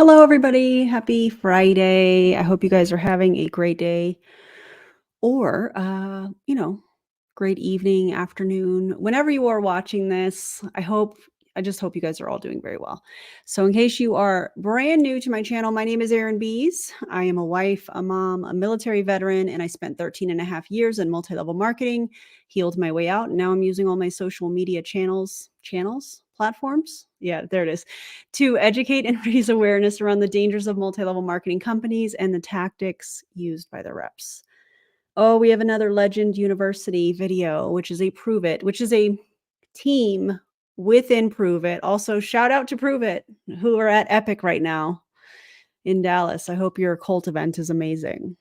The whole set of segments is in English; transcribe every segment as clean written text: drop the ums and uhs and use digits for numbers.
Hello, everybody. Happy Friday. I hope you guys are having a great day or, great evening, afternoon, whenever you are watching this. I just hope you guys are all doing very well. So, in case you are brand new to my channel, my name is Erin Bees. I am a wife, a mom, a military veteran, and I spent 13 and a half years in multi-level marketing, healed my way out. And now I'm using all my social media platforms. Yeah, there it is, to educate and raise awareness around the dangers of multi-level marketing companies and the tactics used by the reps. Oh, we have another Legend University video, which is a Pruvit, which is a team within Pruvit. Also, shout out to Pruvit, who are at Epic right now in Dallas. I hope your cult event is amazing.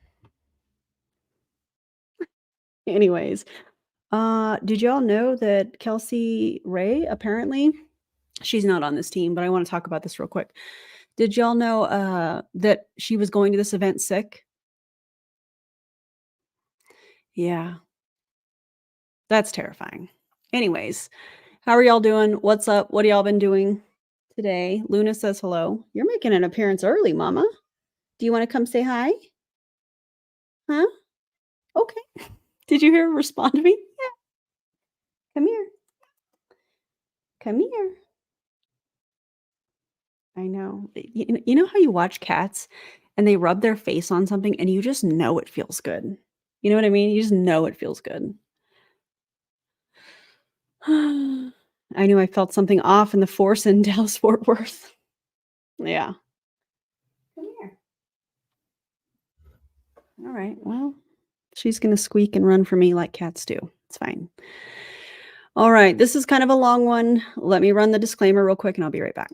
Anyways, did y'all know that Kelsey Ray, apparently, she's not on this team, but I want to talk about this real quick. Did y'all know that she was going to this event sick? Yeah, that's terrifying. Anyways, how are y'all doing? What's up? What have y'all been doing today? Luna says hello. You're making an appearance early, Mama. Do you want to come say hi? Huh? Okay. Did you hear her respond to me? Yeah. Come here. Come here. I know. You know how you watch cats and they rub their face on something and you just know it feels good. You know what I mean? You just know it feels good. I knew I felt something off in the force in Dallas Fort Worth. Yeah. Come here. All right. Well, she's going to squeak and run for me like cats do. It's fine. All right. This is kind of a long one. Let me run the disclaimer real quick and I'll be right back.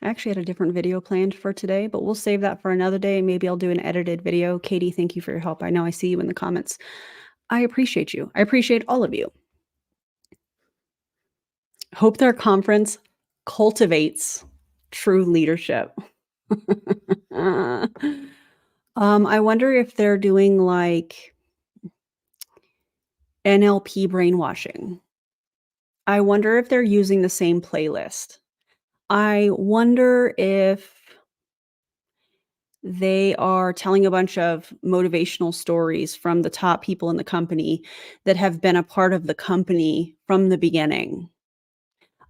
I actually had a different video planned for today, but we'll save that for another day. Maybe I'll do an edited video. Katie, thank you for your help. I know I see you in the comments. I appreciate you. I appreciate all of you. Hope their conference cultivates true leadership. I wonder if they're doing like NLP brainwashing. I wonder if they're using the same playlist. I wonder if they are telling a bunch of motivational stories from the top people in the company that have been a part of the company from the beginning.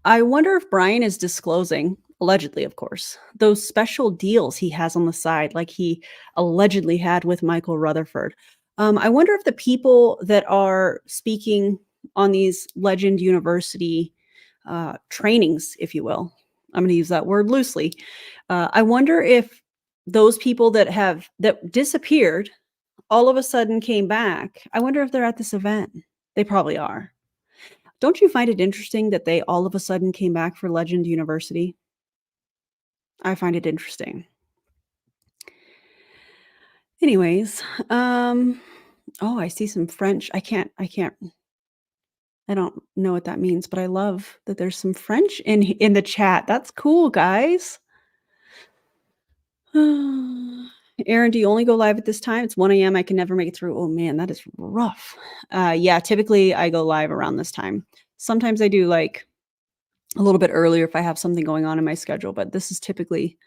I wonder if Brian is disclosing, allegedly, of course, those special deals he has on the side, like he allegedly had with Michael Rutherford. I wonder if the people that are speaking on these Legend University trainings, if you will, I'm going to use that word loosely. I wonder if those people that disappeared all of a sudden came back. I wonder if they're at this event. They probably are. Don't you find it interesting that they all of a sudden came back for Legend University? I find it interesting. Anyways, oh, I see some French. I don't know what that means, but I love that there's some French in the chat. That's cool, guys. Erin, do you only go live at this time? It's 1 a.m. I can never make it through. Oh man, that is rough. Yeah, typically I go live around this time. Sometimes I do like a little bit earlier if I have something going on in my schedule, but this is typically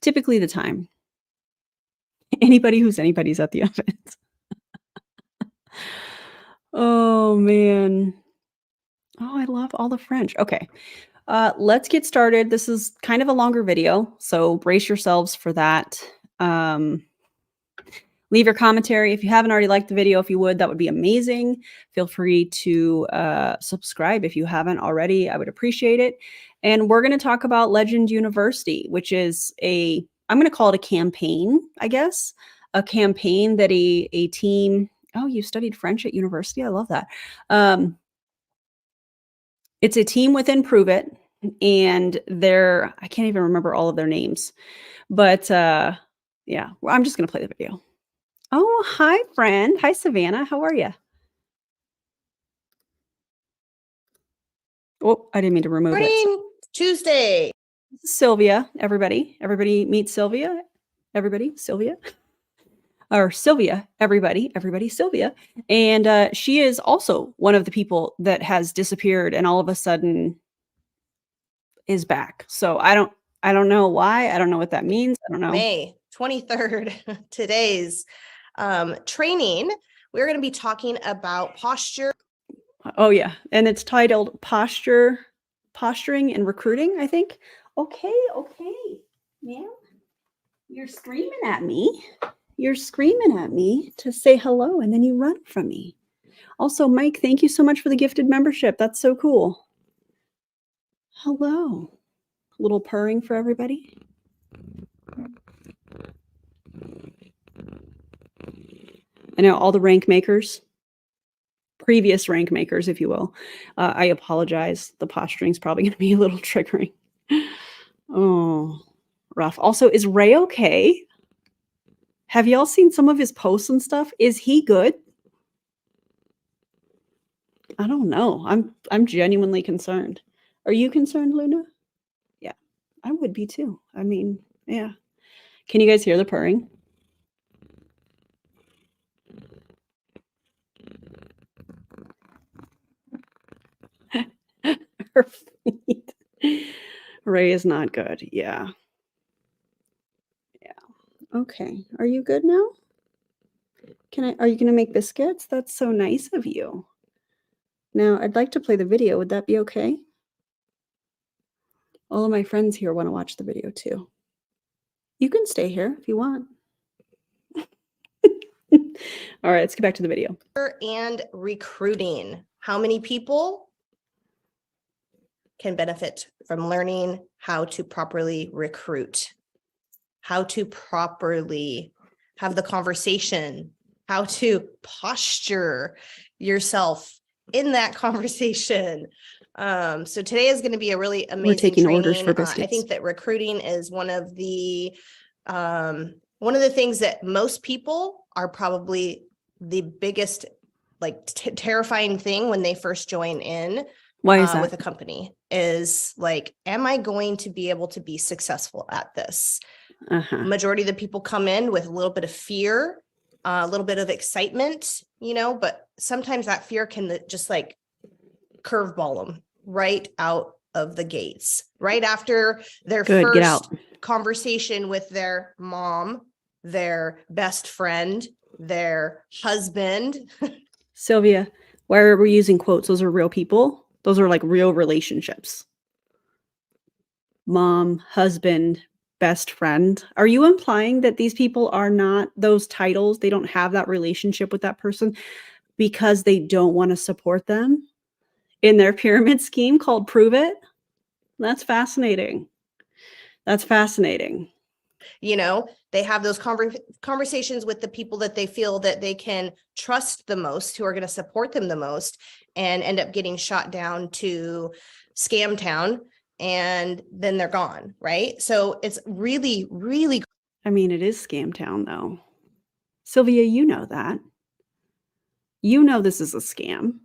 the time. Anybody who's anybody's at the event. Oh man. Oh, I love all the French. Okay. Let's get started. This is kind of a longer video, so brace yourselves for that. Leave your commentary. If you haven't already liked the video, if you would, that would be amazing. Feel free to subscribe if you haven't already. I would appreciate it. And we're going to talk about Legend University, which is I'm going to call it a campaign, I guess. A campaign that a team, oh, you studied French at university? I love that. It's a team within Pruvit, and I can't even remember all of their names. But yeah, I'm just going to play the video. Oh, hi, friend. Hi, Savannah. How are you? Oh, I didn't mean to remove it. Morning, Tuesday. This is Sylvia, everybody. Everybody meet Sylvia. Everybody, Sylvia. Or Sylvia, everybody, everybody, Sylvia. And she is also one of the people that has disappeared and all of a sudden is back. So I don't know why. I don't know what that means. I don't know. May 23rd, today's training, we're going to be talking about posture. Oh yeah, and it's titled posturing and recruiting, I think. Okay, ma'am. You're screaming at me. You're screaming at me to say hello and then you run from me. Also, Mike, thank you so much for the gifted membership. That's so cool. Hello. A little purring for everybody. I know all the rank makers, previous rank makers, if you will. I apologize. The posturing is probably going to be a little triggering. Oh, rough. Also, is Ray okay? Have y'all seen some of his posts and stuff? Is he good? I don't know. I'm genuinely concerned. Are you concerned, Luna? Yeah, I would be too. I mean, yeah. Can you guys hear the purring? Her feet. Ray is not good. Yeah. Yeah. Okay. Are you good now? Are you gonna make biscuits? That's so nice of you. Now, I'd like to play the video. Would that be okay? All of my friends here want to watch the video too. You can stay here if you want. All right, let's get back to the video. And recruiting. How many people can benefit from learning how to properly recruit, how to properly have the conversation, how to posture yourself in that conversation. So today is going to be a really amazing We're taking training. orders for biscuits. I think that recruiting is one of the things that most people are probably the biggest, like terrifying thing when they first join in. Why is that? With a company is like, am I going to be able to be successful at this? Majority of the people come in with a little bit of fear, a little bit of excitement, but sometimes that fear can just like curveball them right out of the gates, right after their first conversation with their mom, their best friend, their husband. Sylvia, why are we using quotes? Those are real people. Those are like real relationships. Mom, husband, best friend. Are you implying that these people are not those titles? They don't have that relationship with that person because they don't want to support them in their pyramid scheme called Pruvit? That's fascinating. That's fascinating. They have those conversations with the people that they feel that they can trust the most, who are going to support them the most, and end up getting shot down to Scam Town, and then they're gone, right? So it's really, really. I mean, it is Scam Town, though. Sylvia, you know that. You know this is a scam.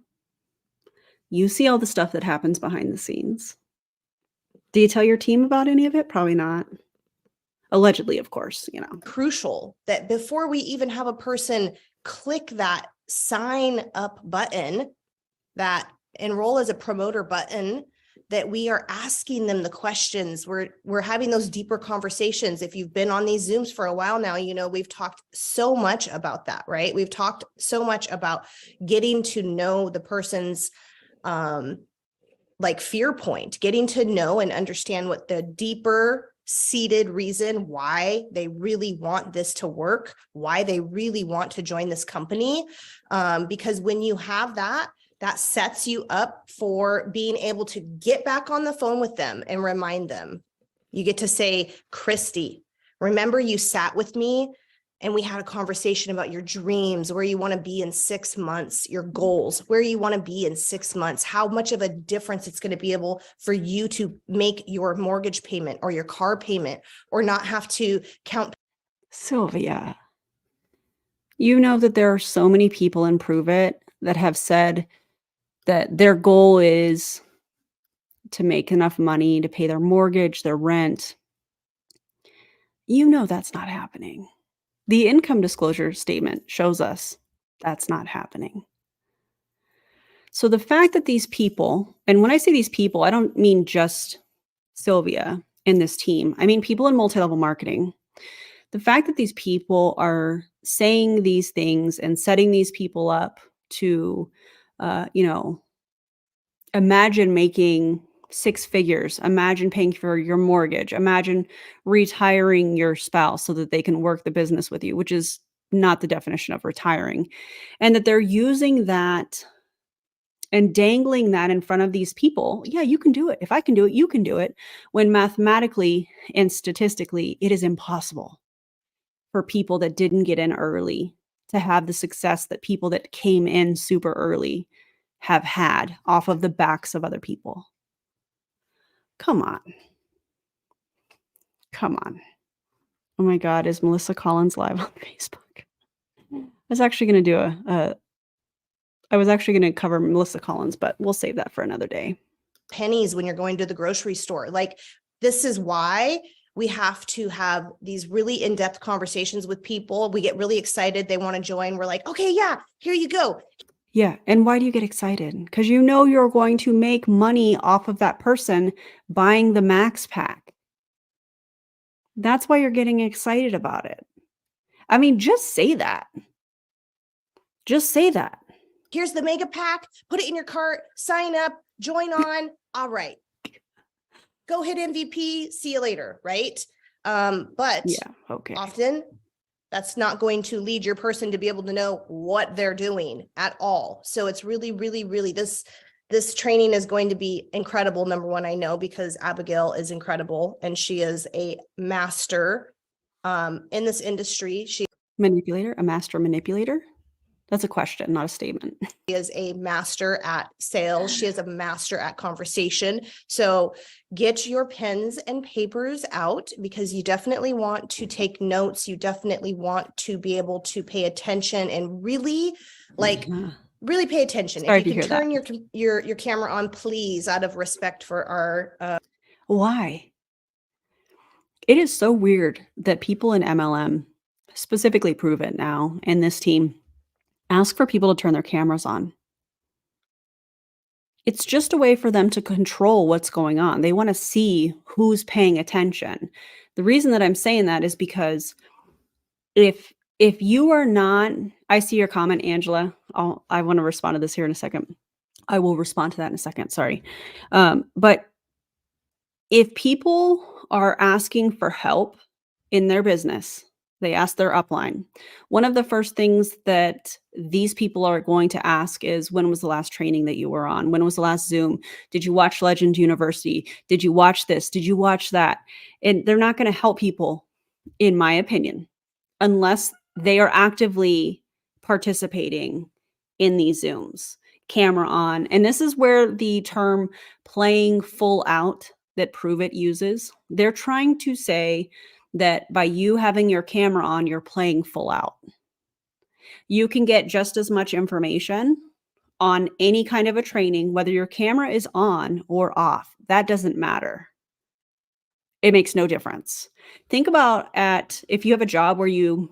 You see all the stuff that happens behind the scenes. Do you tell your team about any of it? Probably not. Allegedly, of course, Crucial that before we even have a person click that sign up button, that enroll as a promoter button, that we are asking them the questions. We're having those deeper conversations. If you've been on these Zooms for a while now, we've talked so much about that, right? We've talked so much about getting to know the person's like fear point, getting to know and understand what the deeper seated reason why they really want this to work, why they really want to join this company. Because when you have that sets you up for being able to get back on the phone with them and remind them. You get to say, Christy, remember you sat with me and we had a conversation about your dreams, where you want to be in 6 months, your goals, where you want to be in 6 months, how much of a difference it's going to be able for you to make your mortgage payment or your car payment, or not have to count. Sylvia, you know that there are so many people in Pruvit that have said that their goal is to make enough money to pay their mortgage, their rent. You know that's not happening. The income disclosure statement shows us that's not happening. So the fact that these people, and when I say these people, I don't mean just Sylvia and this team. I mean people in multi-level marketing. The fact that these people are saying these things and setting these people up to, you know, imagine making six figures, imagine paying for your mortgage, imagine retiring your spouse so that they can work the business with you, which is not the definition of retiring. And that they're using that and dangling that in front of these people. Yeah, you can do it. If I can do it, you can do it. When mathematically and statistically, it is impossible for people that didn't get in early to have the success that people that came in super early have had off of the backs of other people. Come on. Come on. Oh my God, is Melissa Collins live on Facebook? I was actually gonna cover Melissa Collins, but we'll save that for another day. Pennies when you're going to the grocery store. Like, this is why we have to have these really in-depth conversations with people. We get really excited. They want to join. We're like, okay, yeah, here you go. Yeah, and why do you get excited? Because you know you're going to make money off of that person buying the max pack. That's why you're getting excited about it. I mean, just say that. Just say that. Here's the mega pack. Put it in your cart. Sign up. Join on. All right. Go hit MVP. See you later. Right. But Yeah, okay. often that's not going to lead your person to be able to know what they're doing at all. So it's really, really, really this training is going to be incredible. Number one, I know, because Abigail is incredible and she is a master in this industry. She Manipulator, a master manipulator? That's a question, not a statement. is a master at sales. She is a master at conversation. So get your pens and papers out, because you definitely want to take notes. You definitely want to be able to pay attention and really really pay attention. Sorry If you to can hear turn your camera on, please, out of respect for our Why? It is so weird that people in MLM, specifically Pruvit now, and this team, ask for people to turn their cameras on. It's just a way for them to control what's going on. They wanna see who's paying attention. The reason that I'm saying that is because if you are not I see your comment, Angela. I wanna respond to this here in a second. I will respond to that in a second, sorry. But if people are asking for help in their business, they ask their upline. One of the first things that these people are going to ask is, when was the last training that you were on? When was the last Zoom? Did you watch Legend University? Did you watch this? Did you watch that? And they're not going to help people, in my opinion, unless they are actively participating in these Zooms, camera on. And this is where the term playing full out that Pruvit uses, they're trying to say that by you having your camera on, you're playing full out. You can get just as much information on any kind of a training, whether your camera is on or off. That doesn't matter. It makes no difference. Think about if you have a job where you're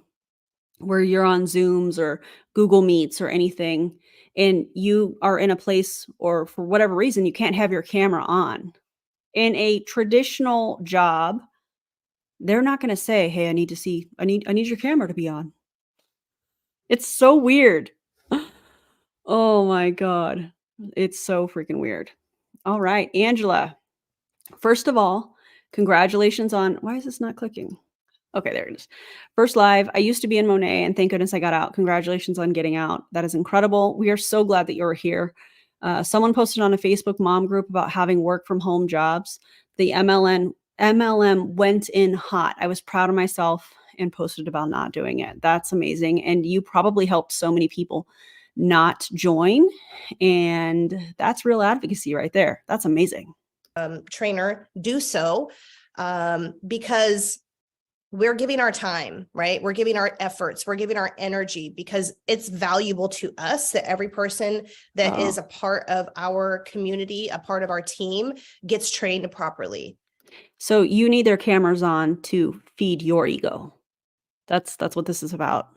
on Zooms or Google Meets or anything, and you are in a place, or for whatever reason you can't have your camera on. In a traditional job, they're not gonna say, "Hey, I need your camera to be on." It's so weird. Oh my god. It's so freaking weird. All right, Angela. First of all, congratulations on why is this not clicking? Okay, there it is. First live. I used to be in Monet, and thank goodness I got out. Congratulations on getting out. That is incredible. We are so glad that you're here. Someone posted on a Facebook mom group about having work from home jobs. The MLM went in hot. I was proud of myself and posted about not doing it. That's amazing. And you probably helped so many people not join. And that's real advocacy right there. That's amazing. trainer do so, because we're giving our time, right? We're giving our efforts, we're giving our energy because it's valuable to us that every person that is a part of our community, a part of our team, gets trained properly. So you need their cameras on to feed your ego. That's what this is about.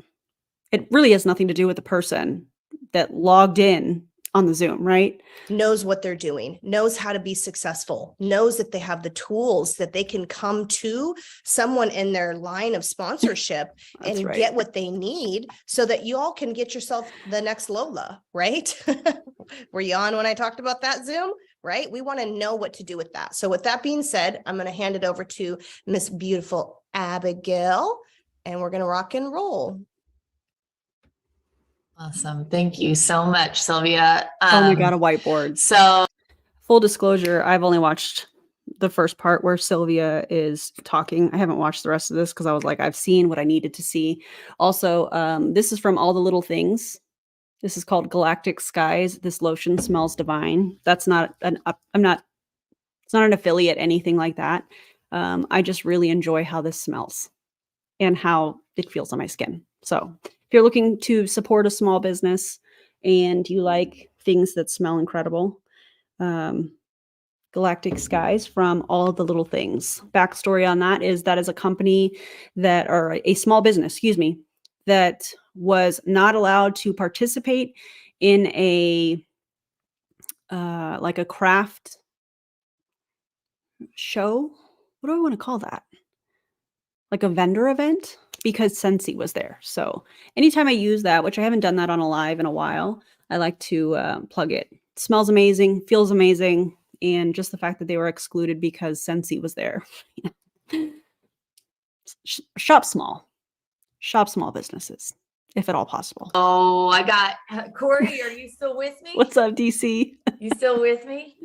It really has nothing to do with the person that logged in on the Zoom, right? Knows what they're doing, knows how to be successful, knows that they have the tools that they can come to someone in their line of sponsorship and right. get what they need so that you all can get yourself the next Lola, right? Were you on when I talked about that Zoom? Right? We want to know what to do with that. So with that being said, I'm going to hand it over to Miss Beautiful Abigail, and we're going to rock and roll. Awesome. Thank you so much, Sylvia. Oh my God, a whiteboard. So full disclosure, I've only watched the first part where Sylvia is talking. I haven't watched the rest of this because I was like, I've seen what I needed to see. Also, this is from All the Little Things. This is called Galactic Skies. This lotion smells divine. That's not an I'm not it's not an affiliate, anything like that. I just really enjoy how this smells and how it feels on my skin. So if you're looking to support a small business and you like things that smell incredible, Galactic Skies from All of the Little Things. Backstory on that is a company that, or a small business, excuse me, that was not allowed to participate in a like a craft show. What do I want to call that? Like a vendor event, because Scentsy was there. So anytime I use that, which I haven't done that on a live in a while, I like to plug it. It smells amazing, feels amazing, and just the fact that they were excluded because Scentsy was there. Shop small businesses, if at all possible. oh, I got Corey. Are you still with me? What's up, DC? You still with me?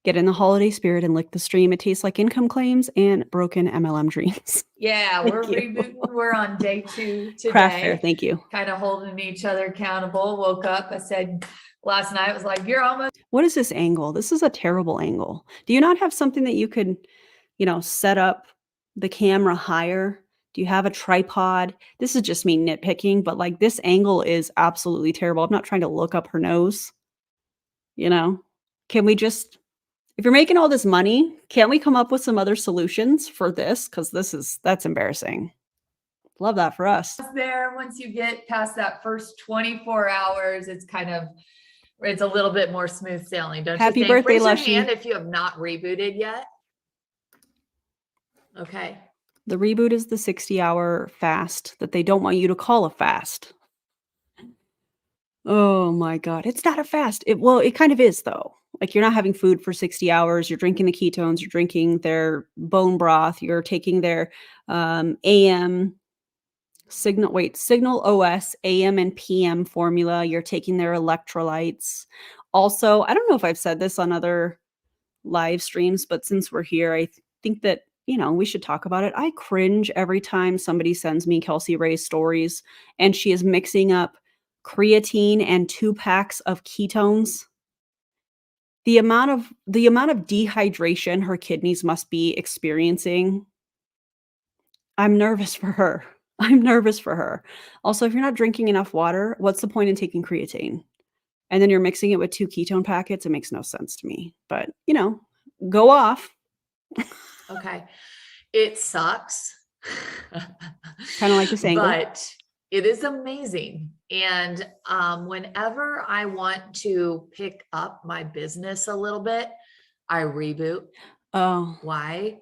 Get in the holiday spirit and lick the stream. It tastes like income claims and broken MLM dreams. Yeah, Thank we're you. rebooting. We're on day 2 today. Craft fair, thank you. Kind of holding each other accountable. Woke up. I said last night, I was like, you're almost. What is this angle? This is a terrible angle. Do you not have something that you could, set up the camera higher? Do you have a tripod? This is just me nitpicking, but like this angle is absolutely terrible. I'm not trying to look up her nose. Can we just, if you're making all this money, can't we come up with some other solutions for this? Because that's embarrassing. Love that for us. There, once you get past that first 24 hours, it's a little bit more smooth sailing. Don't Happy you think? birthday, Raise your Lushy. hand if you have not rebooted yet. Okay. The reboot is the 60-hour fast that they don't want you to call a fast. Oh my God. It's not a fast. It kind of is though. Like you're not having food for 60 hours. You're drinking the ketones. You're drinking their bone broth. You're taking their AM Signal OS, AM and PM formula. You're taking their electrolytes. Also, I don't know if I've said this on other live streams, but since we're here, I think that, we should talk about it. I cringe every time somebody sends me Kelsey Ray's stories and she is mixing up creatine and 2 packs of ketones. The amount of dehydration her kidneys must be experiencing. I'm nervous for her. I'm nervous for her. Also, if you're not drinking enough water, what's the point in taking creatine? And then you're mixing it with 2 ketone packets. It makes no sense to me. But, go off. Okay. It sucks. Kind of like this angle. But it is amazing. And whenever I want to pick up my business a little bit, I reboot. Oh. Why?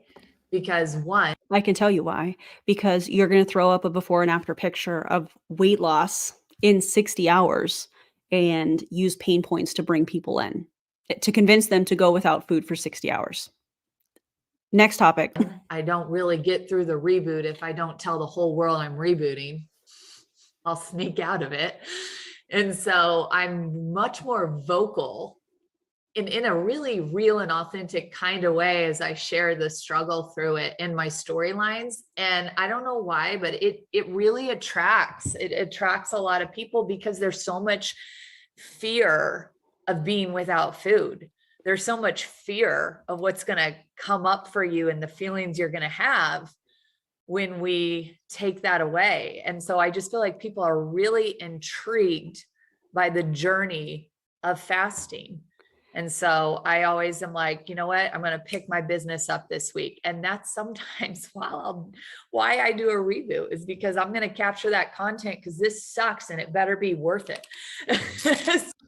Because one, I can tell you why. Because you're going to throw up a before and after picture of weight loss in 60 hours and use pain points to bring people in, to convince them to go without food for 60 hours. Next topic. I don't really get through the reboot if I don't tell the whole world I'm rebooting. I'll sneak out of it. And so I'm much more vocal in a really real and authentic kind of way as I share the struggle through it in my storylines. And I don't know why, but it really attracts a lot of people because there's so much fear of being without food. There's so much fear of what's going to come up for you and the feelings you're going to have. when we take that away. And so I just feel like people are really intrigued by the journey of fasting. And so I always am like, you know what, I'm going to pick my business up this week. And that's sometimes why I do a reboot, is because I'm going to capture that content, because this sucks and it better be worth it.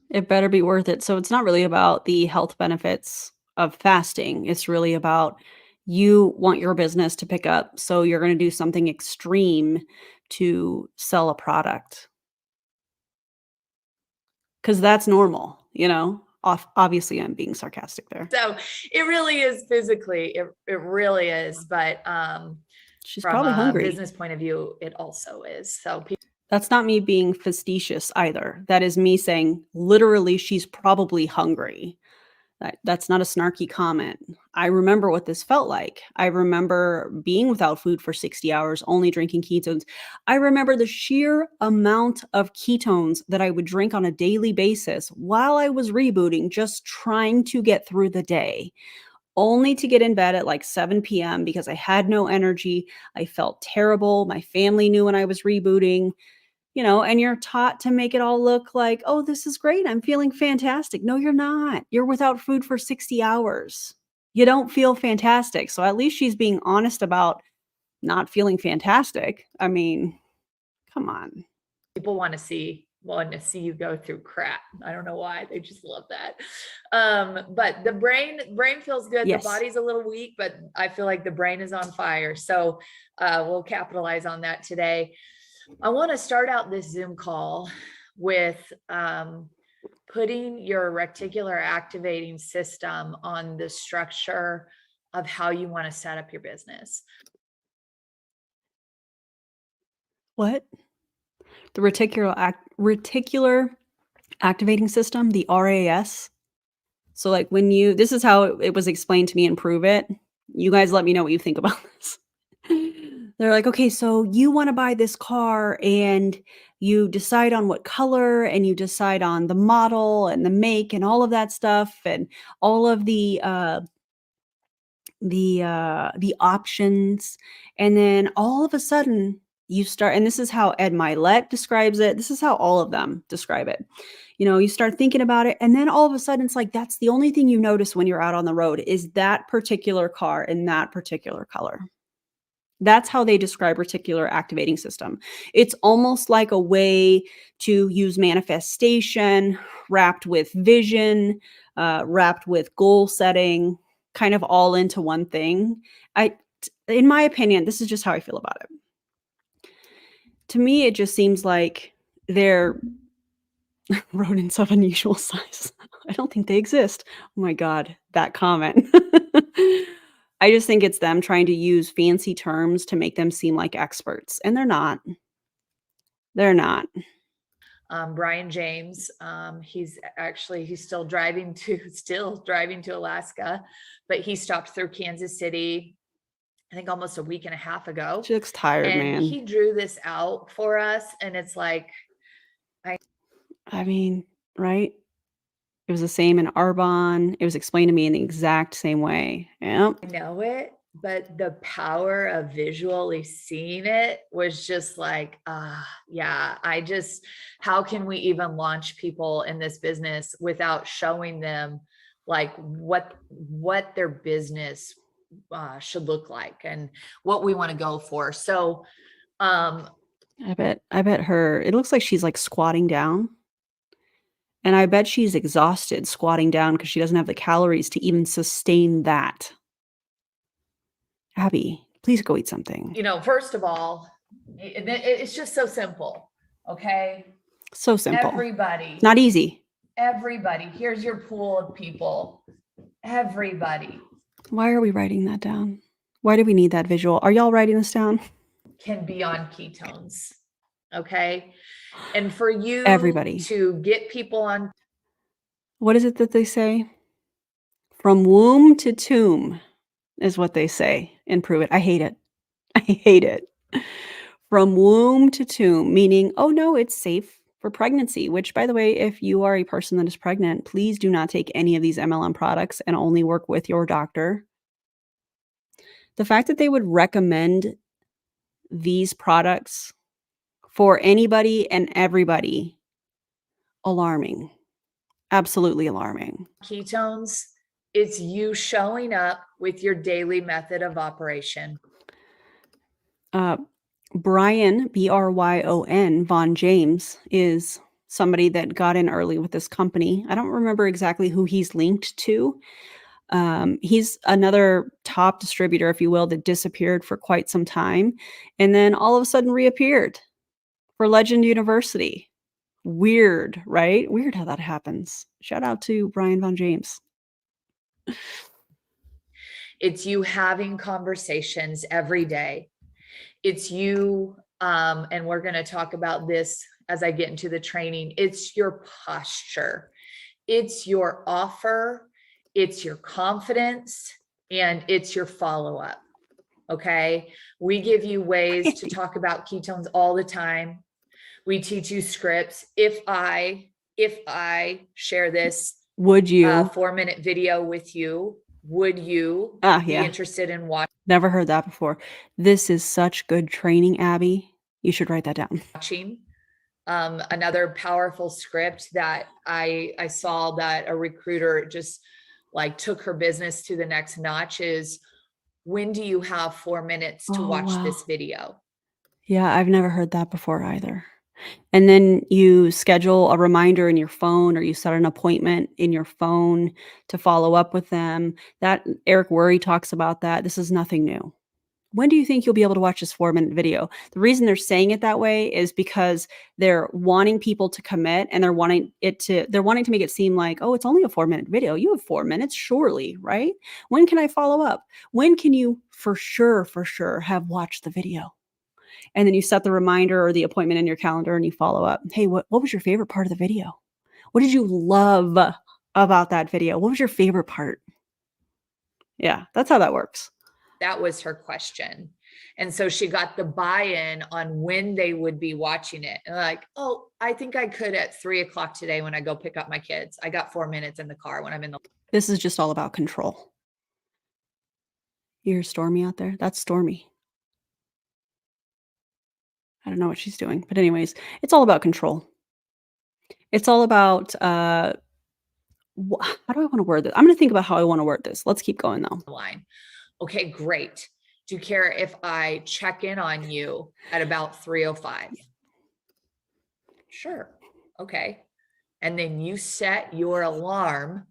It better be worth it. So it's not really about the health benefits of fasting. It's really about you want your business to pick up. So you're going to do something extreme to sell a product. Because that's normal, you know? Obviously, I'm being sarcastic there. So it really is physically, it really is. But She's from probably a hungry. business point of view, it also is. So That's not me being facetious either. That is me saying, literally, she's probably hungry. That's not a snarky comment. I remember what this felt like. I remember being without food for 60 hours, only drinking ketones. I remember the sheer amount of ketones that I would drink on a daily basis while I was rebooting, just trying to get through the day, only to get in bed at like 7 p.m. because I had no energy. I felt terrible. My family knew when I was rebooting. And you're taught to make it all look like, oh, this is great. I'm feeling fantastic. No, you're not. You're without food for 60 hours. You don't feel fantastic. So at least she's being honest about not feeling fantastic. I mean, come on. people want to see you go through crap. I don't know why. They just love that. But the brain feels good. Yes. The body's a little weak, but I feel like the brain is on fire. So we'll capitalize on that today. I want to start out this Zoom call with putting your reticular activating system on the structure of how you want to set up your business. What? The reticular activating system, the RAS. So like this is how it was explained to me in Pruvit. You guys let me know what you think about this. They're like, okay, so you want to buy this car and you decide on what color and you decide on the model and the make and all of that stuff and all of the options. And then all of a sudden you start, and this is how Ed Milet describes it. This is how all of them describe it. You start thinking about it, and then all of a sudden it's like, that's the only thing you notice when you're out on the road is that particular car in that particular color. That's how they describe reticular activating system. It's almost like a way to use manifestation wrapped with vision, wrapped with goal setting, kind of all into one thing. In my opinion, this is just how I feel about it. To me, it just seems like they're rodents of unusual size. I don't think they exist. Oh my God, that comment. I just think it's them trying to use fancy terms to make them seem like experts, and they're not. They're not. Brian James, he's still driving to Alaska, but he stopped through Kansas City, I think almost a week and a half ago. She looks tired, and man. He drew this out for us, and it's like, I mean, right? It was the same in Arbonne. It was explained to me in the exact same way. Yep. I know it, but the power of visually seeing it was just like, yeah, how can we even launch people in this business without showing them like what their business should look like and what we want to go for. So, I bet it looks like she's like squatting down. And I bet she's exhausted squatting down because she doesn't have the calories to even sustain that. Abby, please go eat something. First of all, it's just so simple. Okay. So simple. Everybody. It's not easy. Everybody. Here's your pool of people. Everybody. Why are we writing that down? Why do we need that visual? Are y'all writing this down? Can be on ketones. Okay. And for you Everybody to get people on. What is it that they say? From womb to tomb is what they say in Pruvit. I hate it. I hate it. From womb to tomb, meaning, oh no, it's safe for pregnancy, which by the way, if you are a person that is pregnant, please do not take any of these MLM products and only work with your doctor. The fact that they would recommend these products for anybody and everybody alarming. Absolutely alarming. Ketones, it's you showing up with your daily method of operation. Brian, Bryon, Von James, is somebody that got in early with this company. I don't remember exactly who he's linked to. He's another top distributor, if you will, that disappeared for quite some time and then all of a sudden reappeared for Legend University. Weird, right? Weird how that happens. Shout out to Brian Von James. It's you having conversations every day. It's you, and we're going to talk about this as I get into the training. It's your posture. It's your offer. It's your confidence, and it's your follow-up. Okay. We give you ways to talk about ketones all the time. We teach you scripts. If I share this Would you? 4-minute video with you, would you be Yeah. interested in watching? Never heard that before. This is such good training, Abby. You should write that down. Another powerful script that I saw that a recruiter just like took her business to the next notch is, when do you have 4 minutes to watch this video? Yeah, I've never heard that before either. And then you schedule a reminder in your phone or you set an appointment in your phone to follow up with them. That Eric Worre talks about that. This is nothing new. When do you think you'll be able to watch this 4-minute video? The reason they're saying it that way is because they're wanting people to commit and they're wanting to make it seem like, oh, it's only a 4-minute video. You have 4 minutes, surely, right? When can I follow up? When can you for sure have watched the video? And then you set the reminder or the appointment in your calendar and you follow up. Hey, what was your favorite part of the video? What did you love about that video? What was your favorite part? Yeah, that's how that works. That was her question. And so she got the buy-in on when they would be watching it. And like, oh, I think I could at 3:00 today when I go pick up my kids. I got 4 minutes in the car when I'm in the. This is just all about control. You hear Stormy out there? That's Stormy. I don't know what she's doing. But anyways, it's all about control. It's all about, how do I want to word this? I'm going to think about how I want to word this. Let's keep going though. Line. Okay, great. Do you care if I check in on you at about 3:05? Sure. Okay. And then you set your alarm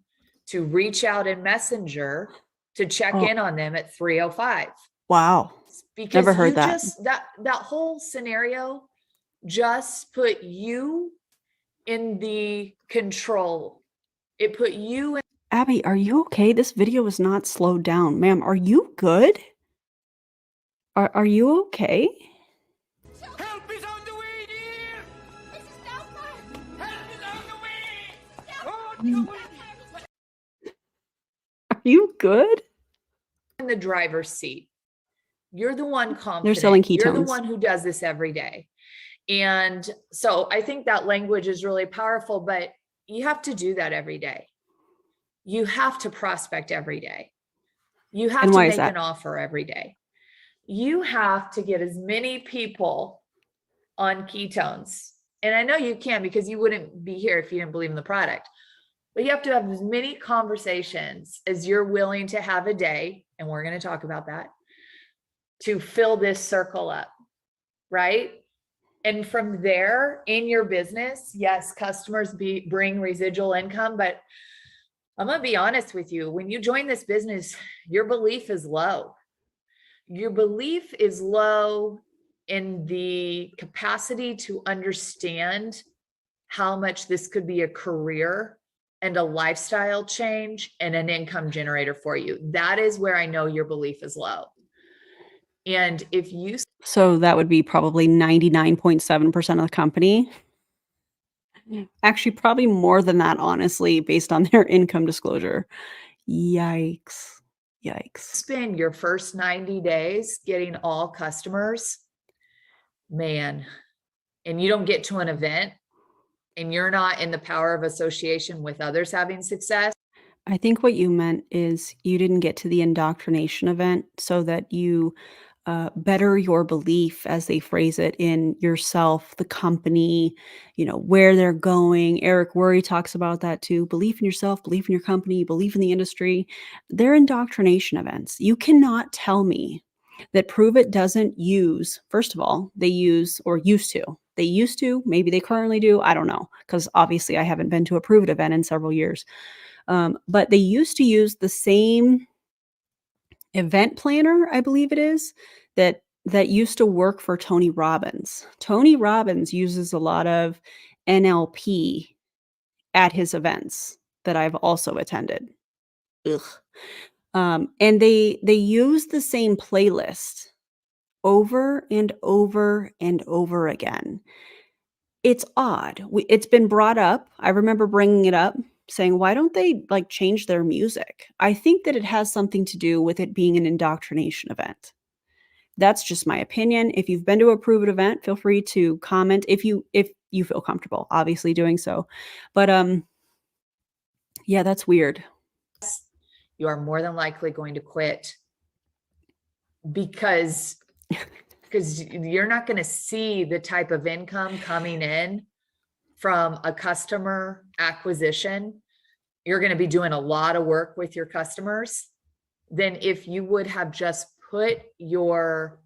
to reach out in Messenger to check in on them at 3:05. Wow. Because never heard that. That whole scenario just put you in the control. It put you in. Abby, are you okay? This video is not slowed down. Ma'am, are you good? Are you okay? Help is on the way, dear! This is Belfast! Help is on the way! Oh, no. Are you good? In the driver's seat. You're the one confident. They're selling ketones. You're the one who does this every day. And so I think that language is really powerful, but you have to do that every day. You have to prospect every day. You have to make an offer every day. You have to get as many people on ketones. And I know you can, because you wouldn't be here if you didn't believe in the product. But you have to have as many conversations as you're willing to have a day, and we're going to talk about that, to fill this circle up, right? And from there, in your business, yes, customers bring residual income, but I'm going to be honest with you. When you join this business, your belief is low. Your belief is low in the capacity to understand how much this could be a career and a lifestyle change and an income generator for you. That is where I know your belief is low. And if you... So that would be probably 99.7% of the company. Actually, probably more than that, honestly, based on their income disclosure. Yikes. Yikes. Spend your first 90 days getting all customers, man, and you don't get to an event and you're not in the power of association with others having success. I think what you meant is you didn't get to the indoctrination event so that you better your belief, as they phrase it, in yourself, the company, where they're going. Eric Worre talks about that too. Belief in yourself, belief in your company, belief in the industry. They're indoctrination events. You cannot tell me that Pruvit doesn't use, first of all, they use or used to. They used to, maybe they currently do. I don't know, because obviously I haven't been to a Pruvit event in several years. But they used to use the same event planner, I believe it is, that used to work for Tony Robbins. Tony Robbins uses a lot of NLP at his events that I've also attended. Ugh. And they use the same playlist over and over and over again. It's odd. It's been brought up. I remember bringing it up, saying, why don't they like change their music? I think that it has something to do with it being an indoctrination event. That's just my opinion. If you've been to a Prove It event, feel free to comment if you feel comfortable, obviously doing so. But yeah, that's weird. You are more than likely going to quit because you're not going to see the type of income coming in from a customer acquisition. You're going to be doing a lot of work with your customers than if you would have just put your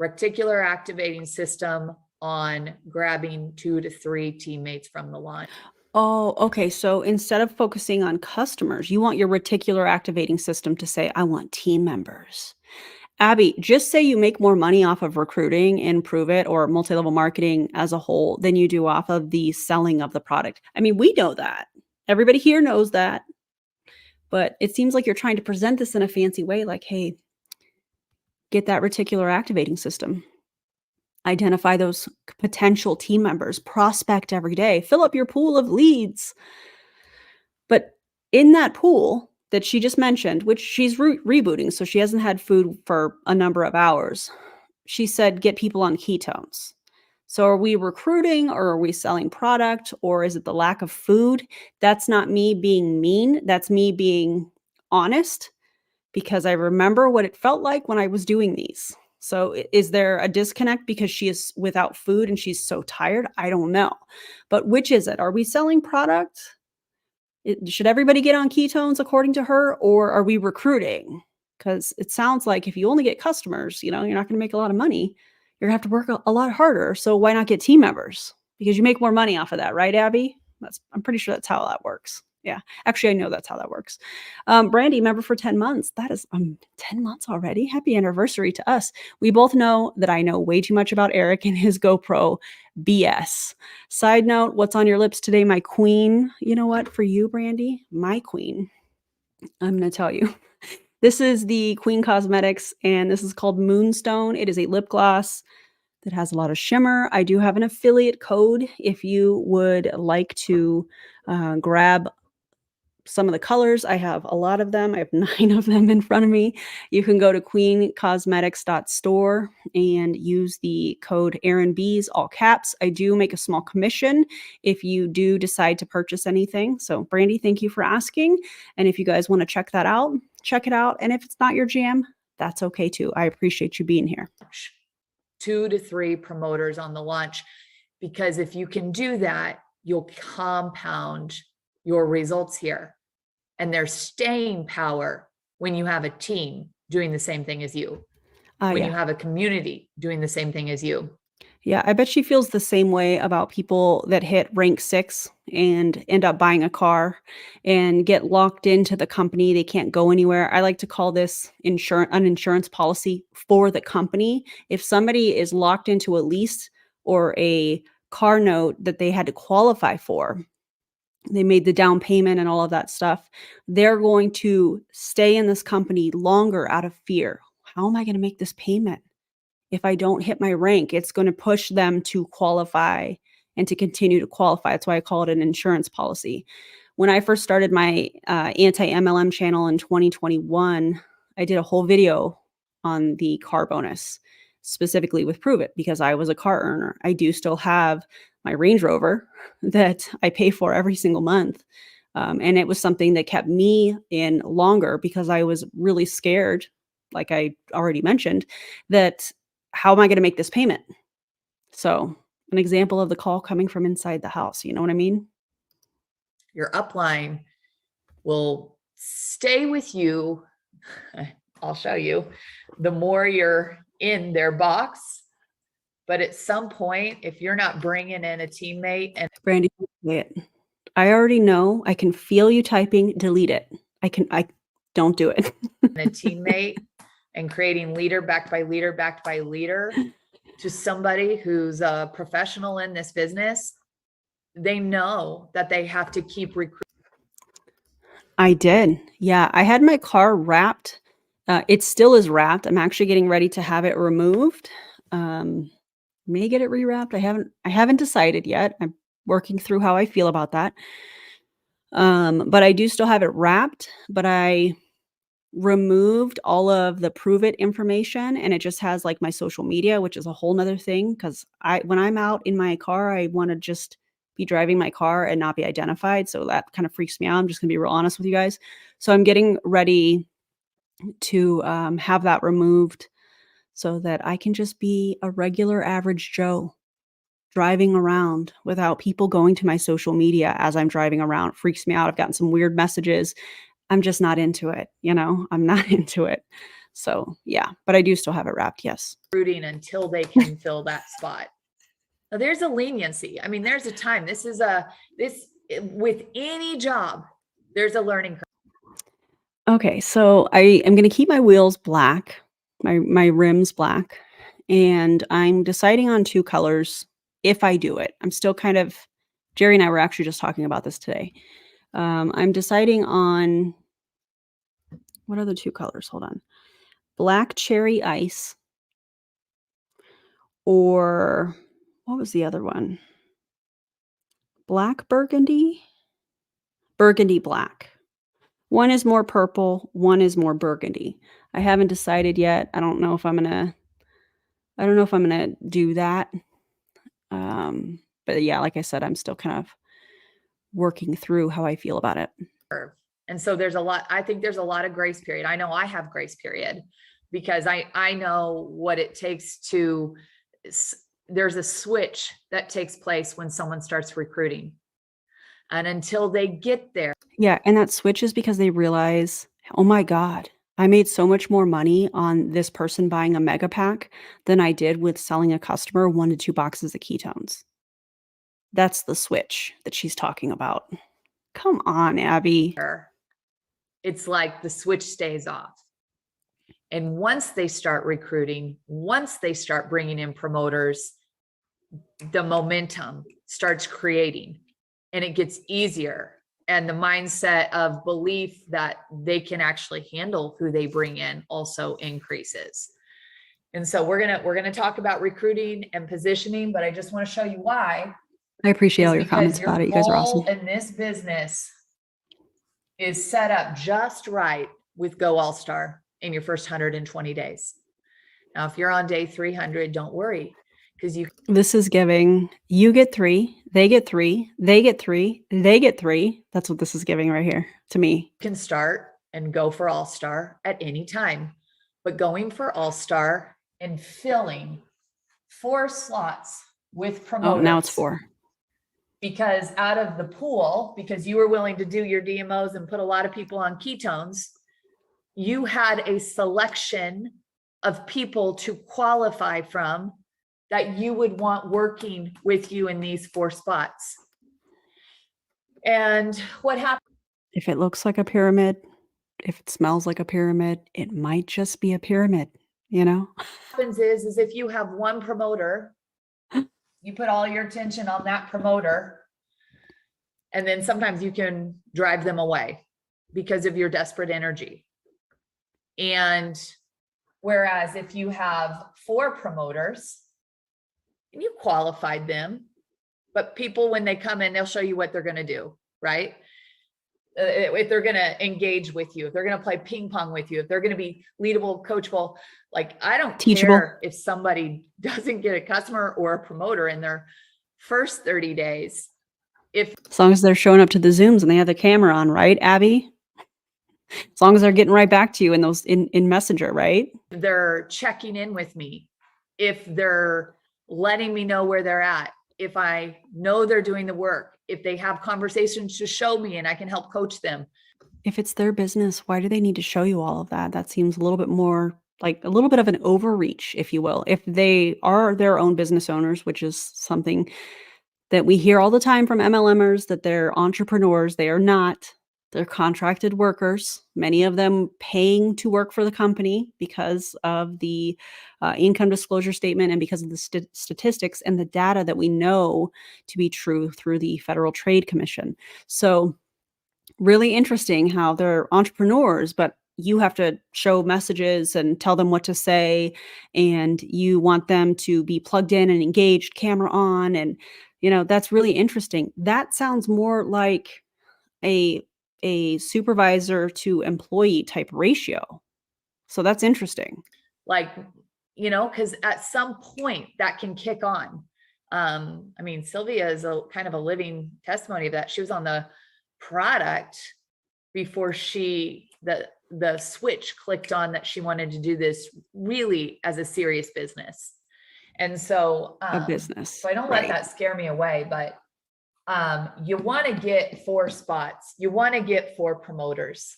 reticular activating system on grabbing 2 to 3 teammates from the line. Oh, okay. So instead of focusing on customers, you want your reticular activating system to say, I want team members. Abby, just say you make more money off of recruiting and Prove It or multi-level marketing as a whole than you do off of the selling of the product. I mean, we know that. Everybody here knows that. But it seems like you're trying to present this in a fancy way, like, hey, get that reticular activating system. Identify those potential team members, prospect every day, fill up your pool of leads. But in that pool that she just mentioned, which she's rebooting, so she hasn't had food for a number of hours, she said, get people on ketones. So are we recruiting or are we selling product or is it the lack of food? That's not me being mean. That's me being honest because I remember what it felt like when I was doing these. So is there a disconnect because she is without food and she's so tired? I don't know. But which is it? Are we selling product? Should everybody get on ketones according to her, or are we recruiting? Because it sounds like if you only get customers, you're not going to make a lot of money. You're going to have to work a lot harder. So why not get team members? Because you make more money off of that, right, Abby? I'm pretty sure that's how that works. Yeah, actually, I know that's how that works. Brandy, member for 10 months. That is 10 months already. Happy anniversary to us. We both know that I know way too much about Eric and his GoPro BS. Side note, what's on your lips today, my queen? You know what? For you, Brandy, my queen, I'm going to tell you. This is the Queen Cosmetics, and this is called Moonstone. It is a lip gloss that has a lot of shimmer. I do have an affiliate code if you would like to grab some of the colors. I have a lot of them. I have 9 of them in front of me. You can go to queencosmetics.store and use the code AaronBees, all caps. I do make a small commission if you do decide to purchase anything. So Brandy, thank you for asking. And if you guys want to check that out, check it out. And if it's not your jam, that's okay too. I appreciate you being here. 2 to 3 promoters on the launch, because if you can do that, you'll compound your results here. And there's staying power when you have a team doing the same thing as you, when you have a community doing the same thing as you. Yeah, I bet she feels the same way about people that hit rank 6 and end up buying a car and get locked into the company. They can't go anywhere. I like to call this an insurance policy for the company. If somebody is locked into a lease or a car note that they had to qualify for, they made the down payment and all of that stuff, they're going to stay in this company longer out of fear. How am I going to make this payment? If I don't hit my rank, it's going to push them to qualify and to continue to qualify. That's why I call it an insurance policy. When I first started my anti-MLM channel in 2021, I did a whole video on the car bonus, specifically with Prove It, because I was a car earner. I do still have my Range Rover that I pay for every single month. And it was something that kept me in longer because I was really scared like I already mentioned, that how am I going to make this payment? So an example of the call coming from inside the house. You know what I mean? Your upline will stay with you. I'll show you. The more you're in their box, but at some point, if you're not bringing in a teammate and Brandy, say it. I already know. I can feel you typing. Delete it. I don't do it. a teammate and creating leader backed by leader backed by leader to somebody who's a professional in this business, they know that they have to keep recruiting. I did. Yeah, I had my car wrapped. It still is wrapped. I'm actually getting ready to have it removed. May get it rewrapped. I haven't decided yet. I'm working through how I feel about that. But I do still have it wrapped, but I removed all of the pruvit information, and it just has like my social media, which is a whole nother thing. Because when I'm out in my car, I want to just be driving my car and not be identified. So that kind of freaks me out. I'm just gonna be real honest with you guys. So I'm getting ready to have that removed so that I can just be a regular average Joe driving around without people going to my social media as I'm driving around. It freaks me out. I've gotten some weird messages. I'm just not into it, you know? I'm not into it. So, yeah, but I do still have it wrapped, yes. Until they can fill that spot. Now, there's a leniency. I mean, there's a time. With any job, there's a learning curve. Okay, so I am going to keep my wheels black, my rims black, and I'm deciding on 2 colors if I do it. I'm still kind of Jerry and I were actually just talking about this today. I'm deciding on what are the 2 colors? Hold on. Black cherry ice or what was the other one? Black burgundy? Burgundy black. One is more purple, one is more burgundy. I haven't decided yet. I don't know if I'm gonna do that. But yeah, like I said, I'm still kind of working through how I feel about it. And so I think there's a lot of grace period. I know I have grace period because I know what it takes there's a switch that takes place when someone starts recruiting. And until they get there. Yeah, and that switch is because they realize, oh my God, I made so much more money on this person buying a mega pack than I did with selling a customer 1 to 2 boxes of ketones. That's the switch that she's talking about. Come on, Abby. It's like the switch stays off. And once they start recruiting, once they start bringing in promoters, the momentum starts creating and it gets easier. And the mindset of belief that they can actually handle who they bring in also increases. And so we're gonna talk about recruiting and positioning, but I just want to show you why. I appreciate all your comments about it. You guys are awesome. And this business is set up just right with Go All Star in your first 120 days. Now, if you're on day 300, don't worry, because this is giving you get 3, they get 3, they get 3, they get 3. That's what this is giving right here to me. You can start and go for All Star at any time, but going for All Star and filling 4 slots with promoters. Oh, now it's 4. Because out of the pool, because you were willing to do your DMOs and put a lot of people on ketones, you had a selection of people to qualify from that you would want working with you in these 4 spots. And what happens? If it looks like a pyramid, if it smells like a pyramid, it might just be a pyramid, you know? What happens is if you have one promoter, you put all your attention on that promoter, and then sometimes you can drive them away because of your desperate energy. And whereas if you have 4 promoters and you qualified them, but people, when they come in, they'll show you what they're going to do, right? If they're going to engage with you, if they're going to play ping pong with you, if they're going to be leadable, coachable, like I don't care if somebody doesn't get a customer or a promoter in their first 30 days. As long as they're showing up to the Zooms and they have the camera on, right, Abby? As long as they're getting right back to you in those in Messenger, right? They're checking in with me, if they're letting me know where they're at, if I know they're doing the work, if they have conversations to show me and I can help coach them. If it's their business, why do they need to show you all of that? That seems a little bit more like a little bit of an overreach, if you will. If they are their own business owners, which is something that we hear all the time from MLMers, that they're entrepreneurs. They are not. They're contracted workers, many of them paying to work for the company because of the income disclosure statement and because of the statistics and the data that we know to be true through the Federal Trade Commission. So really interesting how they're entrepreneurs, but you have to show messages and tell them what to say, and you want them to be plugged in and engaged, camera on, and that's really interesting. That sounds more like a supervisor to employee type ratio. So that's interesting. Like, because at some point that can kick on. I mean, Sylvia is a kind of a living testimony of that. She was on the product before the switch clicked on that she wanted to do this really as a serious business. And so A business. so I don't right. let that scare me away, but you want to get 4 spots, you want to get 4 promoters.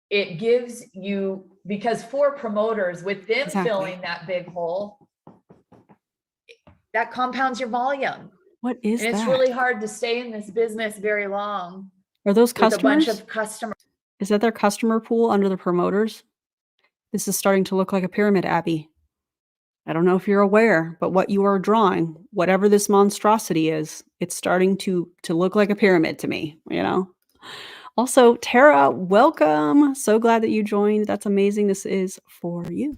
It gives you, because 4 promoters with them Exactly. filling that big hole, that compounds your volume. What is And that? it's really hard to stay in this business very long Are those with a bunch customers? of customers. Is that their customer pool under the promoters? This is starting to look like a pyramid, Abby. I don't know if you're aware, but what you are drawing, whatever this monstrosity is, it's starting to look like a pyramid to me, Also, Tara, welcome. So glad that you joined. That's amazing. This is for you.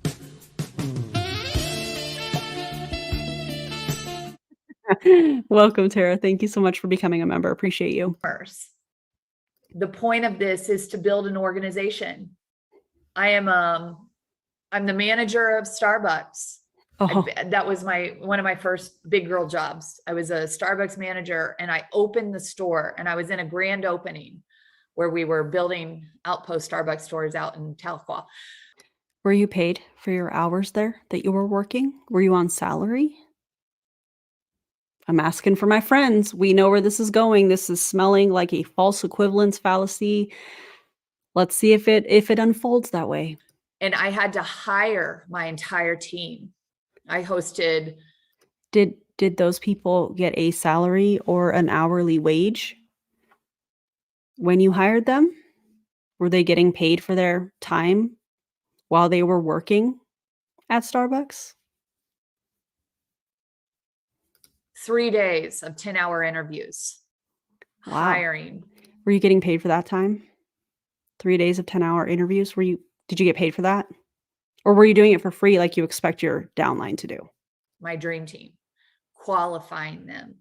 Welcome, Tara. Thank you so much for becoming a member. Appreciate you. The point of this is to build an organization. I'm the manager of Starbucks. Oh, That was one of my first big girl jobs. I was a Starbucks manager, and I opened the store, and I was in a grand opening where we were building outpost Starbucks stores out in Tahlequah. were you paid for your hours there that you were working? Were you on salary? I'm asking for my friends. We know where this is going. This is smelling like a false equivalence fallacy. Let's see if it unfolds that way. And I had to hire my entire team. I hosted. Did those people get a salary or an hourly wage when you hired them? Were they getting paid for their time while they were working at Starbucks? 3 days of 10-hour interviews. Wow. Hiring. Were you getting paid for that time? 3 days of 10-hour interviews? Did you get paid for that? Or were you doing it for free like you expect your downline to do? My dream team, qualifying them.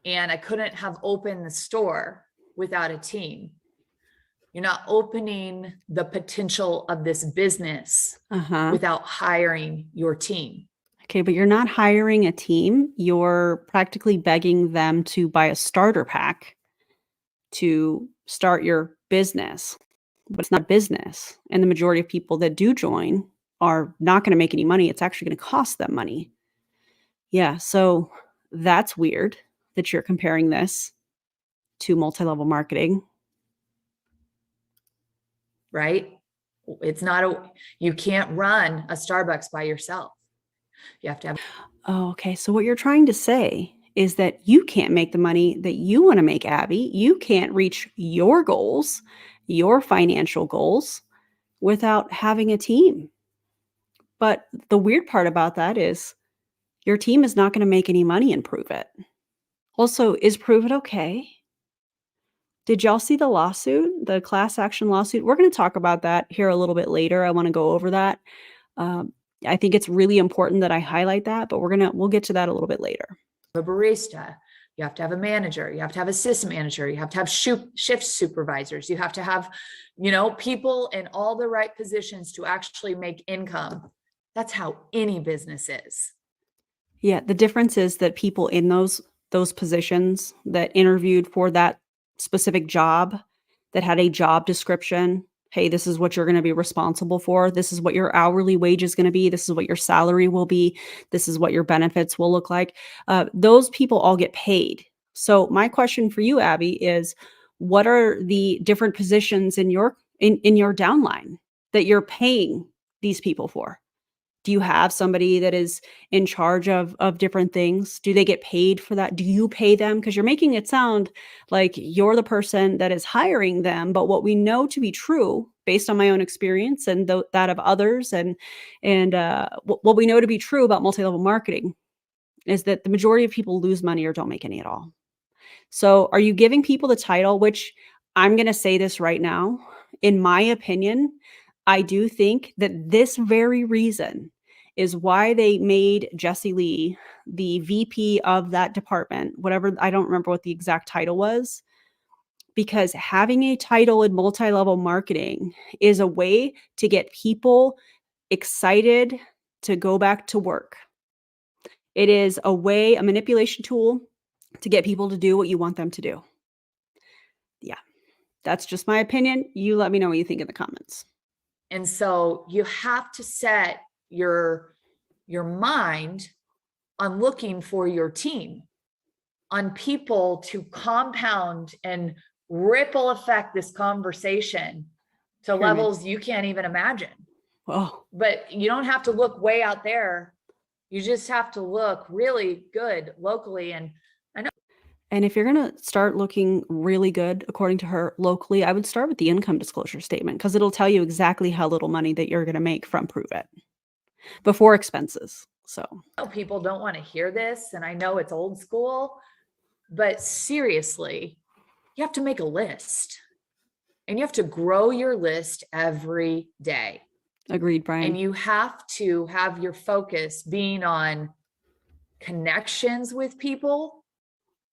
And I couldn't have opened the store without a team. You're not opening the potential of this business without hiring your team. Okay, but you're not hiring a team. You're practically begging them to buy a starter pack to start your business. But it's not business. And the majority of people that do join are not going to make any money. It's actually going to cost them money. Yeah, so that's weird that you're comparing this to multi-level marketing. Right? It's not you can't run a Starbucks by yourself. You have to have. Oh, okay. So what you're trying to say is that you can't make the money that you want to make, Abby. You can't reach your goals, your financial goals, without having a team. But the weird part about that is your team is not going to make any money in Pruvit. Also, is Pruvit okay? Did y'all see the lawsuit, the class action lawsuit? We're going to talk about that here a little bit later. I want to go over that. I think it's really important that I highlight that, but we'll get to that a little bit later. A barista, you have to have a manager, you have to have assistant manager, you have to have shift supervisors, you have to have, people in all the right positions to actually make income. That's how any business is. Yeah, the difference is that people in those positions that interviewed for that specific job, that had a job description Hey, this is what you're going to be responsible for. This is what your hourly wage is going to be. This is what your salary will be. This is what your benefits will look like. Those people all get paid. So my question for you, Abby, is what are the different positions in your downline that you're paying these people for? Do you have somebody that is in charge of different things? Do they get paid for that? Do you pay them? Because you're making it sound like you're the person that is hiring them. But what we know to be true, based on my own experience and that of others, and what we know to be true about multi-level marketing, is that the majority of people lose money or don't make any at all. So are you giving people the title, which I'm going to say this right now, in my opinion, I do think that this very reason is why they made Jessie Lee the VP of that department, whatever, I don't remember what the exact title was, because having a title in multi-level marketing is a way to get people excited to go back to work. It is a manipulation tool to get people to do what you want them to do. Yeah, that's just my opinion. You let me know what you think in the comments. And so you have to set your mind on looking for your team, on people to compound and ripple effect this conversation to Pyramid. levels you can't even imagine. Oh, But you don't have to look way out there. You just have to look really good locally. And and if you're going to start looking really good, according to her, locally, I would start with the income disclosure statement, because it'll tell you exactly how little money that you're going to make from Pruvit before expenses. So I know people don't want to hear this, and I know it's old school, but seriously, you have to make a list, and you have to grow your list every day. agreed, Brian. And you have to have your focus being on connections with people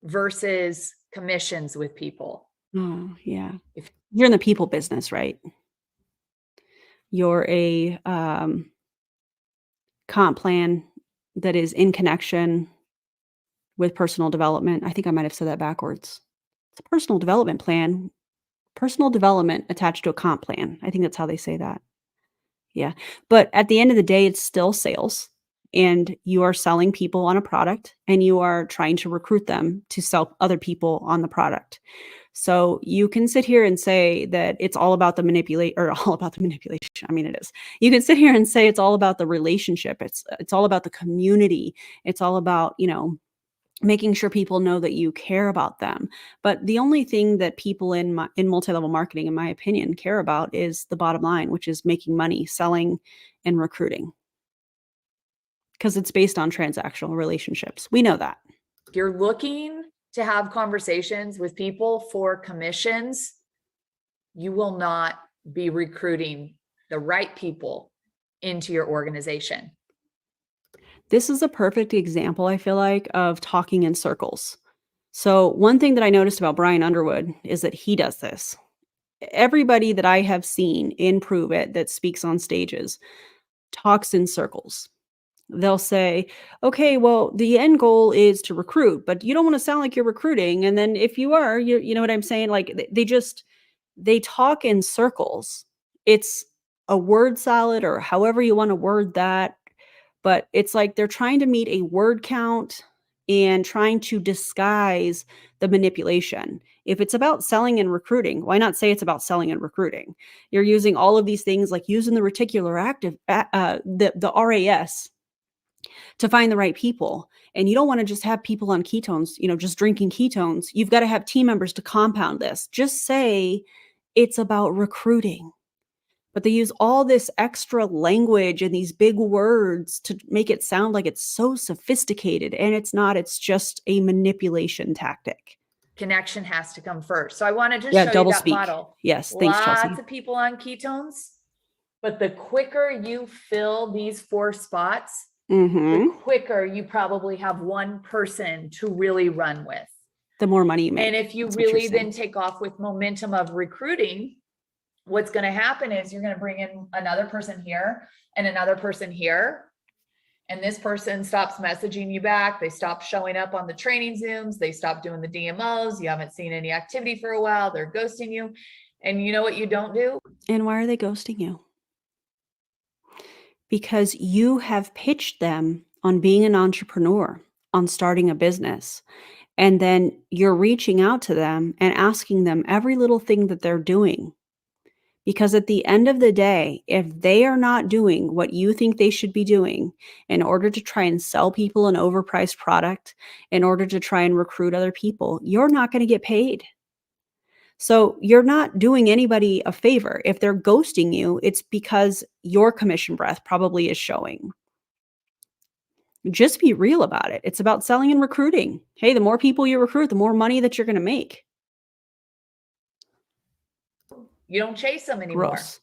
versus commissions with people. Oh, yeah. If- You're in the people business, right? You're a comp plan that is in connection with personal development. I think I might have said that backwards. It's a personal development plan, personal development attached to a comp plan. I think that's how they say that. Yeah. But at the end of the day, it's still sales, and you are selling people on a product, and you are trying to recruit them to sell other people on the product. So you can sit here and say that it's all about the all about the manipulation. I mean, it is. You can sit here and say it's all about the relationship. It's all about the community. It's all about, making sure people know that you care about them. But the only thing that people in multi-level marketing, in my opinion, care about is the bottom line, which is making money, selling, and recruiting. Because it's based on transactional relationships. We know that. If you're looking to have conversations with people for commissions, you will not be recruiting the right people into your organization. This is a perfect example, I feel like, of talking in circles. So one thing that I noticed about Brian Underwood is that he does this. Everybody that I have seen in Pruvit that speaks on stages talks in circles. They'll say, okay, well, the end goal is to recruit, but you don't want to sound like you're recruiting. And then if you are, you know what I'm saying? Like they talk in circles. It's a word salad, or however you want to word that. But it's like they're trying to meet a word count and trying to disguise the manipulation. If it's about selling and recruiting, why not say it's about selling and recruiting? You're using all of these things, like using the reticular active, the RAS, to find the right people. And you don't want to just have people on ketones, just drinking ketones. You've got to have team members to compound this. Just say it's about recruiting. But they use all this extra language and these big words to make it sound like it's so sophisticated. And it's not. It's just a manipulation tactic. Connection has to come first. So I want to just show double you that speak. model. Yes, thanks, Chelsea. Lots of people on ketones, but the quicker you fill these 4 spots, the quicker you probably have one person to really run with. The more money you make. And if you really then take off with momentum of recruiting, what's going to happen is you're going to bring in another person here and another person here. And this person stops messaging you back. They stop showing up on the training Zooms. They stop doing the DMOs. You haven't seen any activity for a while. They're ghosting you. And you know what you don't do? And why are they ghosting you? Because you have pitched them on being an entrepreneur, on starting a business. And then you're reaching out to them and asking them every little thing that they're doing. Because at the end of the day, if they are not doing what you think they should be doing in order to try and sell people an overpriced product, in order to try and recruit other people, you're not going to get paid. So you're not doing anybody a favor. If they're ghosting you, it's because your commission breath probably is showing. Just be real about it. It's about selling and recruiting. Hey, the more people you recruit, the more money that you're going to make. You don't chase them anymore Gross.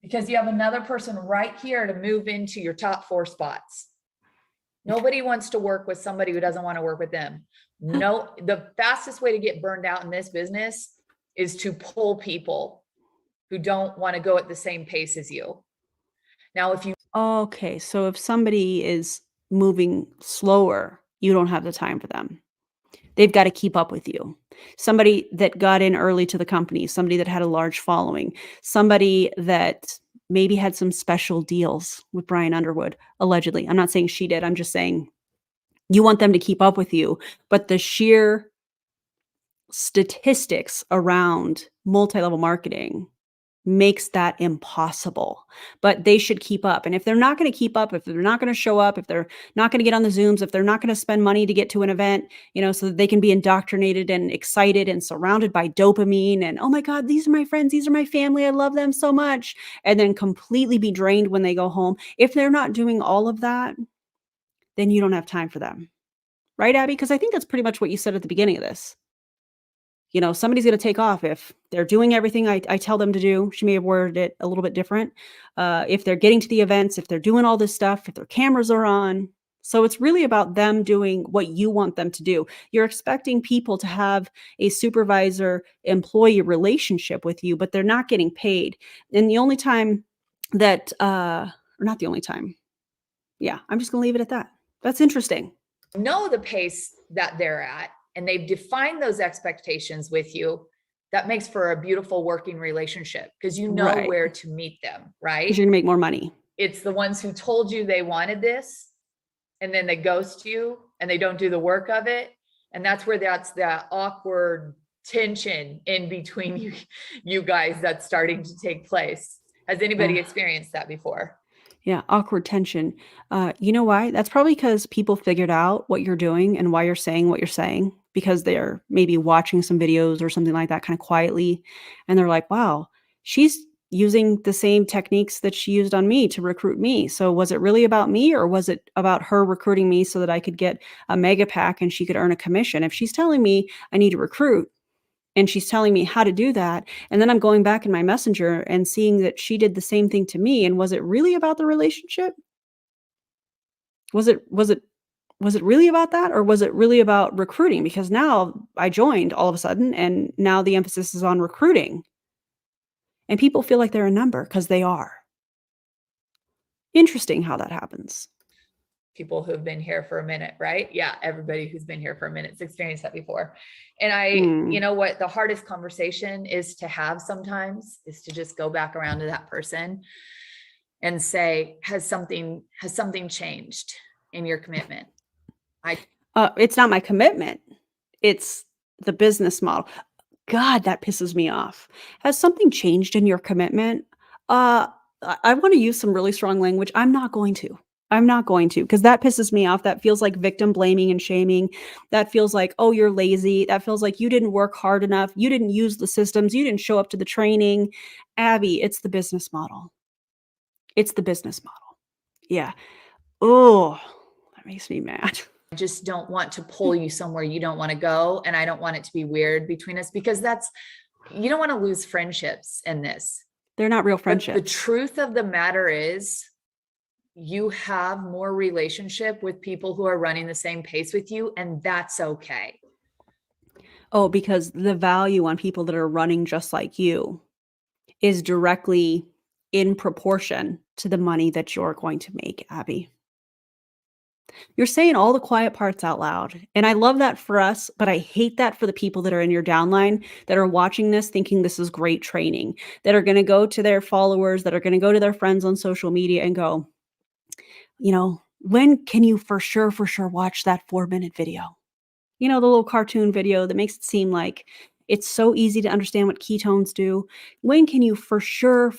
because you have another person right here to move into your top 4 spots. Nobody wants to work with somebody who doesn't want to work with them. No, the fastest way to get burned out in this business is to pull people who don't want to go at the same pace as you. Now, if you Okay, so if somebody is moving slower, you don't have the time for them. They've got to keep up with you. Somebody that got in early to the company, somebody that had a large following, somebody that maybe had some special deals with Brian Underwood, allegedly. I'm not saying she did. I'm just saying you want them to keep up with you. But the sheer statistics around multi-level marketing makes that impossible. But they should keep up. And if they're not going to keep up, if they're not going to show up, if they're not going to get on the Zooms, if they're not going to spend money to get to an event, so that they can be indoctrinated and excited and surrounded by dopamine and, oh my God, these are my friends, these are my family, I love them so much, and then completely be drained when they go home. If they're not doing all of that, then you don't have time for them. Right, Abby? Because I think that's pretty much what you said at the beginning of this. Somebody's going to take off if they're doing everything I tell them to do. She may have worded it a little bit different. If they're getting to the events, if they're doing all this stuff, if their cameras are on. So it's really about them doing what you want them to do. You're expecting people to have a supervisor-employee relationship with you, but they're not getting paid. And the only time that, or not the only time. Yeah, I'm just going to leave it at that. That's interesting. know the pace that they're at and they've defined those expectations with you, that makes for a beautiful working relationship because you know Right. where to meet them, right? Because you're going to make more money. It's the ones who told you they wanted this and then they ghost you and they don't do the work of it. And that's where that's that awkward tension in between you guys that's starting to take place. Has anybody experienced that before? Yeah, awkward tension. You know why? That's probably because people figured out what you're doing and why you're saying what you're saying because they're maybe watching some videos or something like that kind of quietly. And they're like, wow, she's using the same techniques that she used on me to recruit me. So was it really about me or was it about her recruiting me so that I could get a mega pack and she could earn a commission? If she's telling me I need to recruit, and she's telling me how to do that, and then I'm going back in my messenger and seeing that she did the same thing to me, and was it really about the relationship? Was it really about that, or was it really about recruiting? Because now I joined all of a sudden, and now the emphasis is on recruiting, and people feel like they're a number because they are. Interesting how that happens. People who've been here for a minute, right? Yeah, everybody who's been here for a minute's experienced that before. And you know what the hardest conversation is to have sometimes is to just go back around to that person and say, has something changed in your commitment? It's not my commitment. It's the business model. God, that pisses me off. Has something changed in your commitment? I want to use some really strong language. I'm not going to. I'm not going to because that pisses me off. That feels like victim blaming and shaming. That feels like, oh, you're lazy. That feels like you didn't work hard enough. You didn't use the systems. You didn't show up to the training. Abby, it's the business model. It's the business model. Yeah. Oh, that makes me mad. I just don't want to pull you somewhere you don't want to go. And I don't want it to be weird between us because you don't want to lose friendships in this. They're not real But friendships. the truth of the matter is you have more relationship with people who are running the same pace with you, and that's okay. Oh, because the value on people that are running just like you is directly in proportion to the money that you're going to make, Abby. You're saying all the quiet parts out loud. And I love that for us, but I hate that for the people that are in your downline that are watching this thinking this is great training, that are going to go to their followers, that are going to go to their friends on social media and go, when can you for sure watch that 4-minute video? The little cartoon video that makes it seem like it's so easy to understand what ketones do. When can you for sure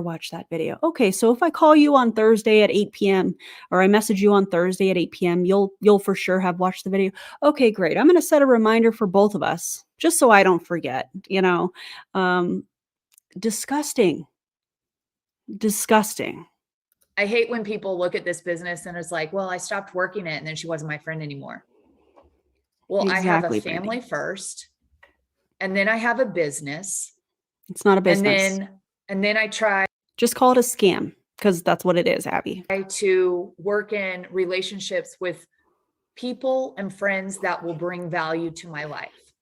watch that video? Okay, so if I call you on Thursday at 8 p.m. or I message you on Thursday at 8 p.m., you'll for sure have watched the video. Okay, great. I'm going to set a reminder for both of us just so I don't forget, Disgusting. Disgusting. I hate when people look at this business and it's like, well, I stopped working it and then she wasn't my friend anymore. Well, I have a Exactly, family Brandy. first, and then I have a business, It's not a business. and then I try Just call it a scam because that's what it is, Abby. to work in relationships with people and friends that will bring value to my life.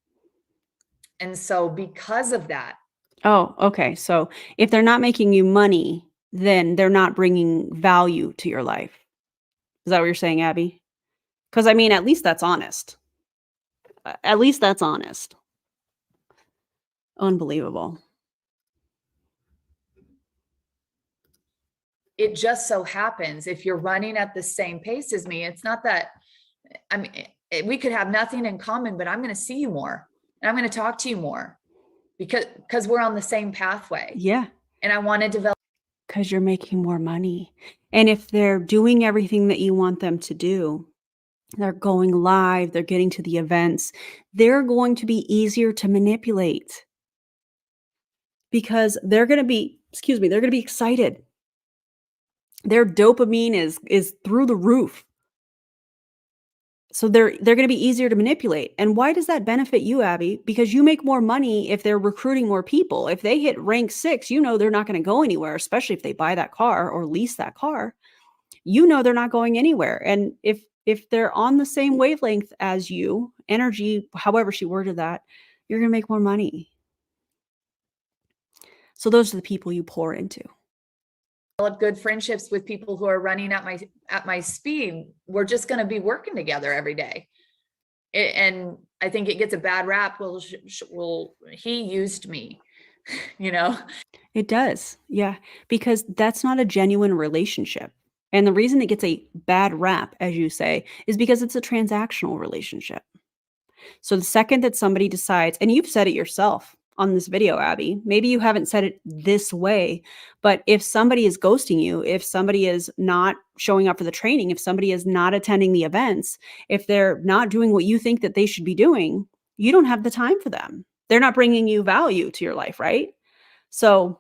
And so because of that, Oh, okay. So if they're not making you money, then they're not bringing value to your life. Is that what you're saying, Abby? Because I mean, at least that's honest. At least that's honest. Unbelievable. it just so happens if you're running at the same pace as me, it's not that, I mean, we could have nothing in common, but I'm going to see you more and I'm going to talk to you more because we're on the same pathway. Yeah. And I want to develop. Because you're making more money. And if they're doing everything that you want them to do, they're going live, they're getting to the events, they're going to be easier to manipulate because they're going to be, they're going to be excited. Their dopamine is through the roof. So they're going to be easier to manipulate. And why does that benefit you, Abby? Because you make more money if they're recruiting more people. If they hit rank 6, they're not going to go anywhere, especially if they buy that car or lease that car. They're not going anywhere. And if they're on the same wavelength as you, energy, however she worded that, you're going to make more money. So those are the people you pour into. Develop good friendships with people who are running at my speed. We're just going to be working together every day. And I think it gets a bad rap. Well, he used me, It does. Yeah. Because that's not a genuine relationship. And the reason it gets a bad rap, as you say, is because it's a transactional relationship. So the second that somebody decides, and you've said it yourself on this video, Abby, maybe you haven't said it this way, but if somebody is ghosting you, if somebody is not showing up for the training, if somebody is not attending the events, if they're not doing what you think that they should be doing, you don't have the time for them. They're not bringing you value to your life, right? So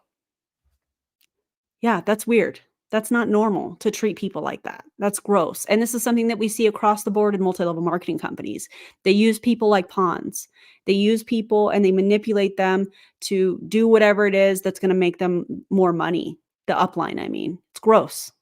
yeah, that's weird. That's not normal to treat people like that. That's gross. And this is something that we see across the board in multi-level marketing companies. They use people like pawns. They use people and they manipulate them to do whatever it is that's going to make them more money. The upline, I mean. It's gross.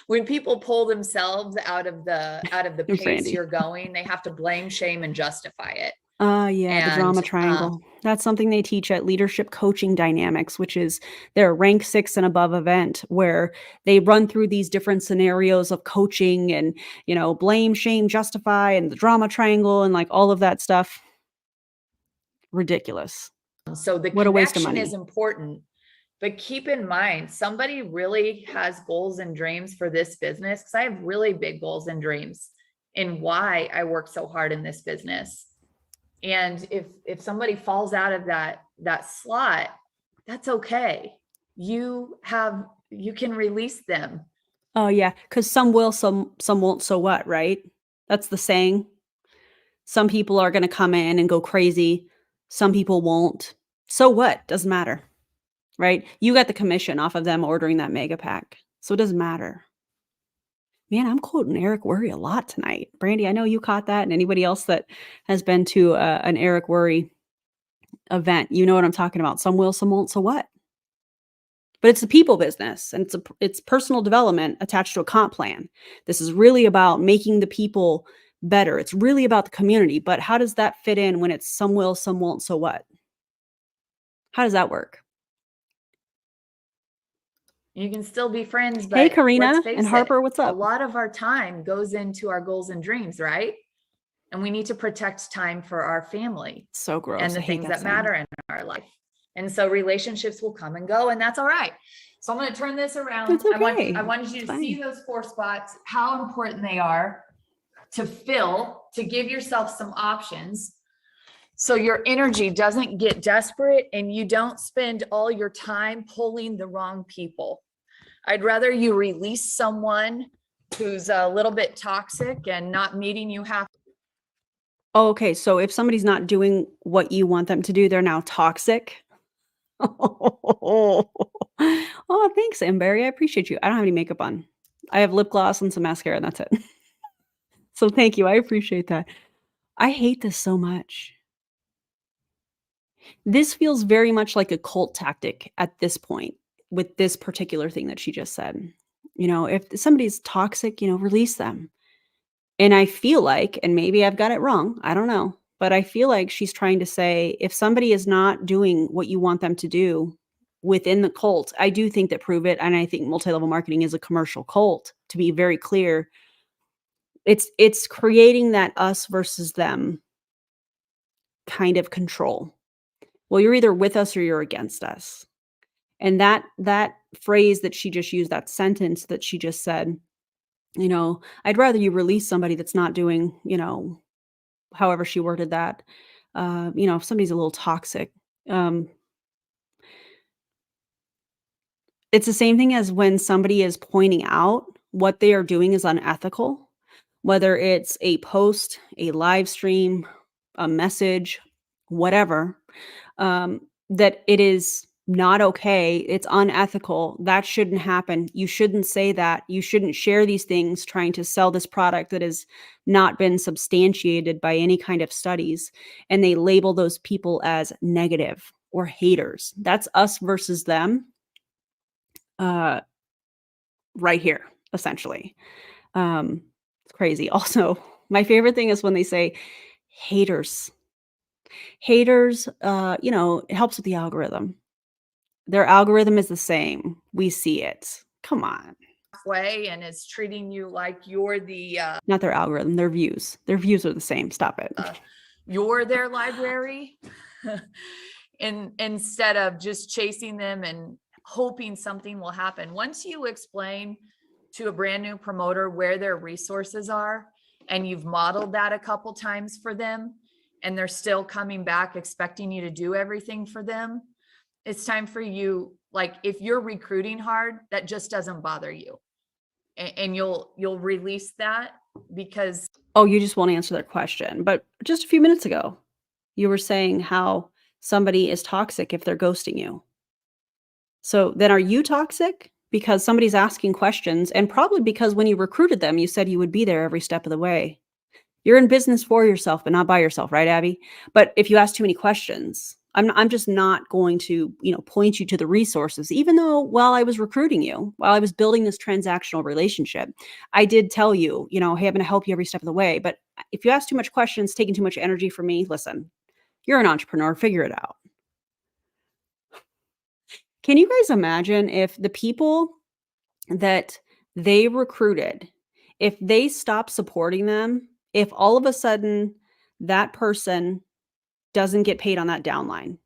When people pull themselves out of the pace Brandy. you're going, they have to blame, shame, and justify it. Yeah, the drama triangle. That's something they teach at Leadership Coaching Dynamics, which is their rank 6 and above event, where they run through these different scenarios of coaching and, blame, shame, justify, and the drama triangle and like all of that stuff. Ridiculous. So the What a waste of connection money. is important, but keep in mind, somebody really has goals and dreams for this business, because I have really big goals and dreams in why I work so hard in this business. And if somebody falls out of that slot, that's okay. You can release them. Oh yeah, because some will, some won't. So what, right? That's the saying. Some people are going to come in and go crazy. Some people won't. So what? Doesn't matter, right? You got the commission off of them ordering that mega pack, so it doesn't matter. Man, I'm quoting Eric Worre a lot tonight. Brandy, I know you caught that, and anybody else that has been to an Eric Worre event, you know what I'm talking about. Some will, some won't. So what? But it's a people business, and it's personal development attached to a comp plan. This is really about making the people better. It's really about the community. But how does that fit in when it's some will, some won't? So what? How does that work? You can still be friends, Hey, but Karina let's and face it, Harper, what's a up? lot of our time goes into our goals and dreams, right? And we need to protect time for our family So gross. and the I hate things that that matter in our life. And so relationships will come and go, and that's all right. So I'm going to turn this around. It's okay. I wanted you It's to see fine. those 4 spots, how important they are to fill, to give yourself some options. So your energy doesn't get desperate and you don't spend all your time pulling the wrong people. I'd rather you release someone who's a little bit toxic and not meeting you half. Oh, okay. So if somebody's not doing what you want them to do, they're now toxic. Oh, thanks, Amberry. I appreciate you. I don't have any makeup on. I have lip gloss and some mascara, and that's it. So thank you. I appreciate that. I hate this so much. This feels very much like a cult tactic at this point with this particular thing that she just said. If somebody's toxic, release them. And I feel like, and maybe I've got it wrong, I don't know, but I feel like she's trying to say if somebody is not doing what you want them to do within the cult, I do think that Pruvit, and I think multi-level marketing is a commercial cult, to be very clear. It's creating that us versus them kind of control. Well, you're either with us or you're against us. And that phrase that she just used, that sentence that she just said, I'd rather you release somebody that's not doing, however she worded that. If somebody's a little toxic, um, it's the same thing as when somebody is pointing out what they are doing is unethical, whether it's a post, a live stream, a message, whatever, that it is not okay. It's unethical. That shouldn't happen. You shouldn't say that. You shouldn't share these things trying to sell this product that has not been substantiated by any kind of studies. And they label those people as negative or haters. That's us versus them, uh, right here, essentially. It's crazy. Also, my favorite thing is when they say haters. Haters, it helps with the algorithm. Their algorithm is the same. We see it. Come on. Halfway and is treating you like you're the Not their algorithm, their views. Their views are the same. Stop it. you're their library. And instead of just chasing them and hoping something will happen. Once you explain to a brand new promoter where their resources are and you've modeled that a couple times for them and they're still coming back expecting you to do everything for them, it's time for you, like if you're recruiting hard, that just doesn't bother you. And you'll release that because Oh, you just won't answer their question. But just a few minutes ago, you were saying how somebody is toxic if they're ghosting you. So then are you toxic? Because somebody's asking questions, and probably because when you recruited them, you said you would be there every step of the way. You're in business for yourself, but not by yourself, right, Abby? But if you ask too many questions, I'm just not going to, point you to the resources, even though while I was recruiting you, while I was building this transactional relationship, I did tell you, hey, I'm going to help you every step of the way. But if you ask too much questions, taking too much energy from me, listen, you're an entrepreneur, figure it out. Can you guys imagine if the people that they recruited, if they stop supporting them, if all of a sudden that person doesn't get paid on that downline,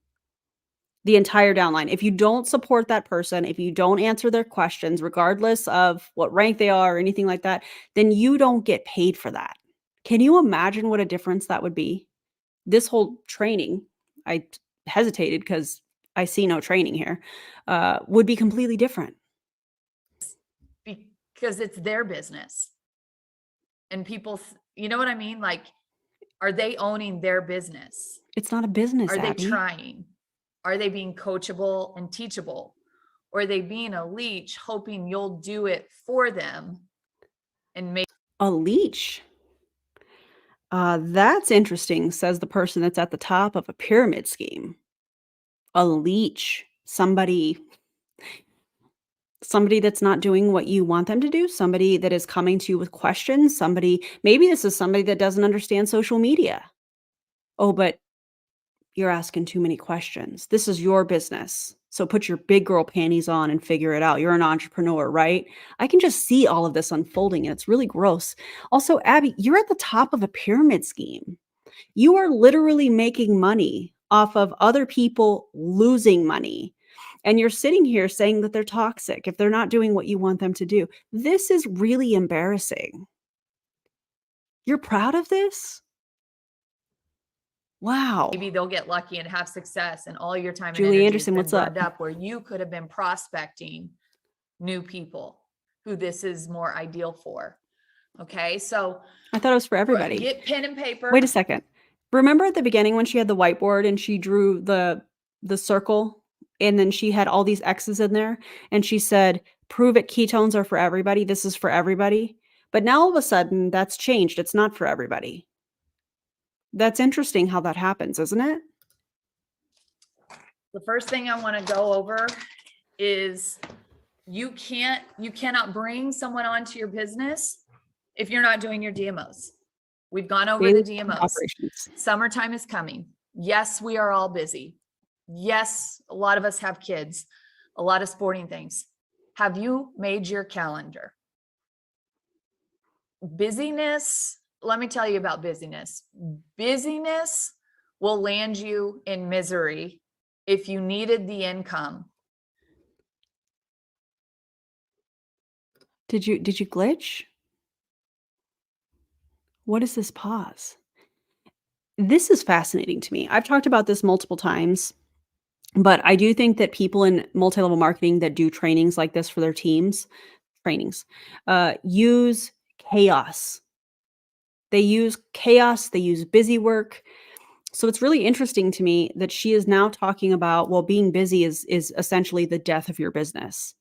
the entire downline. If you don't support that person, if you don't answer their questions, regardless of what rank they are or anything like that, then you don't get paid for that. Can you imagine what a difference that would be? This whole training, I hesitated because I see no training here, would be completely different. because it's their business. And people, you know what I mean? Like, are they owning their business? It's not a business, Are they Abby. trying? Are they being coachable and teachable? Or are they being a leech, hoping you'll do it for them and make A leech. That's interesting, says the person that's at the top of a pyramid scheme. A leech. Somebody that's not doing what you want them to do, somebody that is coming to you with questions, maybe this is somebody that doesn't understand social media. Oh, but you're asking too many questions. This is your business. So put your big girl panties on and figure it out. You're an entrepreneur, right? I can just see all of this unfolding and it's really gross. Also, Abby, you're at the top of a pyramid scheme. You are literally making money off of other people losing money. And you're sitting here saying that they're toxic if they're not doing what you want them to do. This is really embarrassing. You're proud of this? Wow. Maybe they'll get lucky and have success, and all your time and Julie energy Anderson, has what's been up? burned up where you could have been prospecting new people who this is more ideal for. Okay, so I thought it was for everybody. get pen and paper. Wait a second. Remember at the beginning when she had the whiteboard and she drew the circle and then she had all these X's in there and she said, "Prove it, ketones are for everybody. This is for everybody." But now all of a sudden that's changed. It's not for everybody. That's interesting how that happens, isn't it? The first thing I want to go over is you cannot bring someone onto your business if you're not doing your DMOs. We've gone over the DMOs. Operations. Summertime is coming. Yes, we are all busy. Yes, a lot of us have kids, a lot of sporting things. Have you made your calendar? Busyness, let me tell you about busyness. Busyness will land you in misery if you needed the income. Did you glitch? What is this pause? This is fascinating to me. I've talked about this multiple times, but I do think that people in multi-level marketing that do trainings like this for their teams, use chaos. They use chaos, they use busy work. So it's really interesting to me that she is now talking about, well, being busy is essentially the death of your business.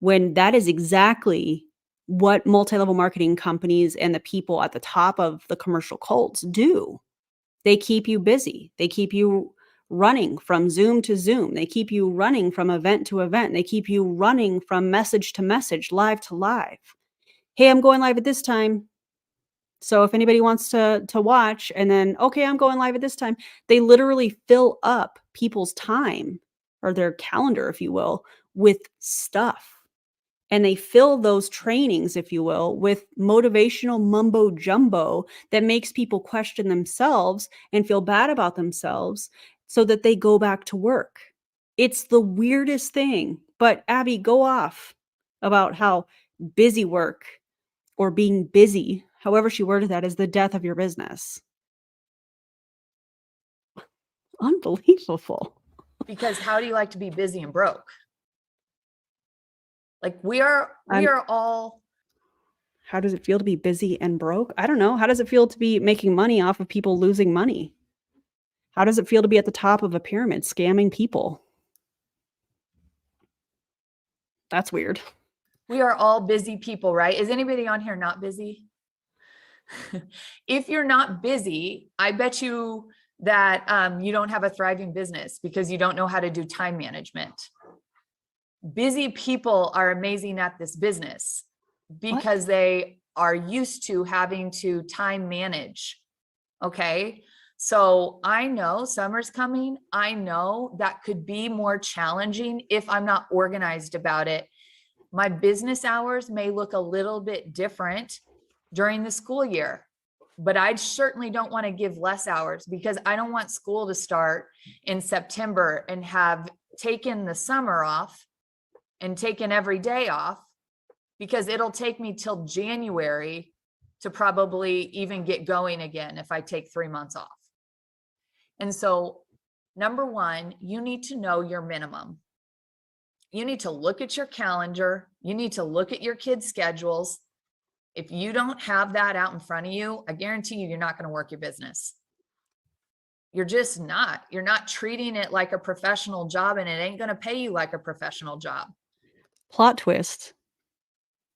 When that is exactly what multi-level marketing companies and the people at the top of the commercial cults do. They keep you busy. They keep you running from Zoom to Zoom. They keep you running from event to event. They keep you running from message to message, live to live. Hey, I'm going live at this time. So if anybody wants to watch, and then, okay, I'm going live at this time. They literally fill up people's time or their calendar, if you will, with stuff. And they fill those trainings, if you will, with motivational mumbo jumbo that makes people question themselves and feel bad about themselves so that they go back to work. It's the weirdest thing. But Abby, go off about how busy work or being busy, however she worded that, is the death of your business. Unbelievable. Because how do you like to be busy and broke? Like we are all. How does it feel to be busy and broke? I don't know. How does it feel to be making money off of people losing money? How does it feel to be at the top of a pyramid scamming people? That's weird. We are all busy people, right? Is anybody on here not busy? If you're not busy, I bet you that you don't have a thriving business because you don't know how to do time management. Busy people are amazing at this business because they are used to having to time manage. Okay. So I know summer's coming. I know that could be more challenging if I'm not organized about it. My business hours may look a little bit different during the school year, but I certainly don't want to give less hours because I don't want school to start in September and have taken the summer off and taken every day off, because it'll take me till January to probably even get going again if I take 3 months off. And so, number one, you need to know your minimum. You need to look at your calendar. You need to look at your kids' schedules. If you don't have that out in front of you, I guarantee you, you're not going to work your business. You're just not. You're not treating it like a professional job, and it ain't going to pay you like a professional job. Plot twist.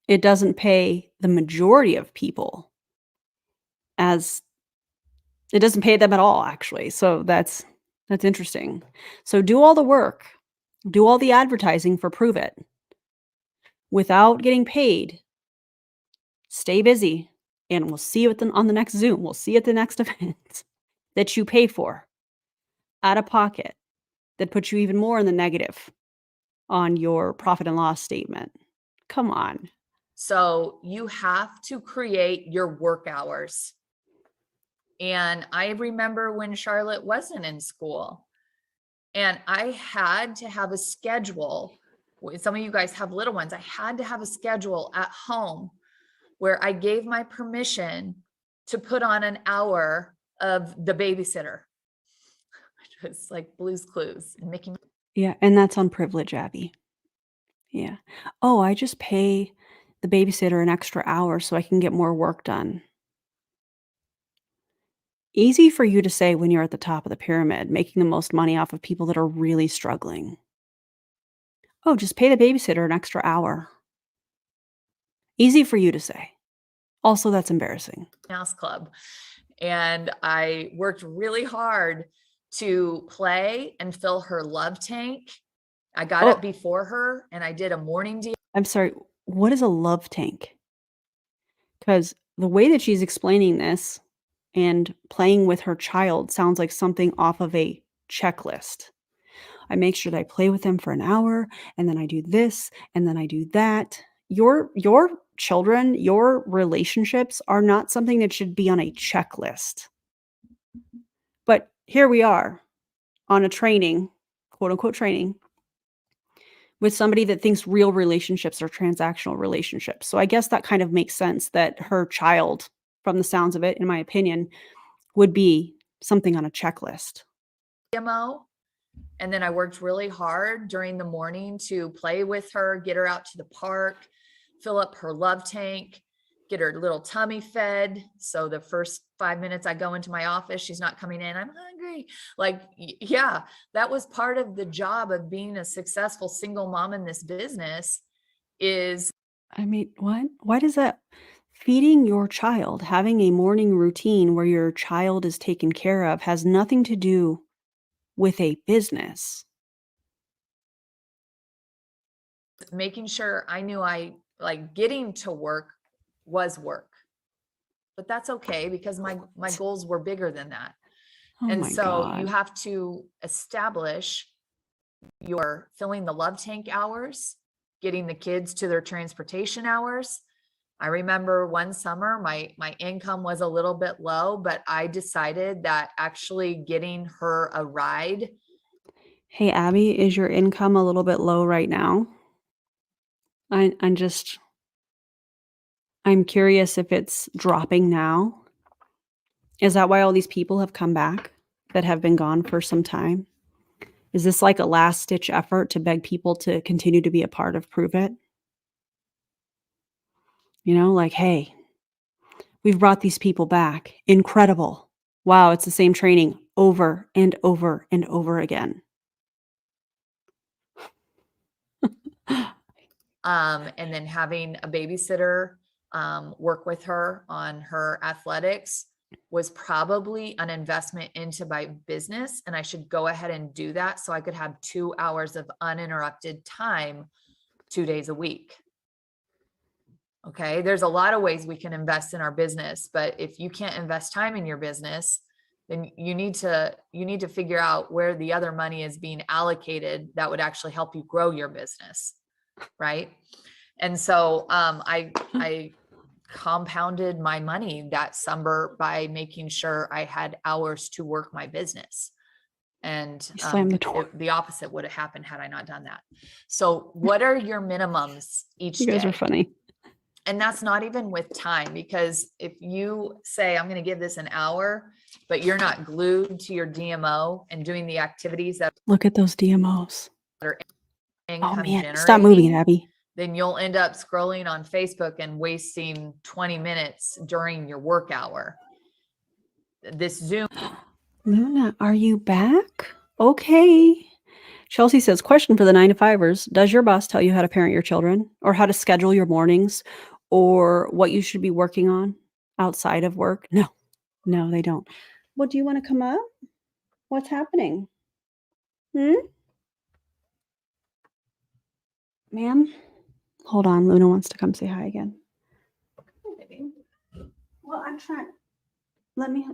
It doesn't pay the majority of people as it doesn't pay them at all, actually. So that's interesting. So do all the work, do all the advertising for Pruvit without getting paid. Stay busy, and we'll see you on the next Zoom. We'll see you at the next event that you pay for out of pocket. that puts you even more in the negative on your profit and loss statement. Come on. So you have to create your work hours. And I remember when Charlotte wasn't in school and I had to have a schedule. Some of you guys have little ones. I had to have a schedule at home where I gave my permission to put on an hour of the babysitter, which was like Blue's Clues and Mickey. Yeah, and that's on privilege, Abby. Yeah. Oh, I just pay the babysitter an extra hour so I can get more work done. Easy for you to say when you're at the top of the pyramid, making the most money off of people that are really struggling. Oh, just pay the babysitter an extra hour. Easy for you to say. Also, that's embarrassing. Mouse Club. And I worked really hard to play and fill her love tank. I got Oh. up before her and I did a morning deal. I'm sorry, what is a love tank? Because the way that she's explaining this and playing with her child sounds like something off of a checklist. I make sure that I play with them for an hour, and then I do this, and then I do that. Your children, your relationships are not something that should be on a checklist. But here we are on a training, quote unquote training, with somebody that thinks real relationships are transactional relationships. So I guess that kind of makes sense that her child, from the sounds of it, in my opinion, would be something on a checklist. DMO. And then I worked really hard during the morning to play with her, get her out to the park, fill up her love tank, get her little tummy fed. So the first 5 minutes I go into my office, she's not coming in, I'm hungry. Like, yeah, that was part of the job of being a successful single mom in this business is. I mean, what? Why does that feeding your child, having a morning routine where your child is taken care of has nothing to do with a business? Making sure I knew like getting to work was work. But that's okay because my goals were bigger than that. Oh And my so you God. have to establish your filling the love tank hours, getting the kids to their transportation hours. I remember one summer my income was a little bit low, but I decided that actually getting her a ride. Hey, Abby, is your income a little bit low right now? I'm curious if it's dropping now. Is that why all these people have come back that have been gone for some time? Is this like a last ditch effort to beg people to continue to be a part of Pruvit? You know, like, hey, we've brought these people back. Incredible. Wow, it's the same training over and over and over again. And then having a babysitter work with her on her athletics was probably an investment into my business. And I should go ahead and do that so I could have 2 hours of uninterrupted time 2 days a week. Okay. There's a lot of ways we can invest in our business, but if you can't invest time in your business, then you need to figure out where the other money is being allocated that would actually help you grow your business. Right. And so I compounded my money that summer by making sure I had hours to work my business. And Slam the door. the opposite would have happened had I not done that. So what are your minimums each You guys day? are funny. And that's not even with time, because if you say, I'm going to give this an hour, but you're not glued to your DMO and doing the activities that Look at those DMOs. are Oh income man, stop moving, generating, Abby. then you'll end up scrolling on Facebook and wasting 20 minutes during your work hour. This Zoom. Luna, are you back? Okay. Chelsea says, question for the 9-to-5ers. Does your boss tell you how to parent your children or how to schedule your mornings or what you should be working on outside of work? No, they don't. Well, do you want to come up? What's happening? Ma'am? Hold on. Luna wants to come say hi again. Well, I'm trying.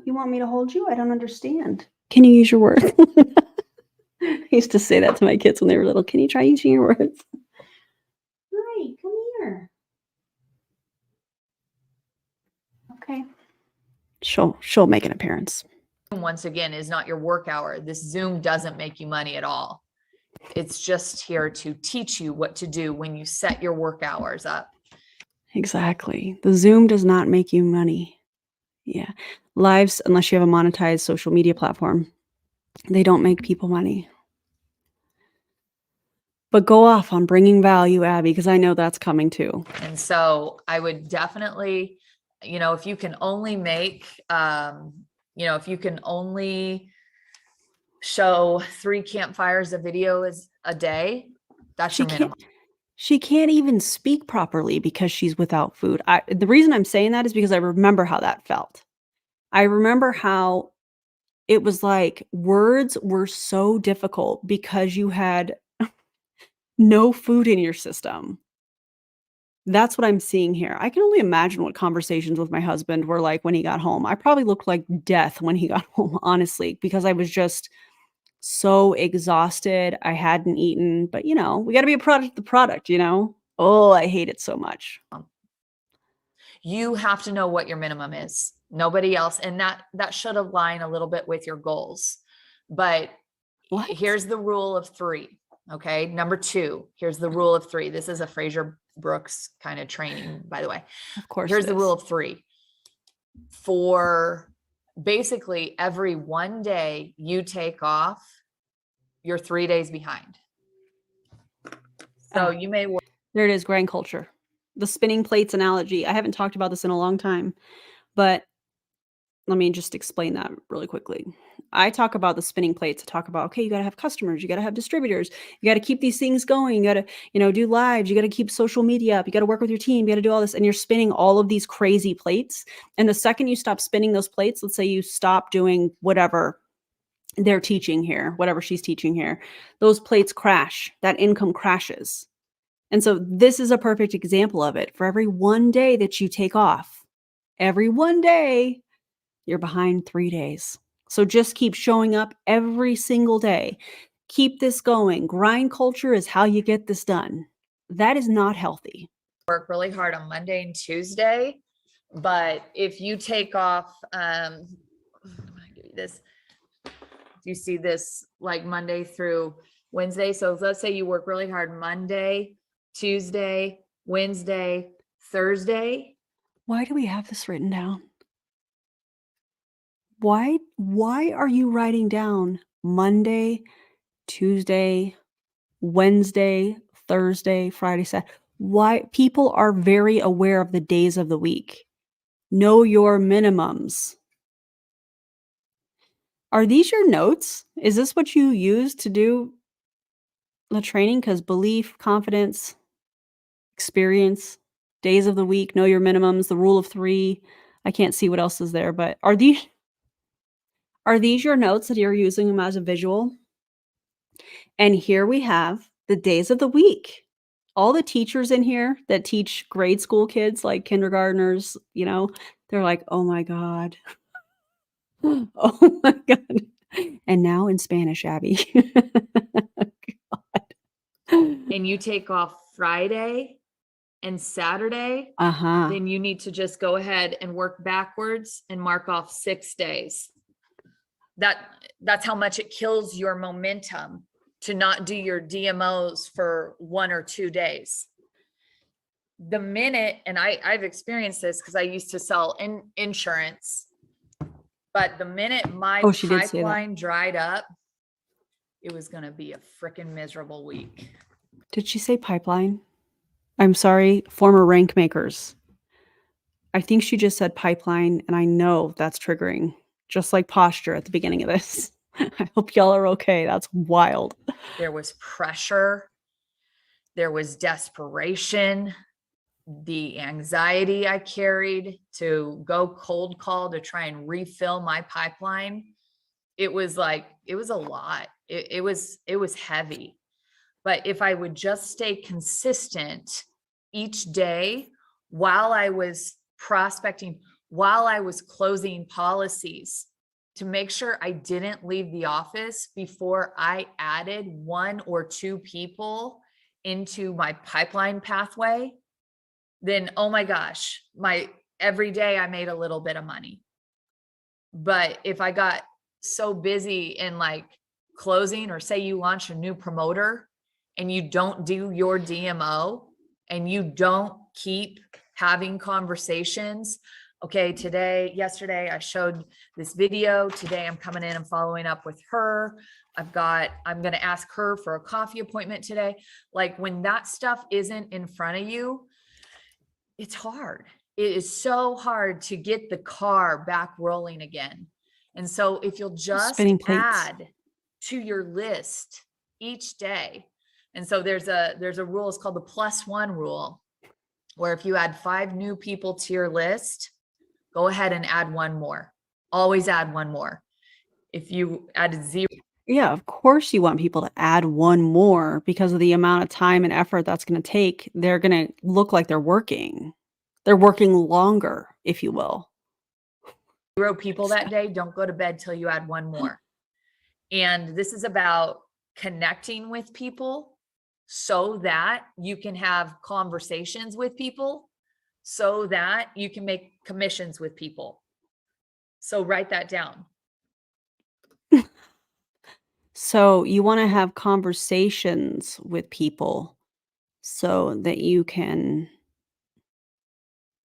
You want me to hold you? I don't understand. Can you use your word? I used to say that to my kids when they were little. Can you try using your words? Hi, come here. Okay. She'll make an appearance. Once again, is not your work hour. This Zoom doesn't make you money at all. It's just here to teach you what to do when you set your work hours up. Exactly. The Zoom does not make you money. Yeah. Lives, unless you have a monetized social media platform, they don't make people money. But go off on bringing value, Abby, because I know that's coming too. And so I would definitely, if you can only make, if you can only show 3 campfires of video as a day, that's She your minimum. She can't even speak properly because she's without food. The reason I'm saying that is because I remember how that felt. I remember how it was like words were so difficult because you had no food in your system. That's what I'm seeing here. I can only imagine what conversations with my husband were like when he got home. I probably looked like death when he got home, honestly, because I was just so exhausted. I hadn't eaten, but we got to be a product of the product, Oh, I hate it so much. You have to know what your minimum is. Nobody else. And that should align a little bit with your goals. But What? here's the rule of 3. Okay. Number 2, here's the rule of 3. This is a Fraser Brooks kind of training, by the way. Of course. Here's the rule of 3. For basically every one day you take off, you're 3 days behind. So you may work. There it is, grind culture. The spinning plates analogy. I haven't talked about this in a long time, but let me just explain that really quickly. I talk about the spinning plates. I talk about, okay, you got to have customers, you got to have distributors, you got to keep these things going, you got to, do lives, you got to keep social media up, you got to work with your team, you got to do all this, and you're spinning all of these crazy plates. And the second you stop spinning those plates, let's say you stop doing whatever they're teaching here, whatever she's teaching here, those plates crash, that income crashes. And so this is a perfect example of it. For every one day that you take off, every one day, you're behind 3 days. So just keep showing up every single day. Keep this going. Grind culture is how you get this done. That is not healthy. Work really hard on Monday and Tuesday. But if you take off, I'm going to give you this. You see this like Monday through Wednesday. So let's say you work really hard Monday, Tuesday, Wednesday, Thursday. Why do we have this written down? Why are you writing down Monday, Tuesday, Wednesday, Thursday, Friday, Saturday? Why? People are very aware of the days of the week. Know your minimums. Are these your notes? Is this what you use to do the training? Because belief, confidence, experience, days of the week, know your minimums, the rule of 3. I can't see what else is there, but are these your notes that you're using them as a visual? And here we have the days of the week. All the teachers in here that teach grade school kids, like kindergartners, they're like, oh my God. Oh my God. And now in Spanish, Abby. And you take off Friday and Saturday, then you need to just go ahead and work backwards and mark off 6 days. That's how much it kills your momentum to not do your DMOs for 1 or 2 days. The minute, and I've experienced this because I used to sell insurance, but the minute my pipeline dried up, it was going to be a freaking miserable week. Did she say pipeline? I'm sorry, former rank makers. I think she just said pipeline, and I know that's triggering, just like posture at the beginning of this. I hope y'all are okay. That's wild. There was pressure. There was desperation. The anxiety I carried to go cold call to try and refill my pipeline. It was a lot. It was heavy. But if I would just stay consistent each day while I was prospecting, while I was closing policies, to make sure I didn't leave the office before I added 1 or 2 people into my pipeline pathway, then, oh my gosh, every day I made a little bit of money. But if I got so busy in like closing, or say you launch a new promoter and you don't do your DMO and you don't keep having conversations. Okay, yesterday I showed this video. Today I'm coming in and following up with her. I'm going to ask her for a coffee appointment today. Like, when that stuff isn't in front of you, it's hard. It is so hard to get the car back rolling again. And so if you'll just Spinning plates. add to your list each day. And so there's a rule, it's called the +1 rule, where if you add 5 new people to your list, go ahead and add 1 more. Always add 1 more. If you added 0. Yeah, of course you want people to add 1 more because of the amount of time and effort that's gonna take. They're gonna look like they're working. They're working longer, if you will. People that day, don't go to bed till you add 1 more. And this is about connecting with people so that you can have conversations with people, so that you can make commissions with people. So write that down. So you wanna have conversations with people so that you can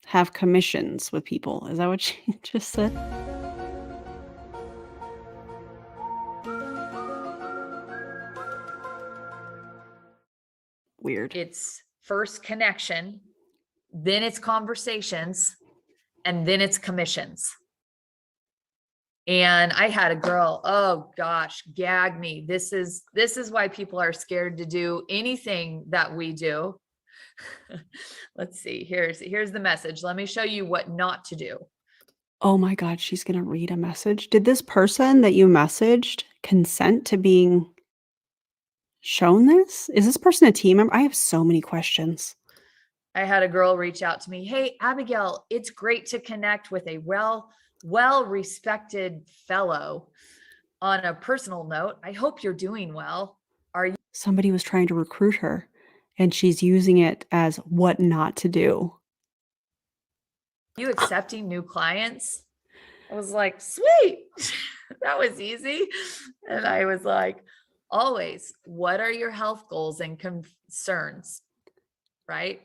have commissions with people. Is that what you just said? Weird. It's first connection, then it's conversations, and then it's commissions. And I had a girl, oh gosh, gag me. This is why people are scared to do anything that we do. Let's see. Here's the message. Let me show you what not to do. Oh my god, she's gonna read a message. Did this person that you messaged consent to being shown this? Is this person a team member? I have so many questions. I had a girl reach out to me. Hey, Abigail, it's great to connect with a well-respected fellow. On a personal note, I hope you're doing well. Are Somebody was trying to recruit her, and she's using it as what not to do. you accepting new clients? I was like, sweet. That was easy. And I was like, always, what are your health goals and concerns? Right?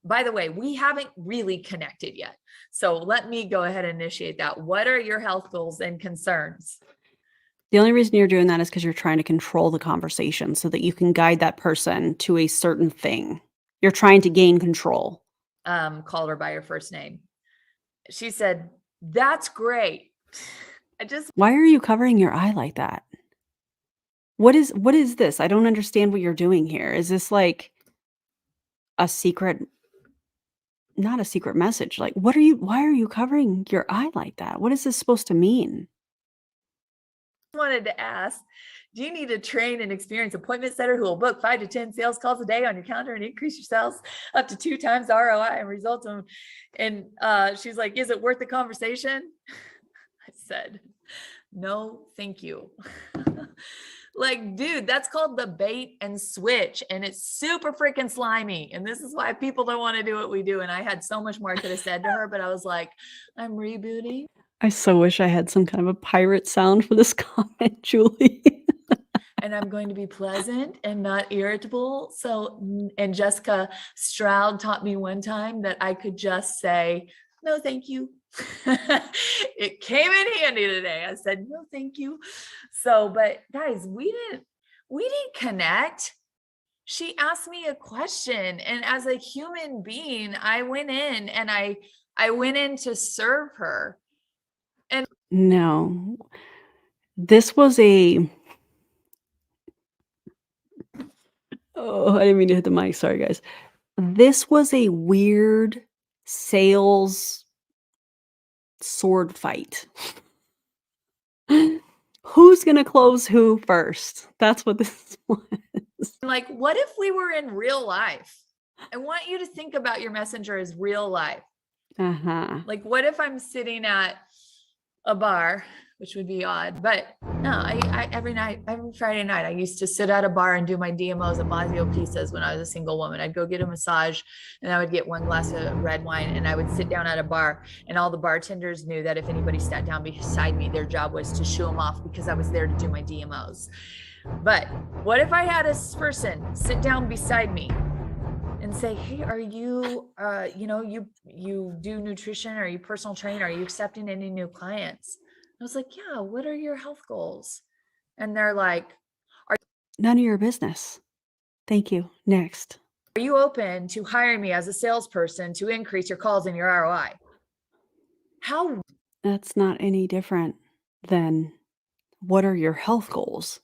By the way, we haven't really connected yet. So let me go ahead and initiate that. What are your health goals and concerns? The only reason you're doing that is because you're trying to control the conversation so that you can guide that person to a certain thing. You're trying to gain control. Called her by her first name. She said, that's great. Why are you covering your eye like that? What is this? I don't understand what you're doing here. Is this like a secret, not a secret message? Like, why are you covering your eye like that? What is this supposed to mean? wanted to ask, do you need a trained and experienced appointment setter who will book 5 to 10 sales calls a day on your calendar and increase your sales up to 2 times the ROI and results? And she's like, is it worth the conversation? I said, no, thank you. Like, dude, that's called the bait and switch, and it's super freaking slimy. And this is why people don't want to do what we do. And I had so much more I could have said to her, but I was like, I'm rebooting. I so wish I had some kind of a pirate sound for this comment, Julie. And I'm going to be pleasant and not irritable. So, and Jessica Stroud taught me one time that I could just say, no, thank you. It came in handy today. I said, no, thank you. So, but guys, we didn't connect. She asked me a question, and as a human being, I went in and I went in to serve her. And No, this was a, oh, I didn't mean to hit the mic. Sorry, guys. This was a weird sales sword fight. Who's gonna close who first? That's what this was. like, what if we were in real life? I want you to think about your messenger as real life. Uh-huh. Like, what if I'm sitting at a bar which would be odd. But no, I every Friday night, I used to sit at a bar and do my DMOs and Mazio pizzas when I was a single woman. I'd go get a massage and I would get one glass of red wine and I would sit down at a bar, and all the bartenders knew that if anybody sat down beside me, their job was to shoo them off because I was there to do my DMOs. But what if I had a person sit down beside me and say, hey, are you, you do nutrition? Are you personal trainer? Are you accepting any new clients? I was like, yeah, what are your health goals? And they're like, None of your business. Thank you. Next. are you open to hiring me as a salesperson to increase your calls and your ROI? How? That's not any different than what are your health goals?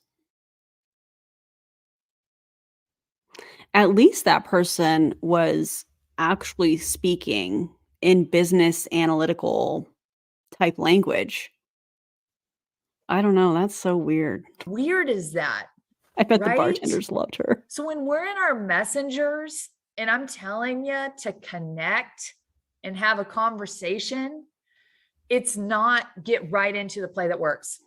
At least that person was actually speaking in business analytical type language. I don't know. That's so weird. Weird is that? I bet the Right? bartenders loved her. So when we're in our messengers and I'm telling you to connect and have a conversation, it's not get right into the play that works.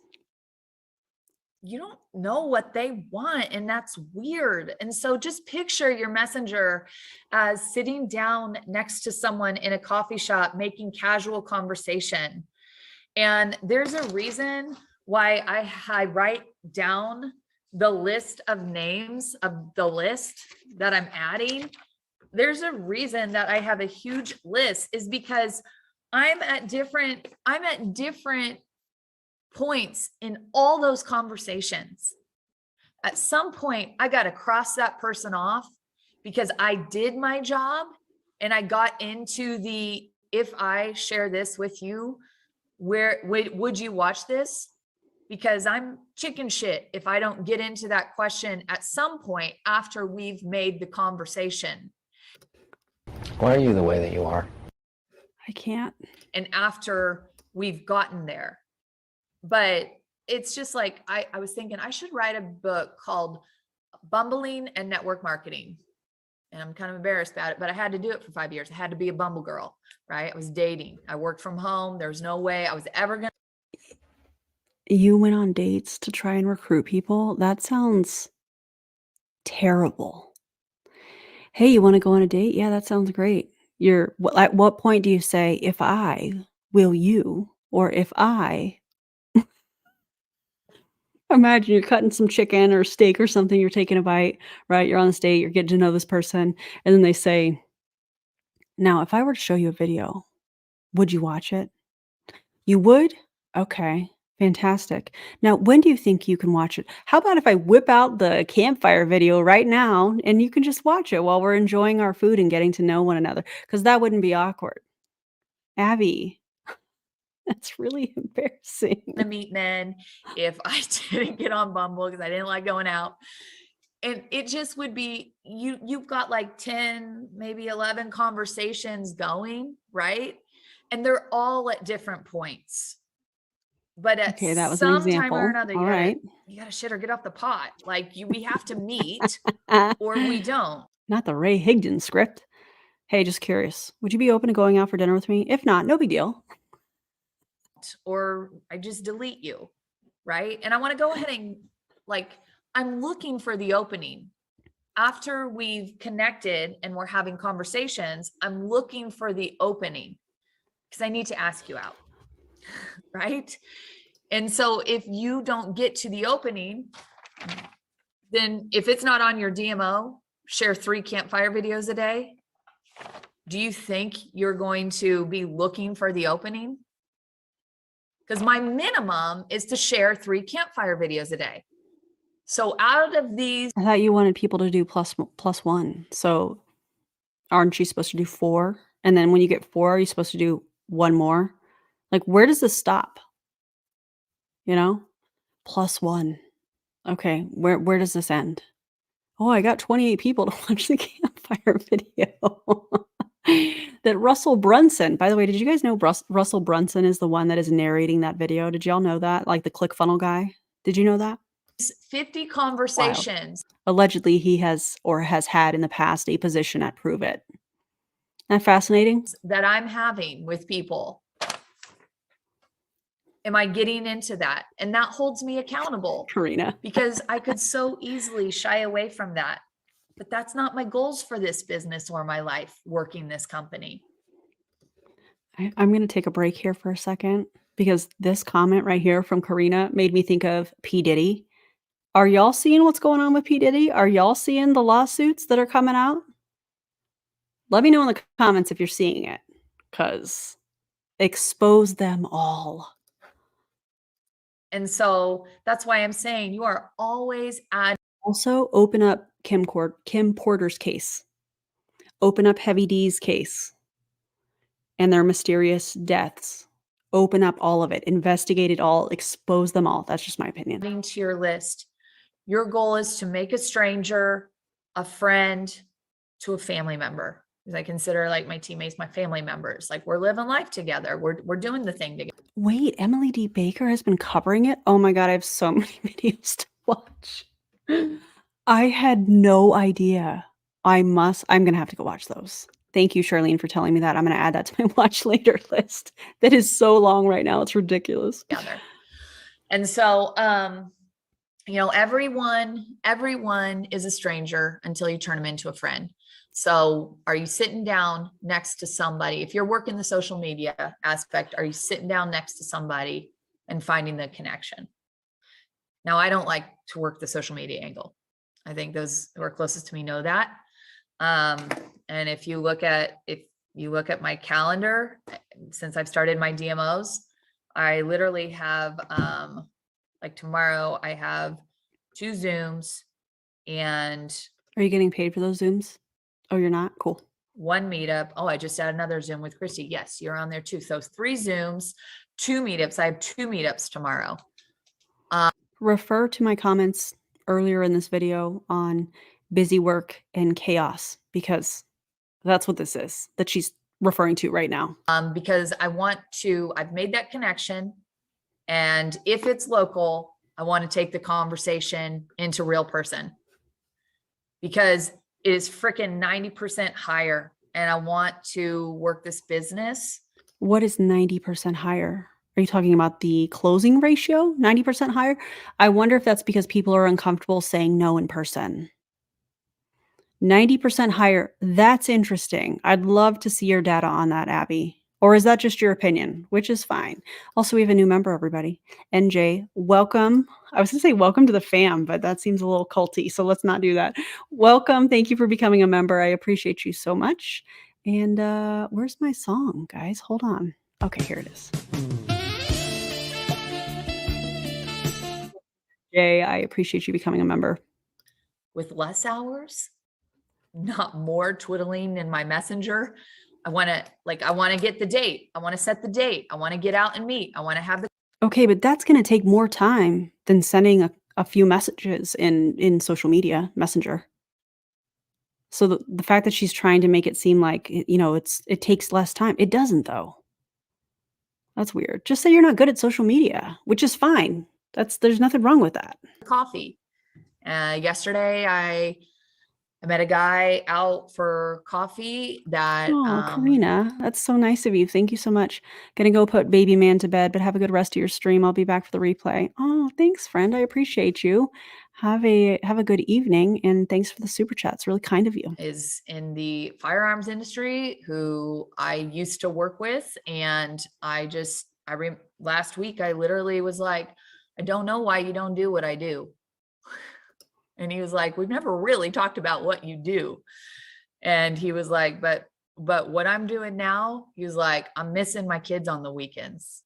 You don't know what they want, and that's weird. And so just picture your messenger as sitting down next to someone in a coffee shop, making casual conversation. And there's a reason why I write down the list of names of the list that I'm adding. There's a reason that I have a huge list, is because I'm at different points in all those conversations. At some point, I got to cross that person off because I did my job and I got into the, if I share this with you, where would you watch this? Because I'm chicken shit if I don't get into that question at some point after we've made the conversation. Why are you the way that you are? I can't. And after we've gotten there. But it's just like, I was thinking I should write a book called Bumbling and Network Marketing. And I'm kind of embarrassed about it, but I had to do it for 5 years. I had to be a bumble girl, right? I was dating. I worked from home. There was no way I was ever going to. You went on dates to try and recruit people? That sounds terrible. Hey, you want to go on a date? Yeah, that sounds great. At what point do you say, if I, will you? Or if I, imagine you're cutting some chicken or steak or something, you're taking a bite, right? You're on this date, you're getting to know this person. And then they say, now, if I were to show you a video, would you watch it? You would? Okay, fantastic. Now, when do you think you can watch it? How about if I whip out the campfire video right now and you can just watch it while we're enjoying our food and getting to know one another? Because that wouldn't be awkward. Abby, that's really embarrassing. To meet men if I didn't get on Bumble because I didn't like going out. And it just would be, you've got like 10, maybe 11 conversations going, right? And they're all at different points. But at Okay, that was an some time example. or another, All right. you gotta shit or get off the pot. Like we have to meet or we don't. Not the Ray Higdon script. Hey, just curious. Would you be open to going out for dinner with me? If not, no big deal. Or I just delete you, right? And I want to go ahead and I'm looking for the opening. After we've connected and we're having conversations, I'm looking for the opening because I need to ask you out, right? And so if you don't get to the opening, then if it's not on your DMO, share 3 campfire videos a day. Do you think you're going to be looking for the opening? Because my minimum is to share 3 campfire videos a day. So out of these, I thought you wanted people to do plus 1. So aren't you supposed to do 4? And then when you get 4, are you supposed to do 1 more? Like, where does this stop? You know? Plus 1. Okay, where does this end? Oh, I got 28 people to watch the campfire video. That Russell Brunson, by the way, did you guys know Russell Brunson is the one that is narrating that video? Did y'all know that? Like the ClickFunnels guy? Did you know that? 50 conversations. Wild. Allegedly, he has had in the past a position at Pruvit. Isn't that fascinating? That I'm having with people. Am I getting into that? And that holds me accountable Karina. because I could so easily shy away from that. But that's not my goals for this business or my life working this company. I'm going to take a break here for a second because this comment right here from Karina made me think of P. Diddy. Are y'all seeing what's going on with P. Diddy? Are y'all seeing the lawsuits that are coming out? Let me know in the comments if you're seeing it, because expose them all. And so that's why I'm saying you are always adding. Also, open up Kim Porter's case. Open up Heavy D's case and their mysterious deaths. Open up all of it. Investigate it all. Expose them all. That's just my opinion. Adding to your list. Your goal is to make a stranger, a friend, to a family member. Because I consider like my teammates, my family members. Like we're living life together. We're doing the thing together. Wait, Emily D. Baker has been covering it? Oh my God, I have so many videos to watch. I had no idea. I'm going to have to go watch those. Thank you, Charlene, for telling me that. I'm going to add that to my watch later list. That is so long right now. It's ridiculous. Together. And so, you know, everyone is a stranger until you turn them into a friend. So are you sitting down next to somebody? If you're working the social media aspect, are you sitting down next to somebody and finding the connection? Now, I don't like to work the social media angle. I think those who are closest to me know that. And if you look at my calendar, since I've started my DMOs, I literally have, like tomorrow I have 2 Zooms and. Are you getting paid for those Zooms? Oh, you're not? Cool. 1 meetup. Oh, I just had another Zoom with Christy. Yes, you're on there too. So 3 Zooms, 2 meetups. I have 2 meetups tomorrow. Refer to my comments earlier in this video on busy work and chaos, because that's what this is that she's referring to right now. Because I've made that connection. And if it's local, I want to take the conversation into real person because it is freaking 90% higher. And I want to work this business. What is 90% higher? Are you talking about the closing ratio? 90% higher? I wonder if that's because people are uncomfortable saying no in person. 90% higher. That's interesting. I'd love to see your data on that, Abby. Or is that just your opinion, which is fine. Also, we have a new member, everybody. NJ, welcome. I was going to say welcome to the fam, but that seems a little culty, so let's not do that. Welcome. Thank you for becoming a member. I appreciate you so much. And where's my song, guys? Hold on. Okay, here it is. Jay, I appreciate you becoming a member. With less hours, not more twiddling in my messenger. I want to get the date. I want to set the date. I want to get out and meet. I want to have the. Okay, but that's going to take more time than sending a few messages in social media messenger. So the fact that she's trying to make it seem like, you know, it takes less time. It doesn't, though. That's weird. Just say you're not good at social media, which is fine. There's nothing wrong with that. Coffee. Yesterday, I met a guy out for coffee that. Oh, Karina, that's so nice of you. Thank you so much. Gonna go put baby man to bed, but have a good rest of your stream. I'll be back for the replay. Oh, thanks, friend. I appreciate you. Have a good evening, and thanks for the super chat. It's really kind of you. Is in the firearms industry who I used to work with. And last week, I literally was like, I don't know why you don't do what I do. And he was like, we've never really talked about what you do. And he was like, but what I'm doing now, he was like, I'm missing my kids on the weekends.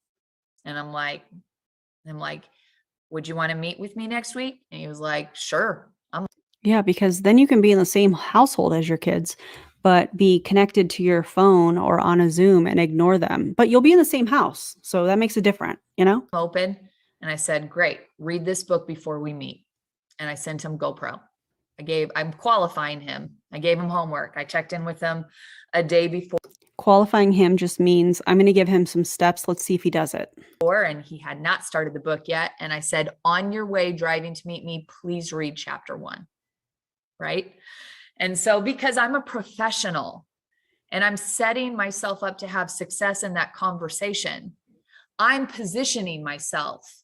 And I'm like, would you want to meet with me next week? And he was like, sure. Yeah, because then you can be in the same household as your kids, but be connected to your phone or on a Zoom and ignore them. But you'll be in the same house. So that makes it different, you know? Open. And I said, great, read this book before we meet. And I sent him GoPro. I'm qualifying him. I gave him homework. I checked in with him a day before. Qualifying him just means I'm going to give him some steps. Let's see if he does it. And he had not started the book yet. And I said, on your way driving to meet me, please read chapter 1. Right. And so because I'm a professional and I'm setting myself up to have success in that conversation, I'm positioning myself.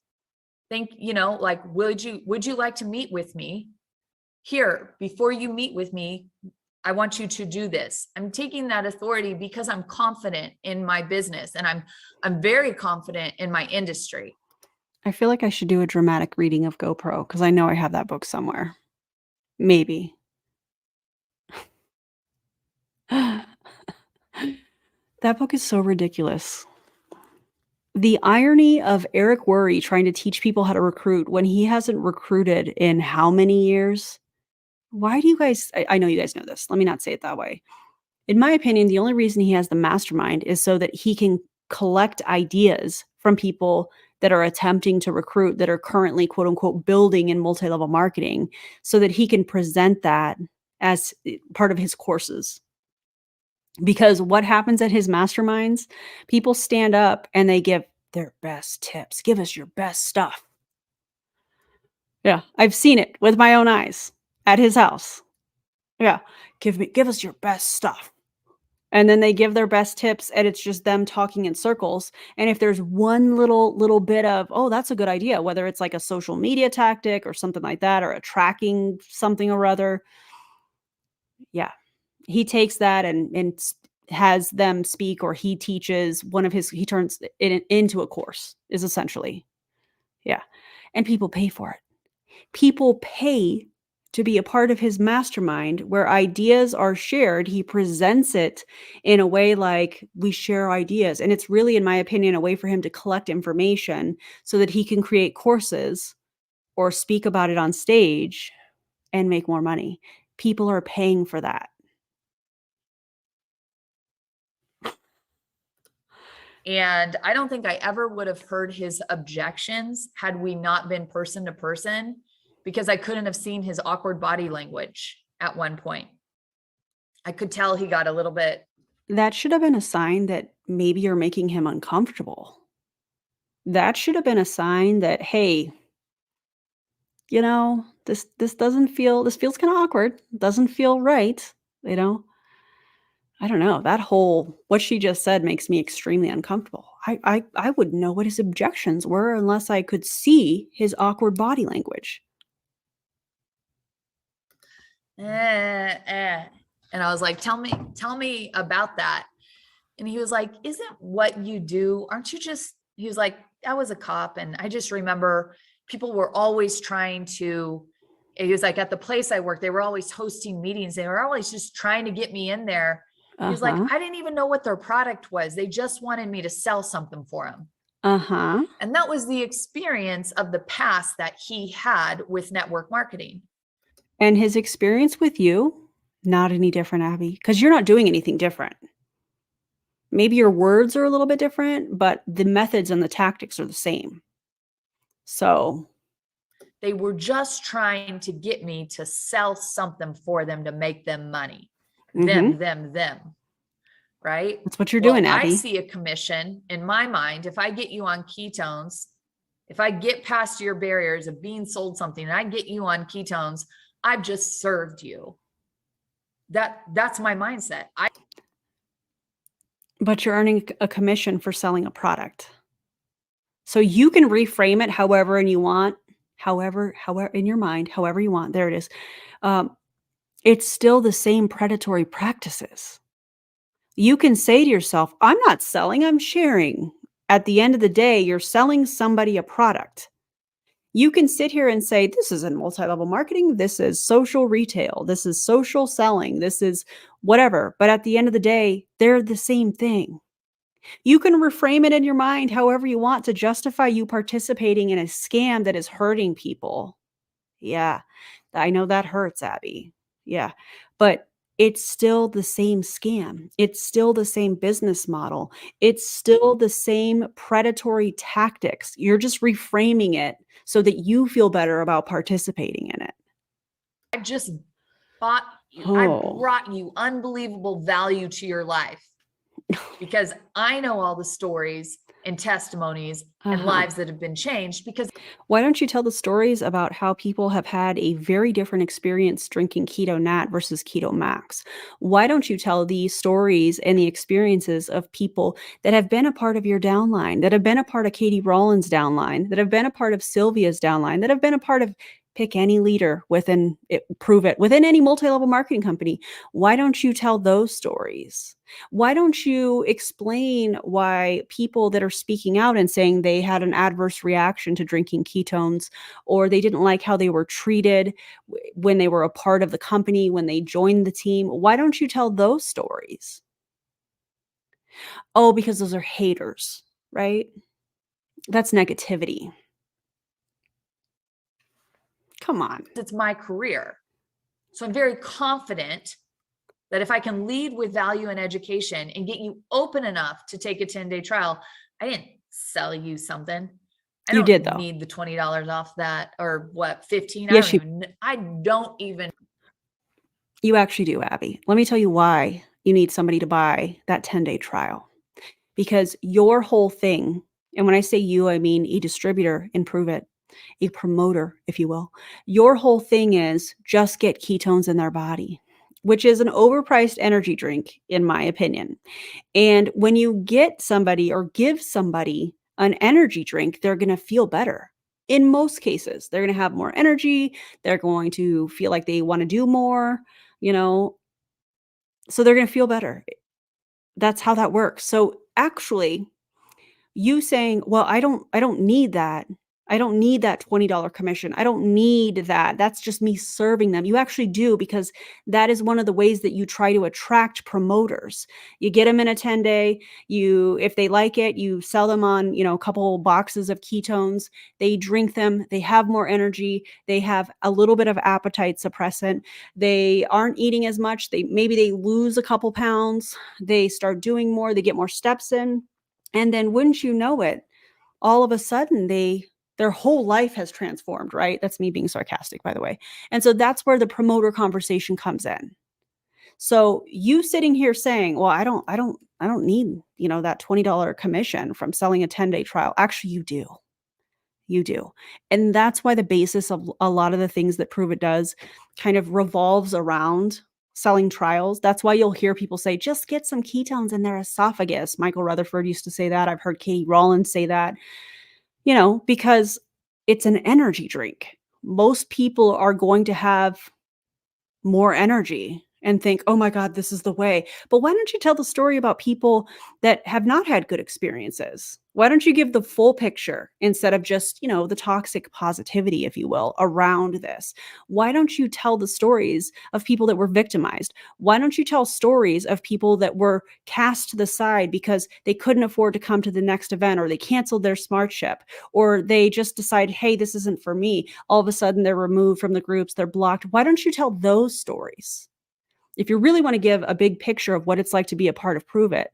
Think, like, would you like to meet with me? Here, before you meet with me, I want you to do this. I'm taking that authority because I'm confident in my business, and I'm very confident in my industry. I feel like I should do a dramatic reading of GoPro because I know I have that book somewhere. Maybe. That book is so ridiculous. The irony of Eric Worre trying to teach people how to recruit when he hasn't recruited in how many years? Why do you guys I know you guys know this. Let me not say it that way. In my opinion, the only reason he has the mastermind is so that he can collect ideas from people that are attempting to recruit, that are currently, quote unquote, building in multi-level marketing, so that he can present that as part of his courses. Because what happens at his masterminds, people stand up and they give their best tips. Give us your best stuff. Yeah, I've seen it with my own eyes at his house. Yeah, give us your best stuff. And then they give their best tips, and it's just them talking in circles. And if there's one little bit of, oh, that's a good idea, whether it's like a social media tactic or something like that, or a tracking something or other, yeah, he takes that and has them speak, or he teaches he turns it into a course, is essentially, yeah. And people pay for it. People pay to be a part of his mastermind where ideas are shared. He presents it in a way like we share ideas. And it's really, in my opinion, a way for him to collect information so that he can create courses or speak about it on stage and make more money. People are paying for that. And I don't think I ever would have heard his objections had we not been person to person, because I couldn't have seen his awkward body language at one point. I could tell he got a little bit. That should have been a sign that maybe you're making him uncomfortable. That should have been a sign that, hey, this doesn't feel, this feels kind of awkward. Doesn't feel right. You know, I don't know. What she just said makes me extremely uncomfortable. I wouldn't know what his objections were unless I could see his awkward body language. And I was like, tell me about that. And he was like, isn't what you do, he was like, I was a cop. And I just remember people were always he was like, at the place I worked, they were always hosting meetings. They were always just trying to get me in there. He was like, I didn't even know what their product was. They just wanted me to sell something for them. And that was the experience of the past that he had with network marketing. And his experience with you, not any different, Abby, because you're not doing anything different. Maybe your words are a little bit different, but the methods and the tactics are the same. So they were just trying to get me to sell something for them to make them money. Them. Right? That's what you're doing, Abby. I see a commission in my mind. If I get you on ketones, if I get past your barriers of being sold something and I get you on ketones, I've just served you. That's my mindset. But you're earning a commission for selling a product. So you can reframe it however you want, however in your mind, however you want. There it is. It's still the same predatory practices. You can say to yourself, I'm not selling, I'm sharing. At the end of the day, you're selling somebody a product. You can sit here and say, this is in multi-level marketing, this is social retail, this is social selling, this is whatever. But at the end of the day, they're the same thing. You can reframe it in your mind however you want to justify you participating in a scam that is hurting people. Yeah, I know that hurts, Abby. Yeah, but it's still the same scam. It's still the same business model. It's still the same predatory tactics. You're just reframing it so that you feel better about participating in it. I just bought you. I brought you unbelievable value to your life. because I know all the stories and testimonies and Uh-huh. lives that have been changed because Why don't you tell the stories about how people have had a very different experience drinking Keto Nat versus Keto Max? Why don't you tell the stories and the experiences of people that have been a part of your downline, that have been a part of Katie Rollins' downline, that have been a part of Sylvia's downline, that have been a part of pick any leader within it, prove it, within any multi-level marketing company? Why don't you tell those stories? Why don't you explain why people that are speaking out and saying they had an adverse reaction to drinking ketones, or they didn't like how they were treated when they were a part of the company, when they joined the team? Why don't you tell those stories? Oh, because those are haters, right? That's negativity. Come on. it's my career. So I'm very confident that if I can lead with value and education and get you open enough to take a 10-day trial, I didn't sell you something. I You don't did, though. need the $20 off that, or what, 15. Yes, I don't even. you actually do, Abby. Let me tell you why you need somebody to buy that 10-day trial. Because your whole thing, and when I say you, I mean a distributor in Pruvit, a promoter, if you will. Your whole thing is just get ketones in their body, which is an overpriced energy drink, in my opinion. And when you get somebody or give somebody an energy drink, they're going to feel better. In most cases, they're going to have more energy. They're going to feel like they want to do more, you know, so they're going to feel better. That's how that works. So actually, you saying, "Well, I don't need that. I don't need that $20 commission. I don't need that. That's just me serving them." You actually do, because that is one of the ways that you try to attract promoters. You get them in a 10-day, if they like it, you sell them on, a couple boxes of ketones. They drink them, they have more energy, they have a little bit of appetite suppressant. They aren't eating as much. Maybe they lose a couple pounds. They start doing more, they get more steps in. And then wouldn't you know it, all of a sudden their whole life has transformed, right? That's me being sarcastic, by the way. And so that's where the promoter conversation comes in. So you sitting here saying, "Well, I don't need, that $20 commission from selling a 10-day trial." Actually, you do. You do. And that's why the basis of a lot of the things that Prove It does kind of revolves around selling trials. That's why you'll hear people say, "Just get some ketones in their esophagus." Michael Rutherford used to say that. I've heard Katie Rollins say that, because it's an energy drink. Most people are going to have more energy and think, "Oh my God, this is the way." But why don't you tell the story about people that have not had good experiences? Why don't you give the full picture instead of just, the toxic positivity, if you will, around this? Why don't you tell the stories of people that were victimized? Why don't you tell stories of people that were cast to the side because they couldn't afford to come to the next event, or they canceled their smart ship, or they just decide, "Hey, this isn't for me." All of a sudden they're removed from the groups, they're blocked. Why don't you tell those stories? If you really want to give a big picture of what it's like to be a part of Prove It,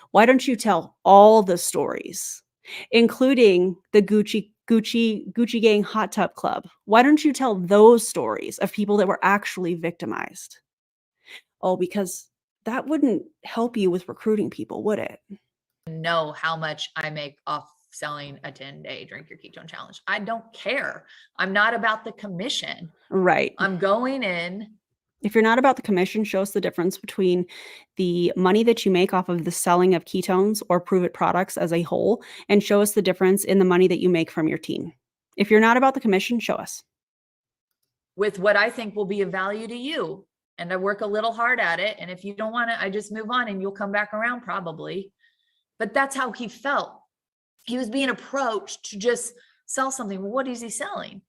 why don't you tell all the stories, including the Gucci Gang Hot Tub Club? Why don't you tell those stories of people that were actually victimized? Oh, because that wouldn't help you with recruiting people, would it? Know how much I make off selling a 10-day drink your ketone challenge. I don't care. I'm not about the commission. Right. I'm going in. If you're not about the commission, show us the difference between the money that you make off of the selling of ketones or Prove It products as a whole, and show us the difference in the money that you make from your team. If you're not about the commission, show us. With what I think will be of value to you. And I work a little hard at it. And if you don't want to, I just move on and you'll come back around probably. But that's how he felt. He was being approached to just sell something. Well, what is he selling?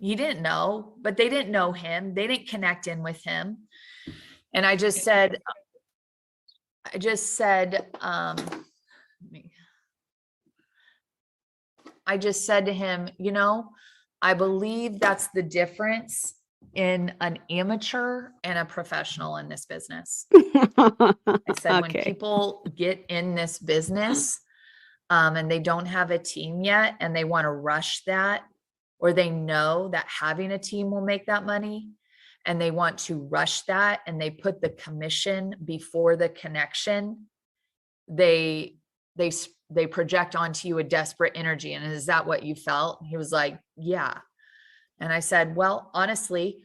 He didn't know, but they didn't know him. They didn't connect in with him. And I just said, to him, I believe that's the difference in an amateur and a professional in this business. I said, when Okay. people get in this business, and they don't have a team yet and they want to rush that, or they know that having a team will make that money and they want to rush that, and they put the commission before the connection, they they project onto you a desperate energy. And is that what you felt? He was like, yeah. And I said, well, honestly,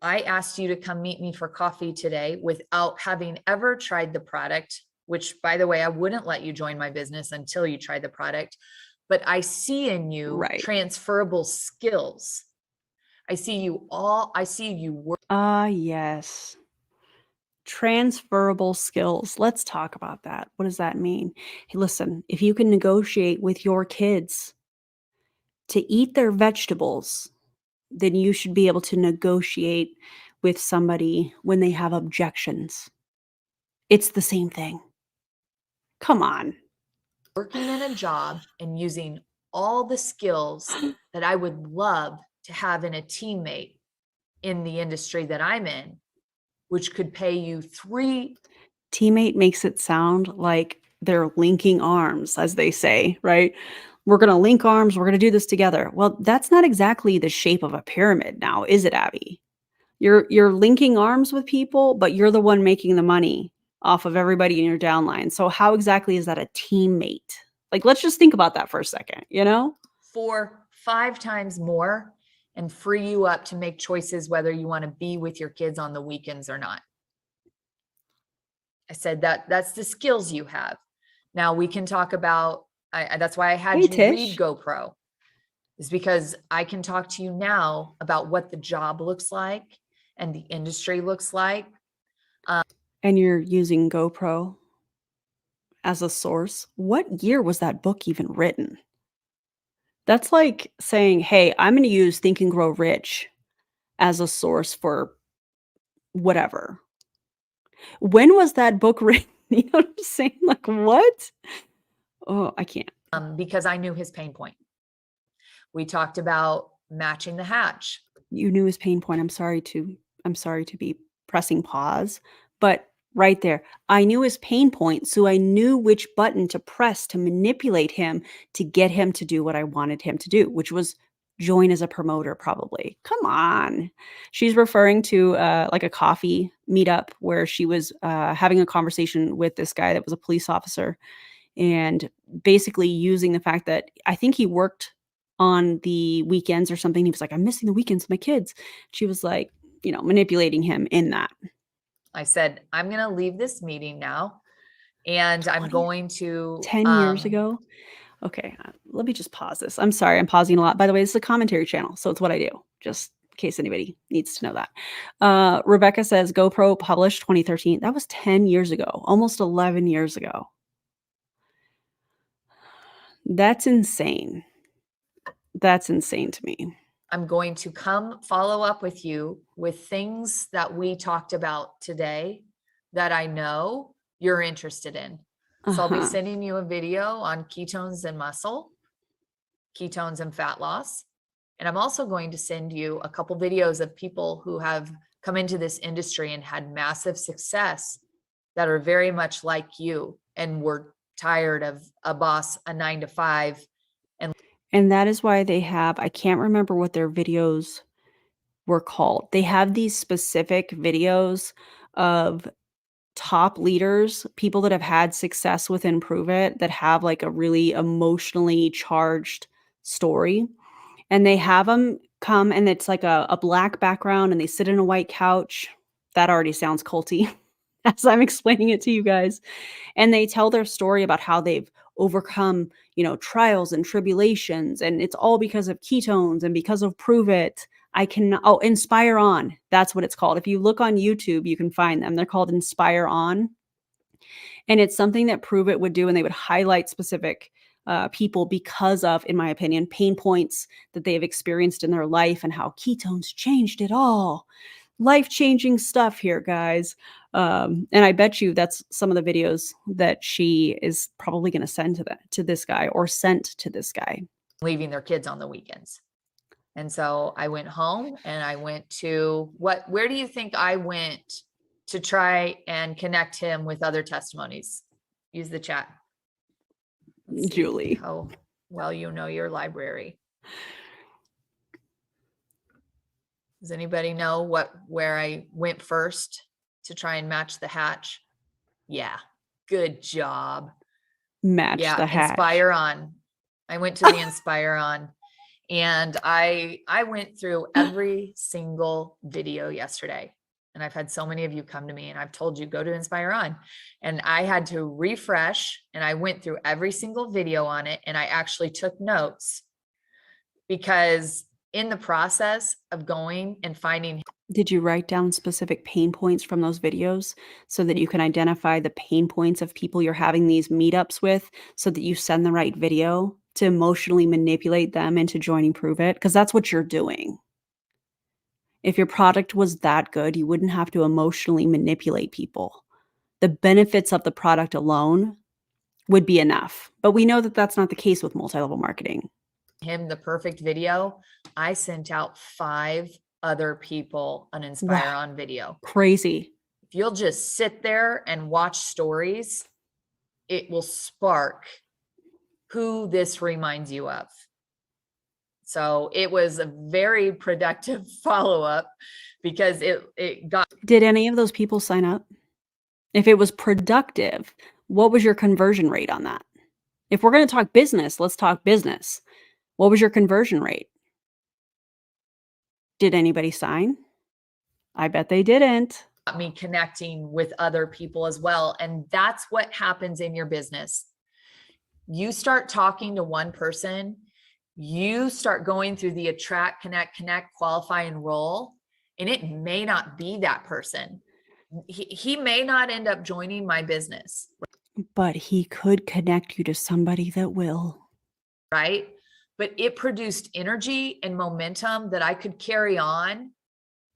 I asked you to come meet me for coffee today without having ever tried the product, which, by the way, I wouldn't let you join my business until you try the product. But I see in you Right. transferable skills. I see you work. Yes. Transferable skills. Let's talk about that. What does that mean? Hey, listen, if you can negotiate with your kids to eat their vegetables, then you should be able to negotiate with somebody when they have objections. It's the same thing. Come on. Working in a job and using all the skills that I would love to have in a teammate in the industry that I'm in, which could pay you Teammate makes it sound like they're linking arms, as they say, right? We're going to link arms. We're going to do this together. Well, that's not exactly the shape of a pyramid now, is it, Abby? You're linking arms with people, but you're the one making the money off of everybody in your downline. So how exactly is that a teammate? Like, let's just think about that for a second, you know? 4-5 times more and free you up to make choices whether you want to be with your kids on the weekends or not. I said that's the skills you have. Now we can talk about, that's why I had Hey, you Tish. read GoPro, is because I can talk to you now about what the job looks like and the industry looks like. And you're using GoPro as a source. What year was that book even written? That's like saying, hey, I'm going to use Think and Grow Rich as a source for whatever. When was that book written? You know what I'm saying? Like, what? Oh, I can't. Because I knew his pain point. We talked about matching the hatch. You knew his pain point. I'm sorry to be pressing pause, but right there, I knew his pain point, so I knew which button to press to manipulate him to get him to do what I wanted him to do, which was join as a promoter probably. Come on. She's referring to like a coffee meetup where she was having a conversation with this guy that was a police officer and basically using the fact that I think he worked on the weekends or something. He was like, I'm missing the weekends with my kids. She was like, manipulating him in that. I said, I'm going to leave this meeting now and I'm going to 10 years ago. Okay, let me just pause this. I'm sorry, I'm pausing a lot. By the way, this is a commentary channel, so it's what I do, just in case anybody needs to know that. Rebecca says GoPro published 2013. That was 10 years ago, almost 11 years ago. That's insane. That's insane to me. I'm going to come follow up with you with things that we talked about today that I know you're interested in. So I'll be sending you a video on ketones and muscle, ketones and fat loss. And I'm also going to send you a couple videos of people who have come into this industry and had massive success that are very much like you and were tired of a boss, a 9-to-5. And that is why they have, I can't remember what their videos were called. They have these specific videos of top leaders, people that have had success within Pruvit that have like a really emotionally charged story. And they have them come and it's like a black background and they sit in a white couch. That already sounds culty as I'm explaining it to you guys. And they tell their story about how they've overcome, trials and tribulations. And it's all because of ketones and because of Pruvit. Inspire On. That's what it's called. If you look on YouTube, you can find them. They're called Inspire On. And it's something that Pruvit would do, and they would highlight specific people because of, in my opinion, pain points that they have experienced in their life and how ketones changed it all. Life-changing stuff here, guys. And I bet you that's some of the videos that she is probably going to send to this guy or sent to this guy. Leaving their kids on the weekends. And so I went home and I went to where do you think I went to try and connect him with other testimonies? Use the chat. Julie. How well you know your library. Does anybody know where I went first to try and match the hatch? Yeah. Good job. Match Yeah, the hatch. Inspire On. I went to the Inspire On, and I went through every single video yesterday. And I've had so many of you come to me and I've told you, go to Inspire On. And I had to refresh, and I went through every single video on it. And I actually took notes, because in the process of going and finding, Did you write down specific pain points from those videos so that you can identify the pain points of people you're having these meetups with so that you send the right video to emotionally manipulate them into joining Pruvit? Because that's what you're doing. If your product was that good, you wouldn't have to emotionally manipulate people. The benefits of the product alone would be enough. But we know that that's not the case with multi-level marketing. him the perfect video, I sent out 5 other people an Inspire Wow. On video. Crazy. If you'll just sit there and watch stories, it will spark who this reminds you of. So it was a very productive follow-up, because it got. Did any of those people sign up? If it was productive, what was your conversion rate on that? If we're going to talk business, let's talk business. What was your conversion rate? Did anybody sign? I bet they didn't. Me connecting with other people as well. And that's what happens in your business. You start talking to one person, you start going through the attract, connect, qualify, enroll, and it may not be that person. He may not end up joining my business, But he could connect you to somebody that will. right? But it produced energy and momentum that I could carry on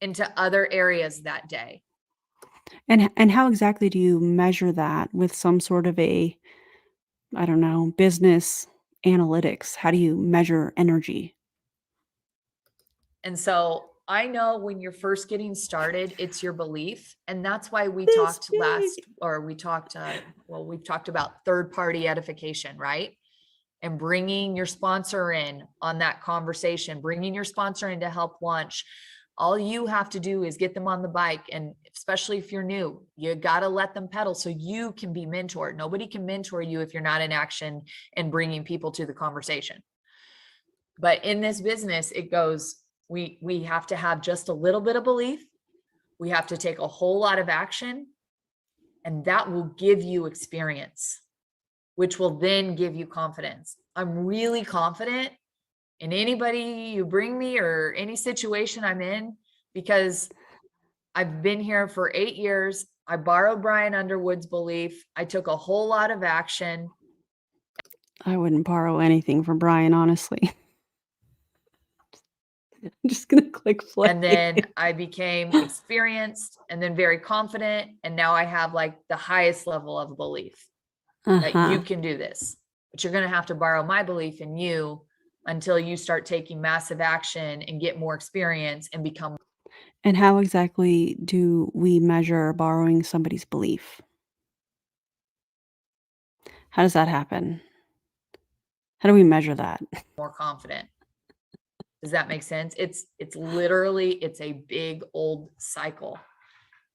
into other areas that day. And how exactly do you measure that with some sort of a, I don't know, business analytics? How do you measure energy? And so I know when you're first getting started, it's your belief. And that's why we This talked big. we've talked about third-party edification, right? And bringing your sponsor in on that conversation, bringing your sponsor in to help launch. All you have to do is get them on the bike. And especially if you're new, you got to let them pedal so you can be mentored. Nobody can mentor you if you're not in action and bringing people to the conversation. But in this business, it goes, we have to have just a little bit of belief. We have to take a whole lot of action, and that will give you experience, which will then give you confidence. I'm really confident in anybody you bring me or any situation I'm in, because I've been here for 8 years. I borrowed Brian Underwood's belief. I took a whole lot of action. I wouldn't borrow anything from Brian, honestly. I'm just going to click play. And then I became experienced and then very confident. And now I have like the highest level of belief that you can do this. But you're going to have to borrow my belief in you until you start taking massive action and get more experience and become. And how exactly do we measure borrowing somebody's belief? How does that happen? How do we measure that? More confident. Does that make sense? It's literally, it's a big old cycle.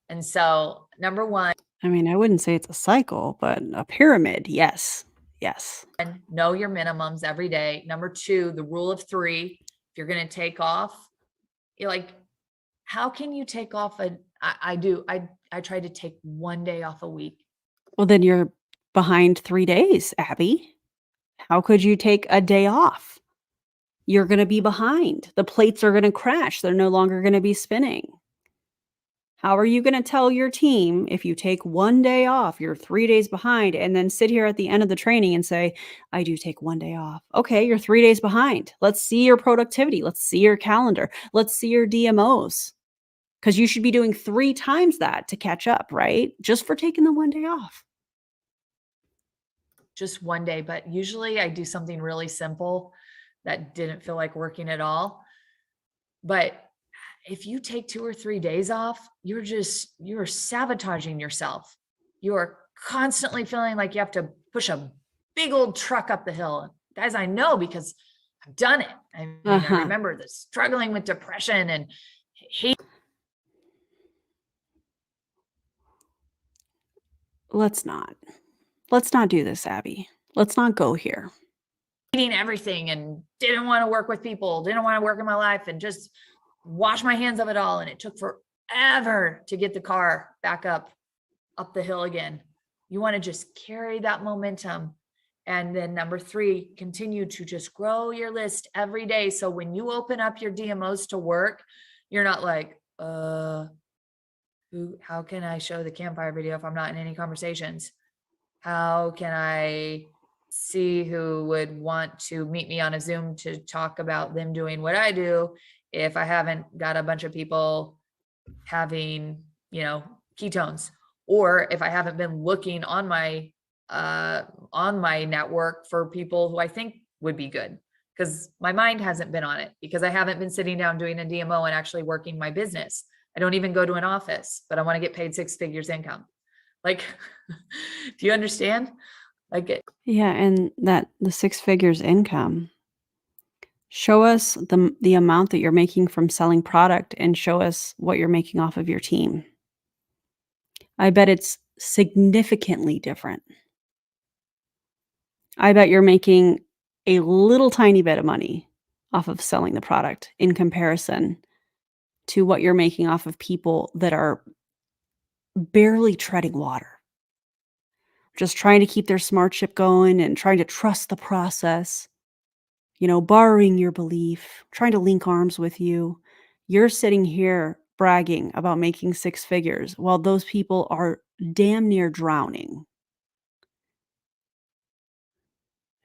And so number 1, I mean, I wouldn't say it's a cycle, but a pyramid. Yes. Yes. know your minimums every day. Number 2, the rule of 3. If you're going to take off, you're like, how can you take off I try to take 1 day off a week. Well, then you're behind 3 days, Abby. How could you take a day off? You're going to be behind. The plates are going to crash. They're no longer going to be spinning. How are you going to tell your team if you take 1 day off, you're 3 days behind, and then sit here at the end of the training and say, I do take 1 day off? Okay, you're 3 days behind. Let's see your productivity. Let's see your calendar. Let's see your DMOs. Because you should be doing 3 times that to catch up, right? Just for taking the 1 day off. Just 1 day, but usually I do something really simple that didn't feel like working at all. But if you take 2 or 3 days off, you're sabotaging yourself. You are constantly feeling like you have to push a big old truck up the hill. Guys, I know because I've done it. I mean, I remember this struggling with depression and hate. Let's not. Let's not do this, Abby. Let's not go here. Eating everything and didn't want to work with people, didn't want to work in my life, and just wash my hands of it all. And it took forever to get the car back up the hill again. You want to just carry that momentum. And then number 3, continue to just grow your list every day. So when you open up your DMOs to work, you're not like, how can I show the campfire video if I'm not in any conversations? How can I see who would want to meet me on a Zoom to talk about them doing what I do if I haven't got a bunch of people having, ketones, or if I haven't been looking on my network for people who I think would be good, because my mind hasn't been on it, because I haven't been sitting down doing a DMO and actually working my business. I don't even go to an office, but I want to get paid 6 figures income. Like, do you understand? Yeah, and that the 6 figures income. Show us the amount that you're making from selling product and show us what you're making off of your team. I bet it's significantly different. I bet you're making a little tiny bit of money off of selling the product in comparison to what you're making off of people that are barely treading water. Just trying to keep their smart ship going and trying to trust the process, borrowing your belief, trying to link arms with you. You're sitting here bragging about making 6 figures while those people are damn near drowning.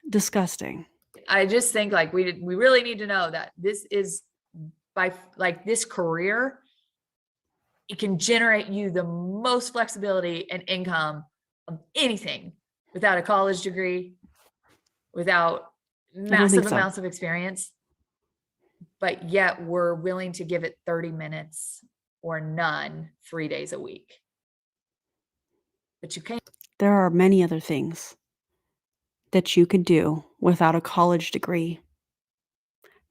Disgusting. I just think we really need to know that this is this career, it can generate you the most flexibility and income of anything without a college degree, without massive amounts of experience, but yet we're willing to give it 30 minutes or none 3 days a week. But you can't. There are many other things that you could do without a college degree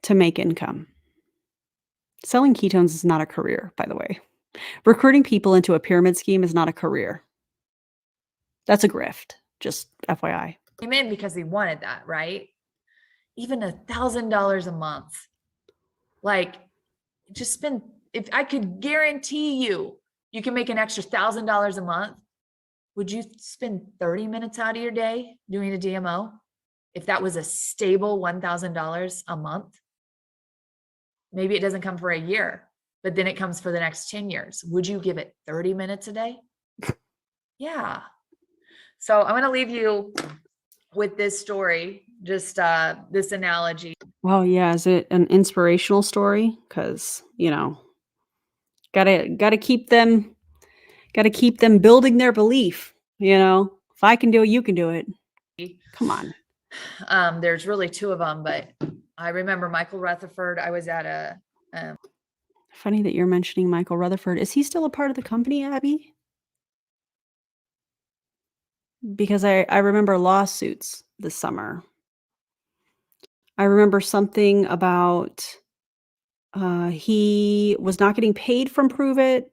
to make income. Selling ketones is not a career, by the way. Recruiting people into a pyramid scheme is not a career. That's a grift, just FYI. Came in because he wanted that, right? Even $1,000 a month. Just spend, if I could guarantee you can make an extra $1,000 a month, would you spend 30 minutes out of your day doing a DMO if that was a stable $1,000 a month? Maybe it doesn't come for a year, but then it comes for the next 10 years. Would you give it 30 minutes a day? Yeah. So I'm going to leave you with this story, just this analogy. Well, yeah. Is it an inspirational story? Because, gotta keep them building their belief. If I can do it, you can do it. Come on. There's really 2 of them, but I remember Michael Rutherford. I was at Funny that you're mentioning Michael Rutherford. Is he still a part of the company, Abby? Because I remember lawsuits this summer. I remember something about he was not getting paid from Pruvit,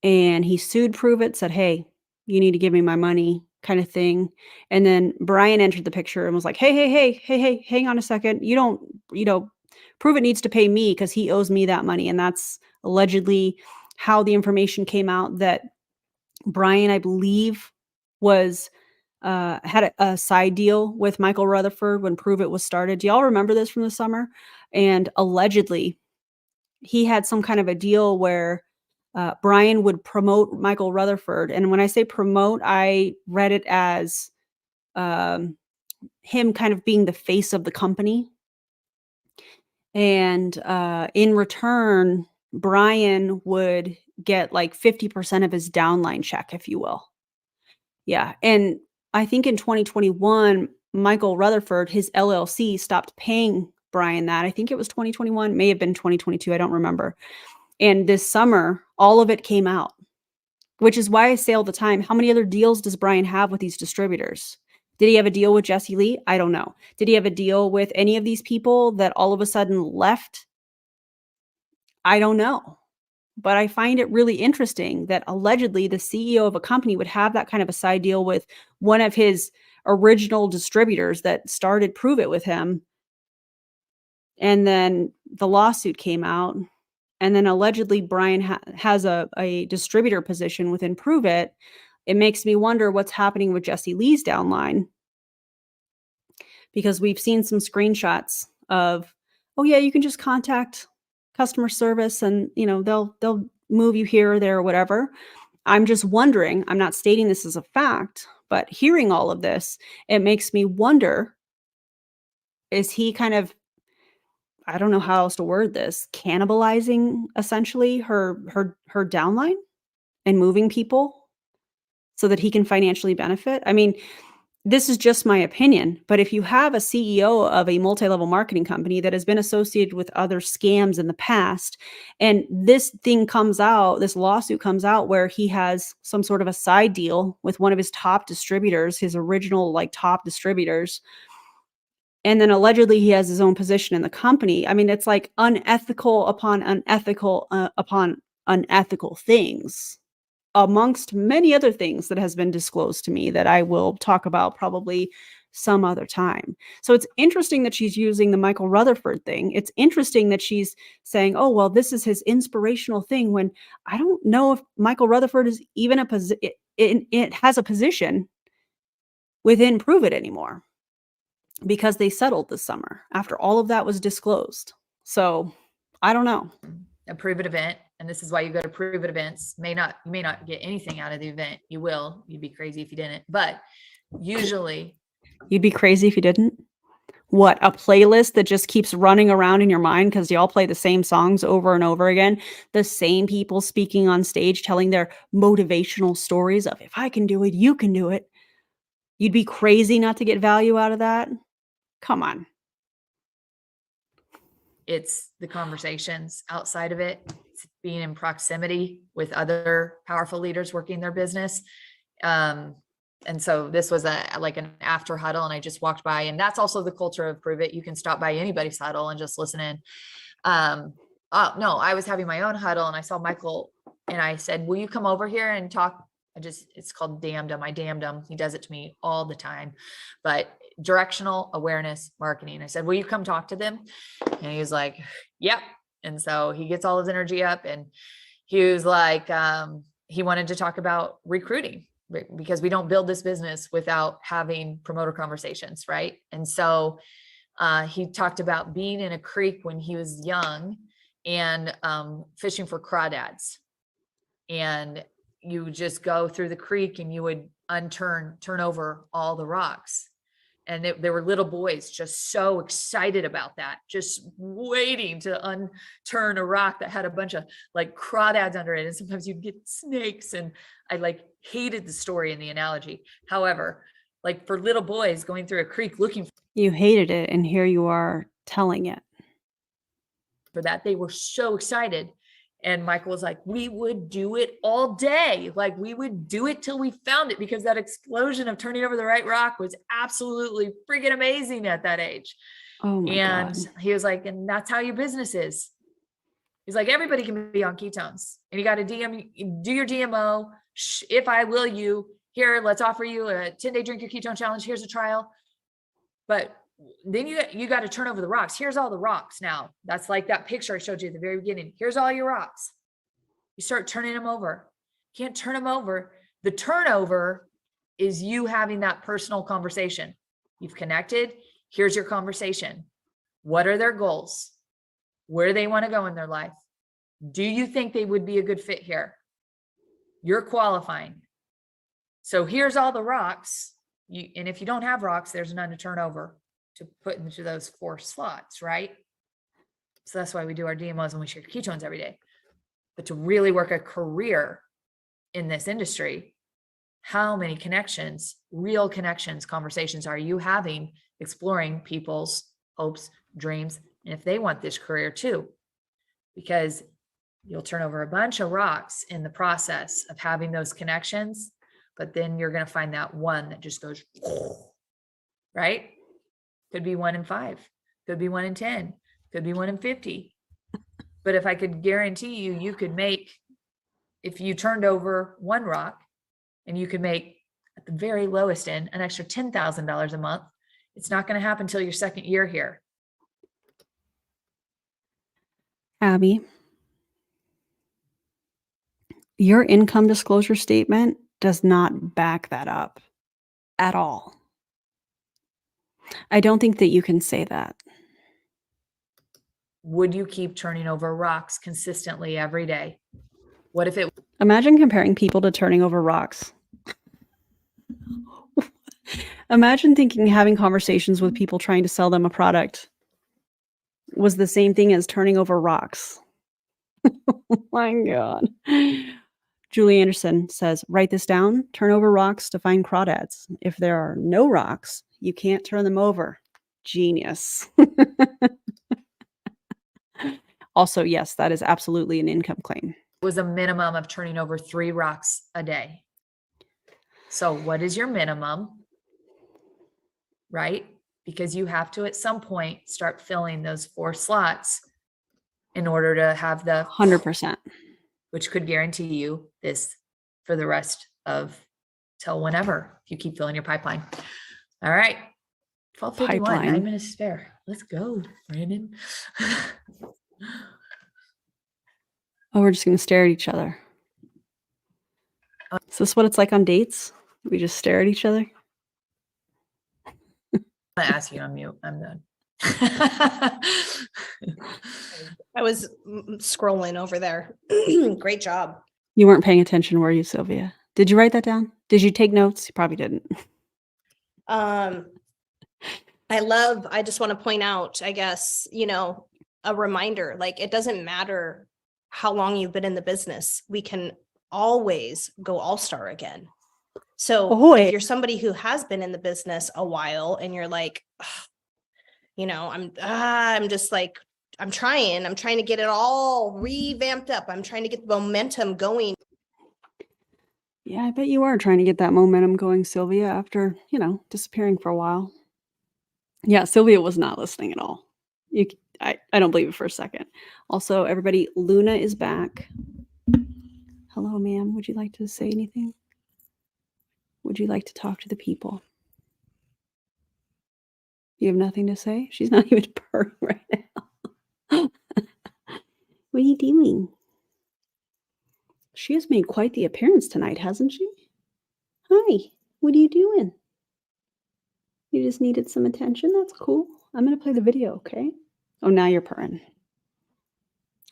and he sued Pruvit, said, "Hey, you need to give me my money," kind of thing. And then Brian entered the picture and was like, "Hey, hang on a second. You don't, Pruvit needs to pay me because he owes me that money." And that's allegedly how the information came out, that Brian, I believe, was had a side deal with Michael Rutherford when Pruvit was started. Do y'all remember this from the summer? And allegedly, he had some kind of a deal where Brian would promote Michael Rutherford. And when I say promote, I read it as him kind of being the face of the company. And in return, Brian would get like 50% of his downline check, if you will. Yeah. And I think in 2021, Michael Rutherford, his LLC, stopped paying Brian that. I think it was 2021, may have been 2022. I don't remember. And this summer, all of it came out, which is why I say all the time, how many other deals does Brian have with these distributors? Did he have a deal with Jesse Lee? I don't know. Did he have a deal with any of these people that all of a sudden left? I don't know. but I find it really interesting that allegedly the CEO of a company would have that kind of a side deal with one of his original distributors that started Pruvit with him. And then the lawsuit came out. And then allegedly Brian has a distributor position within Pruvit. It makes me wonder what's happening with Jesse Lee's downline, because we've seen some screenshots of, oh yeah, you can just contact customer service and they'll move you here or there or whatever. I'm just wondering, I'm not stating this as a fact, but hearing all of this, it makes me wonder, is he kind of, I don't know how else to word this, cannibalizing essentially her downline and moving people so that he can financially benefit? I mean, this is just my opinion, but if you have a CEO of a multi-level marketing company that has been associated with other scams in the past, and this thing comes out, this lawsuit comes out where he has some sort of a side deal with one of his top distributors, his original top distributors, and then allegedly he has his own position in the company. I mean, it's like unethical upon unethical things, amongst many other things that has been disclosed to me that I will talk about probably some other time. So it's interesting that she's using the Michael Rutherford thing. It's interesting that she's saying, oh, well, this is his inspirational thing, when I don't know if Michael Rutherford is even it has a position within Pruvit anymore, because they settled this summer after all of that was disclosed. So I don't know. A Pruvit event, and this is why you go to Pruvit events. You may not get anything out of the event. You will. You'd be crazy if you didn't. But usually, you'd be crazy if you didn't. What, a playlist that just keeps running around in your mind because you all play the same songs over and over again? The same people speaking on stage telling their motivational stories of, if I can do it, you can do it. You'd be crazy not to get value out of that? Come on. It's the conversations outside of it. It's being in proximity with other powerful leaders working their business. And so this was like an after huddle, and I just walked by, and that's also the culture of Pruvit. You can stop by anybody's huddle and just listen in. No, I was having my own huddle, and I saw Michael, and I said, will you come over here and talk? It's called damned him. I damned him. He does it to me all the time, but directional awareness marketing. I said, will you come talk to them? And he was like, yep. And so he gets all his energy up, and he was like, he wanted to talk about recruiting, because we don't build this business without having promoter conversations. Right. And so he talked about being in a creek when he was young and fishing for crawdads. And you just go through the creek and you would turn over all the rocks. And there were little boys just so excited about that, just waiting to unturn a rock that had a bunch of crawdads under it. And sometimes you'd get snakes. And I hated the story and the analogy. However, for little boys going through a creek looking you hated it, and here you are telling it. For that, they were so excited. And Michael was like, we would do it all day. We would do it till we found it, because that explosion of turning over the right rock was absolutely freaking amazing at that age. Oh my God. He was like, and that's how your business is. He's like, everybody can be on ketones, and you got to do your DMO. If I will you, here, let's offer you a 10-day drink your ketone challenge. Here's a trial. But then you got to turn over the rocks. Here's all the rocks. Now that's like that picture I showed you at the very beginning. Here's all your rocks. You start turning them over. Can't turn them over. The turnover is you having that personal conversation. You've connected. Here's your conversation. What are their goals? Where do they want to go in their life? Do you think they would be a good fit here? You're qualifying. So here's all the rocks. And if you don't have rocks, there's none to turn over to put into those 4 slots, right? So that's why we do our DMOs and we share ketones every day. But to really work a career in this industry, how many connections, real connections, conversations are you having, exploring people's hopes, dreams, and if they want this career too? Because you'll turn over a bunch of rocks in the process of having those connections, but then you're going to find that one that just goes, right? Could be 1 in 5, could be 1 in 10, could be 1 in 50. But if I could guarantee you, you could make, if you turned over one rock and you could make at the very lowest end an extra $10,000 a month, it's not going to happen until your second year here. Abby, your income disclosure statement does not back that up at all. I don't think that you can say that. Would you keep turning over rocks consistently every day? What if it Imagine comparing people to turning over rocks. Imagine thinking having conversations with people trying to sell them a product was the same thing as turning over rocks. Oh my God. Julie Anderson says, write this down, turn over rocks to find crawdads. If there are no rocks, you can't turn them over. Genius. Also, yes, that is absolutely an income claim. was a minimum of turning over 3 rocks a day. So what is your minimum? Right? Because you have to at some point start filling those 4 slots in order to have the 100%. which could guarantee you this for the rest of till whenever, if you keep filling your pipeline. All right. 12:51, Pipeline. 9 minutes to spare. Let's go, Brandon. Oh, we're just going to stare at each other. Is this what it's like on dates? We just stare at each other? I'm gonna ask you on mute. I'm done. I was scrolling over there. Great job. You weren't paying attention, were you, Sylvia? Did you write that down? Did you take notes? You probably didn't. I just want to point out, I guess, a reminder, like it doesn't matter how long you've been in the business. We can always go all-star again. So if you're somebody who has been in the business a while and you're like, I'm just like, I'm trying to get it all revamped up. I'm trying to get the momentum going. Yeah, I bet you are trying to get that momentum going, Sylvia, after, disappearing for a while. Yeah, Sylvia was not listening at all. I don't believe it for a second. Also, everybody, Luna is back. Hello, ma'am. Would you like to say anything? Would you like to talk to the people? You have nothing to say? She's not even purring right now. What are you doing? She has made quite the appearance tonight, hasn't she? Hi, what are you doing? You just needed some attention? That's cool. I'm going to play the video, okay? Oh, now you're purring.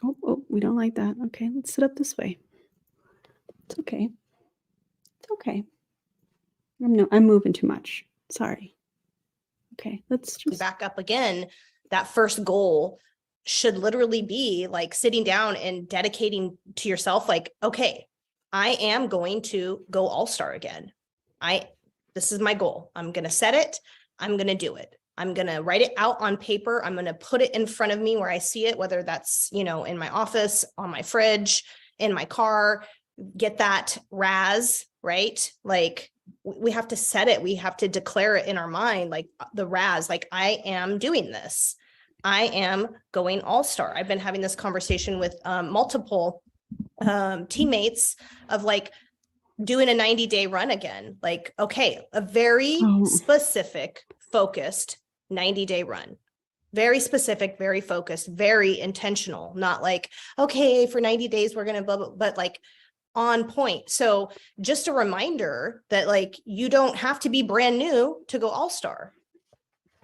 Oh, we don't like that. Okay, let's sit up this way. It's okay. It's okay. I'm moving too much. Sorry. Okay, let's just back up again. That first goal should literally be like sitting down and dedicating to yourself, like, okay, I am going to go all-star again. This is my goal. I'm going to set it. I'm going to do it. I'm going to write it out on paper. I'm going to put it in front of me where I see it, whether that's, in my office, on my fridge, in my car, get that RAS, right? Like we have to set it. We have to declare it in our mind, like the RAS, like I am doing this. I am going all-star. I've been having this conversation with multiple teammates of like doing a 90-day run again. Like, okay, a very specific, focused 90-day run. Very specific, very focused, very intentional. Not like, okay, for 90 days, we're going to blah, blah, but like on point. So just a reminder that like, you don't have to be brand new to go all-star.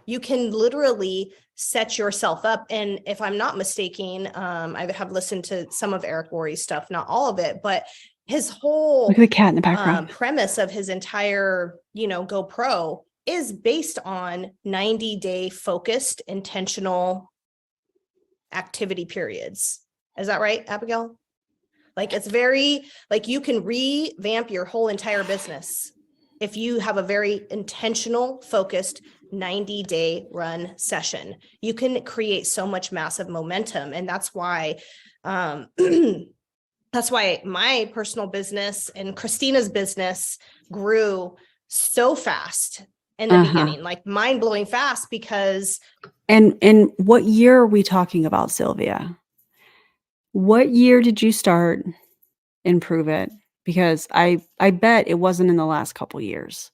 You can literally set yourself up. And if I'm not mistaken, I have listened to some of Eric Worre's stuff, not all of it, but his whole look at the cat in the background. Premise of his entire, Go Pro is based on 90-day focused, intentional activity periods. Is that right, Abigail? Like it's very, like you can revamp your whole entire business if you have a very intentional, focused 90-day run session. You can create so much massive momentum. And that's why, my personal business and Christina's business grew so fast in the beginning, like mind-blowing fast because. And what year are we talking about, Sylvia? What year did you start in Pruvit? Because I bet it wasn't in the last couple years.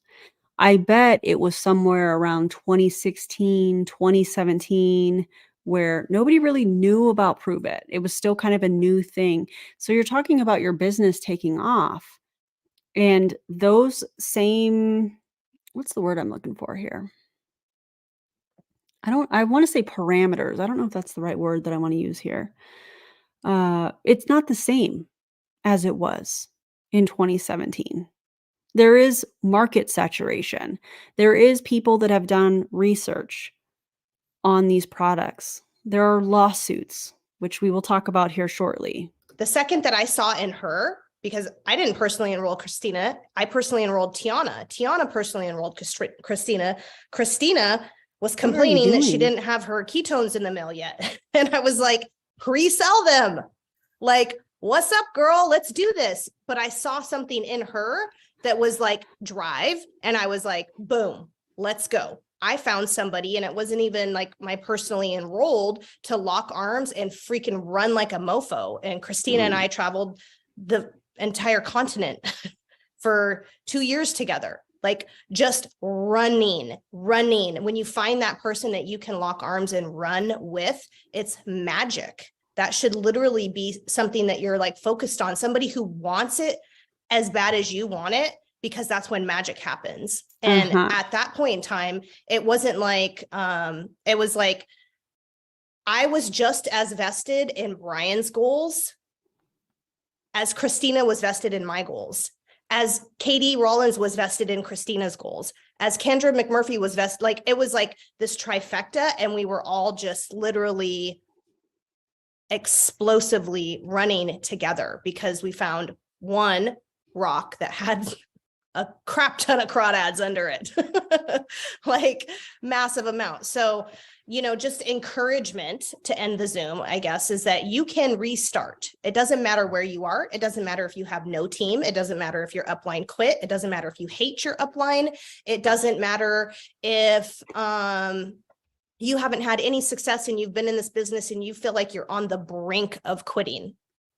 I bet it was somewhere around 2016, 2017, where nobody really knew about Pruvit. It was still kind of a new thing. So you're talking about your business taking off, and those same, what's the word I'm looking for here? I wanna say parameters. I don't know if that's the right word that I wanna use here. It's not the same as it was in 2017. There is market saturation. There is people that have done research on these products. There are lawsuits, which we will talk about here shortly. The second that I saw in her, because I didn't personally enroll Christina, I personally enrolled Tiana. Tiana personally enrolled Christina. Christina was What are you complaining that she doing? didn't have her ketones in the mail yet. And I was like, pre-sell them. Like, what's up, girl? Let's do this. But I saw something in her that was like drive. And I was like, boom, let's go. I found somebody, and it wasn't even like my personally enrolled, to lock arms and freaking run like a mofo. And Christina and I traveled the entire continent for 2 years together, like just running. When you find that person that you can lock arms and run with, it's magic. That should literally be something that you're like focused on, somebody who wants it as bad as you want it, because that's when magic happens. And at that point in time, it wasn't like, it was like, I was just as vested in Brian's goals as Christina was vested in my goals, as Katie Rollins was vested in Christina's goals, as Kendra McMurphy was vested. Like, it was like this trifecta, and we were all just literally explosively running together because we found one rock that had a crap ton of crawdads under it, like massive amount. So, just encouragement to end the Zoom, I guess, is that you can restart. It doesn't matter where you are. It doesn't matter if you have no team. It doesn't matter if your upline quit. It doesn't matter if you hate your upline. It doesn't matter if, you haven't had any success and you've been in this business and you feel like you're on the brink of quitting.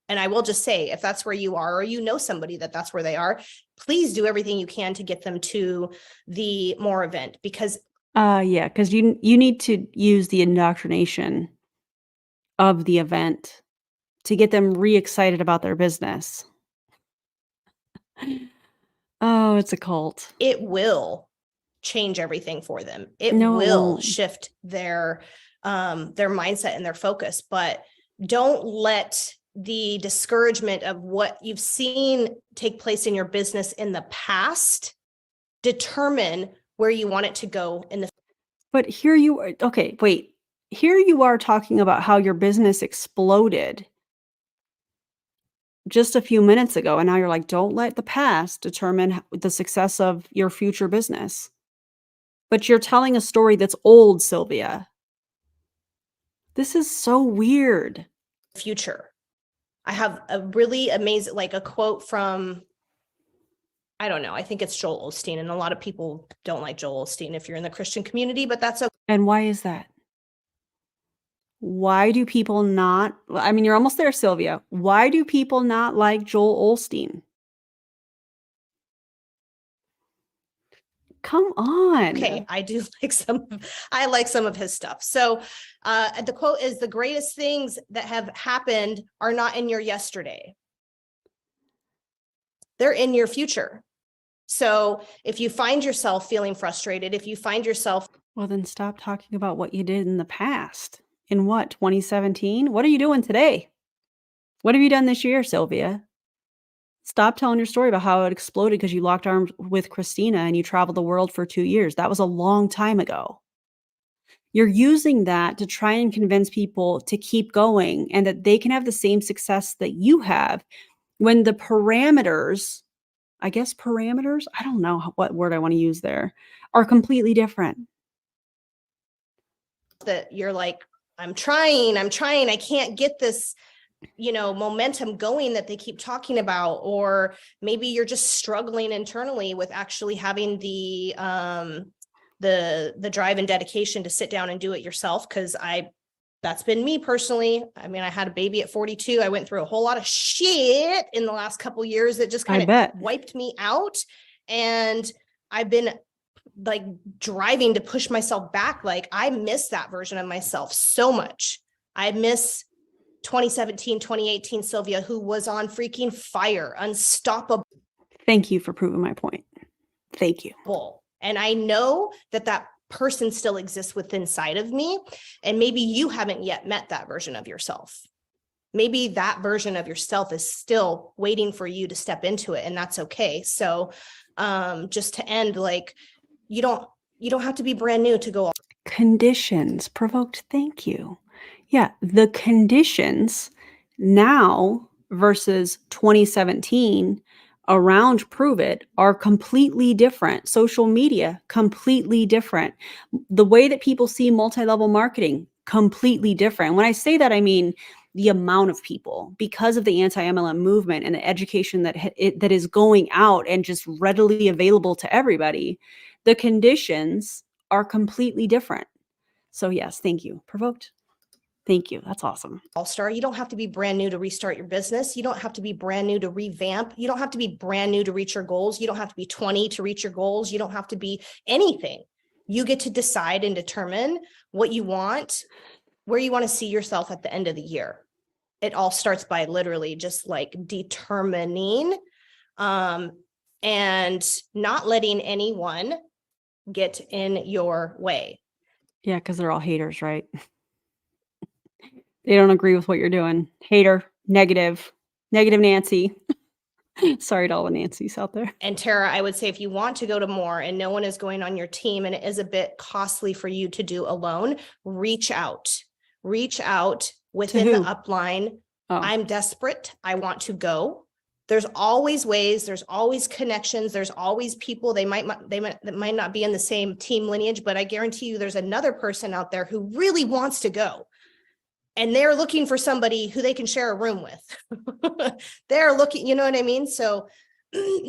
And I will just say, if that's where you are, or you know somebody that's where they are, please do everything you can to get them to the more event, because Yeah, because you need to use the indoctrination of the event to get them re-excited about their business. Oh, it's a cult. it will change everything for them. It No, it will won't. shift their mindset and their focus, but don't let the discouragement of what you've seen take place in your business in the past determine where you want it to go in the But here you are. Okay, wait. Here you are talking about how your business exploded just a few minutes ago, and now you're like, don't let the past determine the success of your future business. But you're telling a story that's old, Sylvia. This is so weird. future. I have a really amazing, like a quote from, I don't know, I think it's Joel Osteen, and a lot of people don't like Joel Osteen if you're in the Christian community, but that's okay. And why is that? Why do people not, I mean, you're almost there, Sylvia. Why do people not like Joel Osteen? Come on. Okay, I do I like some of his stuff. So the quote is, the greatest things that have happened are not in your yesterday. They're in your future. So if you find yourself feeling frustrated, if you find yourself, Well, then stop talking about what you did in the past. In what, 2017? What are you doing today? What have you done this year, Sylvia? Stop telling your story about how it exploded because you locked arms with Christina and you traveled the world for 2 years. That was a long time ago. You're using that to try and convince people to keep going and that they can have the same success that you have, when the parameters, I guess parameters, I don't know what word I want to use there, are completely different. that you're like, I'm trying, I can't get this, momentum going that they keep talking about, or maybe you're just struggling internally with actually having the drive and dedication to sit down and do it yourself. Cause I That's been me personally. I mean, I had a baby at 42. I went through a whole lot of shit in the last couple of years that just I kind bet. of wiped me out. And I've been like driving to push myself back. Like I miss that version of myself so much. I miss 2017, 2018 Sylvia, who was on freaking fire, unstoppable. Thank you for proving my point. Thank you. And I know that that person still exists within inside of me. And maybe you haven't yet met that version of yourself. Maybe that version of yourself is still waiting for you to step into it. And that's okay. So just to end, like, you don't have to be brand new to go. Conditions provoked. Thank you. Yeah. The conditions now versus 2017 around Pruvit are completely different. Social media, completely different. The way that people see multi-level marketing, completely different. When I say that, I mean the amount of people, because of the anti-MLM movement and the education that is going out and just readily available to everybody, the conditions are completely different. So yes, thank you. Provoked. Thank you. That's awesome. All-star. You don't have to be brand new to restart your business. You don't have to be brand new to revamp. You don't have to be brand new to reach your goals. You don't have to be 20 to reach your goals. You don't have to be anything. You get to decide and determine what you want, where you want to see yourself at the end of the year. It all starts by literally just like determining and not letting anyone get in your way. Yeah, because they're all haters, right? They don't agree with what you're doing. Hater, negative Nancy. Sorry to all the Nancys out there. And Tara, I would say if you want to go to more and no one is going on your team and it is a bit costly for you to do alone, reach out within the upline. Oh. I'm desperate. I want to go. There's always ways. There's always connections. There's always people. They might not be in the same team lineage, but I guarantee you there's another person out there who really wants to go. And they're looking for somebody who they can share a room with. They're looking, you know what I mean? So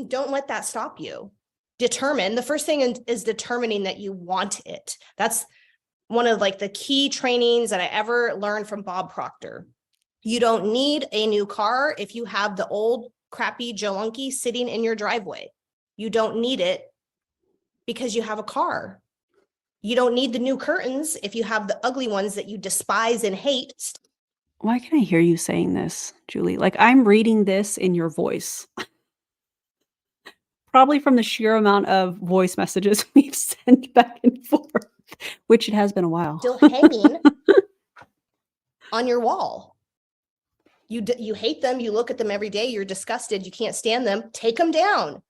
don't let that stop you. The first thing is determining that you want it. That's one of like the key trainings that I ever learned from Bob Proctor. You don't need a new car if you have the old crappy Jalunky sitting in your driveway. You don't need it because you have a car. You don't need the new curtains if you have the ugly ones that you despise and hate. Why can I hear you saying this, Julie? Like I'm reading this in your voice. Probably from the sheer amount of voice messages we've sent back and forth, which it has been a while. Still hanging on your wall. You hate them. You look at them every day. You're disgusted. You can't stand them. Take them down.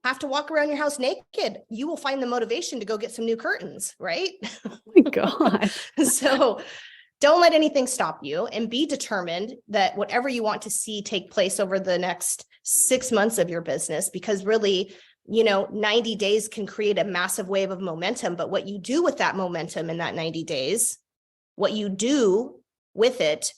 Have to walk around your house naked. You will find the motivation to go get some new curtains, right? Oh my God. So don't let anything stop you and be determined that whatever you want to see take place over the next 6 months of your business, because really, 90 days can create a massive wave of momentum. But what you do with that momentum in that 90 days, what you do with it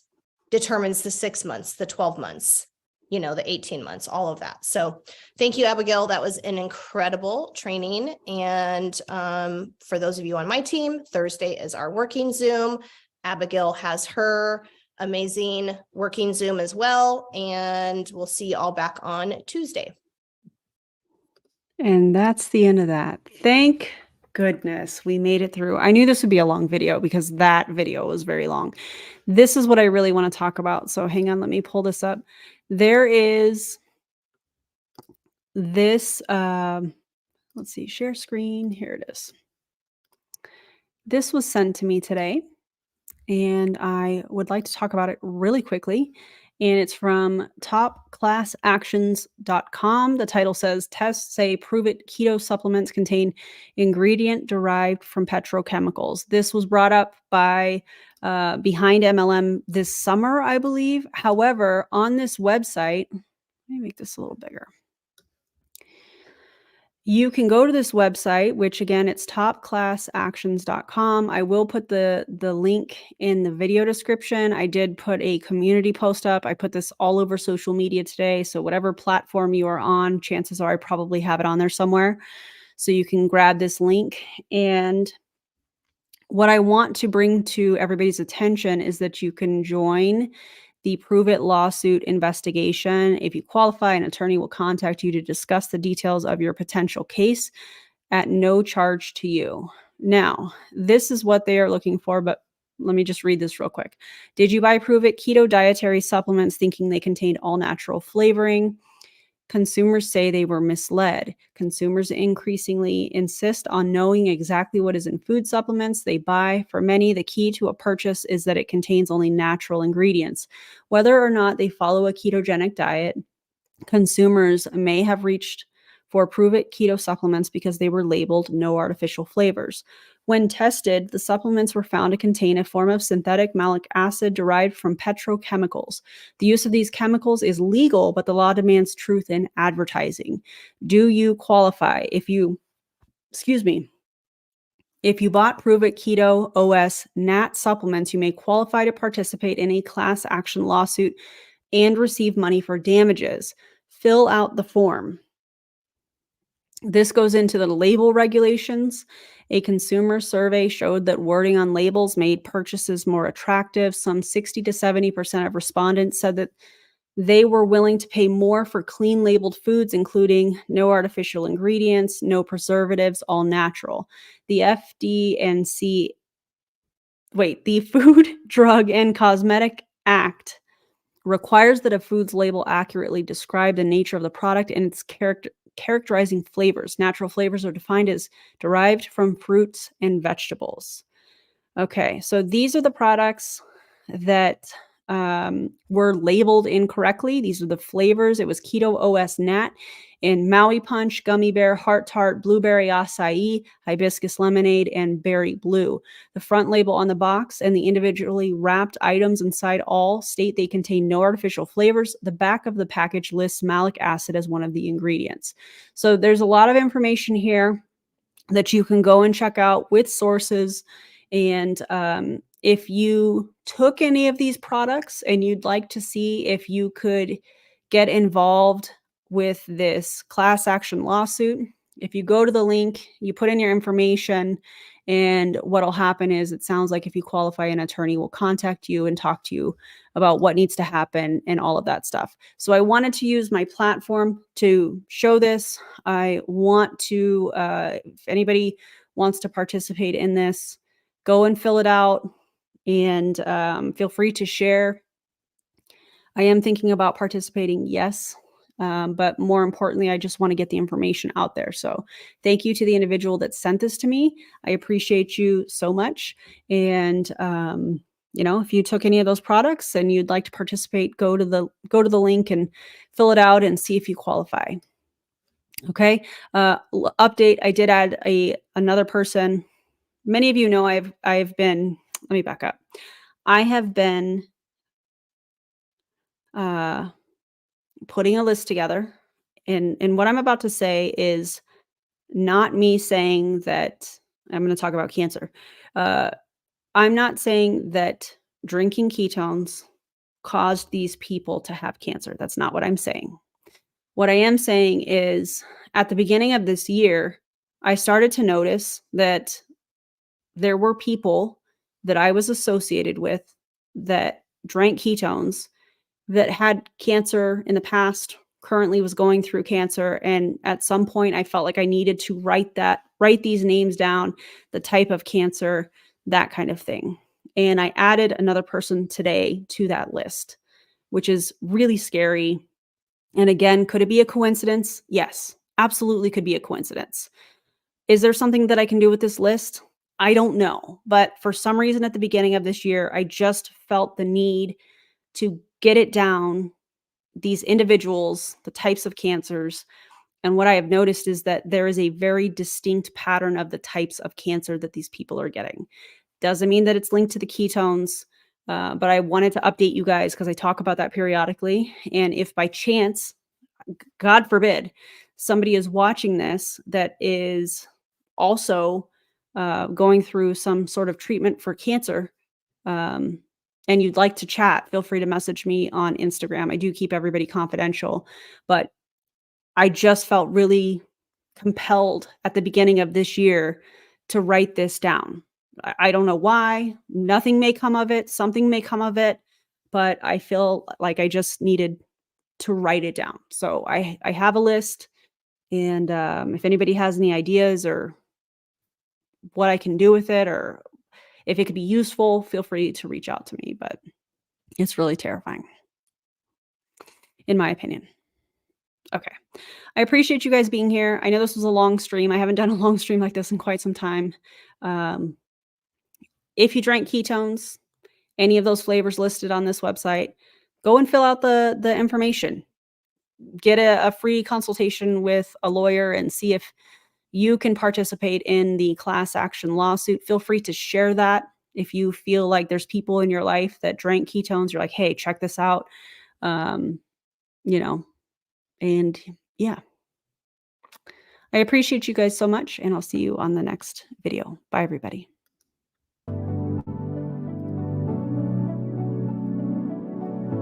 determines the 6 months, the 12 months, the 18 months, all of that. So thank you, Abigail. That was an incredible training. And for those of you on my team, Thursday is our working Zoom. Abigail has her amazing working Zoom as well. And we'll see you all back on Tuesday. And that's the end of that. Thank goodness we made it through. I knew this would be a long video because that video was very long. This is what I really want to talk about. So hang on, let me pull this up. There is this, let's see, share screen. Here it is. This was sent to me today, and I would like to talk about it really quickly. And it's from topclassactions.com. The title says, tests say pruvit keto supplements contain ingredient derived from petrochemicals. This was brought up by Behind MLM this summer, I believe. However, on this website, let me make this a little bigger. You can go to this website, which again, it's topclassactions.com. I will put the link in the video description. I did put a community post up. I put this all over social media today. So whatever platform you are on, chances are I probably have it on there somewhere. So you can grab this link. And What I want to bring to everybody's attention is that you can join the Pruvit lawsuit investigation. If you qualify, an attorney will contact you to discuss the details of your potential case at no charge to you. Now, this is what they are looking for, but let me just read this real quick. Did you buy Pruvit keto dietary supplements thinking they contained all natural flavoring? Consumers say they were misled. Consumers increasingly insist on knowing exactly what is in food supplements they buy. For many, the key to a purchase is that it contains only natural ingredients. Whether or not they follow a ketogenic diet, consumers may have reached for Pruvit keto supplements because they were labeled no artificial flavors. When tested, the supplements were found to contain a form of synthetic malic acid derived from petrochemicals. The use of these chemicals is legal, but the law demands truth in advertising. Do you qualify? If you bought Pruvit Keto OS NAT supplements, you may qualify to participate in a class action lawsuit and receive money for damages. Fill out the form. This goes into the label regulations. A consumer survey showed that wording on labels made purchases more attractive. Some 60 to 70% of respondents said that they were willing to pay more for clean labeled foods, including no artificial ingredients, no preservatives, all natural. The the Food, Drug, and Cosmetic Act requires that a food's label accurately describe the nature of the product and its characterizing flavors. Natural flavors are defined as derived from fruits and vegetables. Okay, so these are the products that were labeled incorrectly. These are the flavors. It was Keto OS Nat in Maui Punch, Gummy Bear, Heart Tart, Blueberry Acai, Hibiscus Lemonade, and Berry Blue. The front label on the box and the individually wrapped items inside all state they contain no artificial flavors. The back of the package lists malic acid as one of the ingredients. So there's a lot of information here that you can go and check out with sources. And if you took any of these products and you'd like to see if you could get involved with this class action lawsuit, if you go to the link, you put in your information, and what'll happen is it sounds like if you qualify, an attorney will contact you and talk to you about what needs to happen and all of that stuff. So I wanted to use my platform to show this. I want to, if anybody wants to participate in this, go and fill it out, and feel free to share. I am thinking about participating, yes. But more importantly, I just want to get the information out there. So thank you to the individual that sent this to me. I appreciate you so much. And if you took any of those products and you'd like to participate, go to the link and fill it out and see if you qualify. Okay. Update. I did add another person. Many of you know I've been. Let me back up. I have been putting a list together, and what I'm about to say is not me saying that I'm going to talk about cancer. I'm not saying that drinking ketones caused these people to have cancer. That's not what I'm saying. What I am saying is at the beginning of this year, I started to notice that there were people that I was associated with that drank ketones that had cancer in the past, currently was going through cancer. And at some point I felt like I needed to write these names down, the type of cancer, that kind of thing. And I added another person today to that list, which is really scary. And again, could it be a coincidence? Yes, absolutely could be a coincidence. Is there something that I can do with this list? I don't know. But for some reason at the beginning of this year, I just felt the need to get it down, these individuals, the types of cancers. And what I have noticed is that there is a very distinct pattern of the types of cancer that these people are getting. Doesn't mean that it's linked to the ketones, but I wanted to update you guys because I talk about that periodically. And if by chance, God forbid, somebody is watching this that is also going through some sort of treatment for cancer, and you'd like to chat, feel free to message me on Instagram. I do keep everybody confidential, but I just felt really compelled at the beginning of this year to write this down. I don't know why. Nothing may come of it. Something may come of it, but I feel like I just needed to write it down. So I have a list, and if anybody has any ideas or what I can do with it, or if it could be useful, feel free to reach out to me. But it's really terrifying, in my opinion. Okay. I appreciate you guys being here. I know this was a long stream. I haven't done a long stream like this in quite some time. If you drank ketones, any of those flavors listed on this website, go and fill out the information. Get a free consultation with a lawyer and see if you can participate in the class action lawsuit. Feel free to share that. If you feel like there's people in your life that drank ketones, you're like, hey, check this out. You know, and yeah. I appreciate you guys so much, and I'll see you on the next video. Bye, everybody.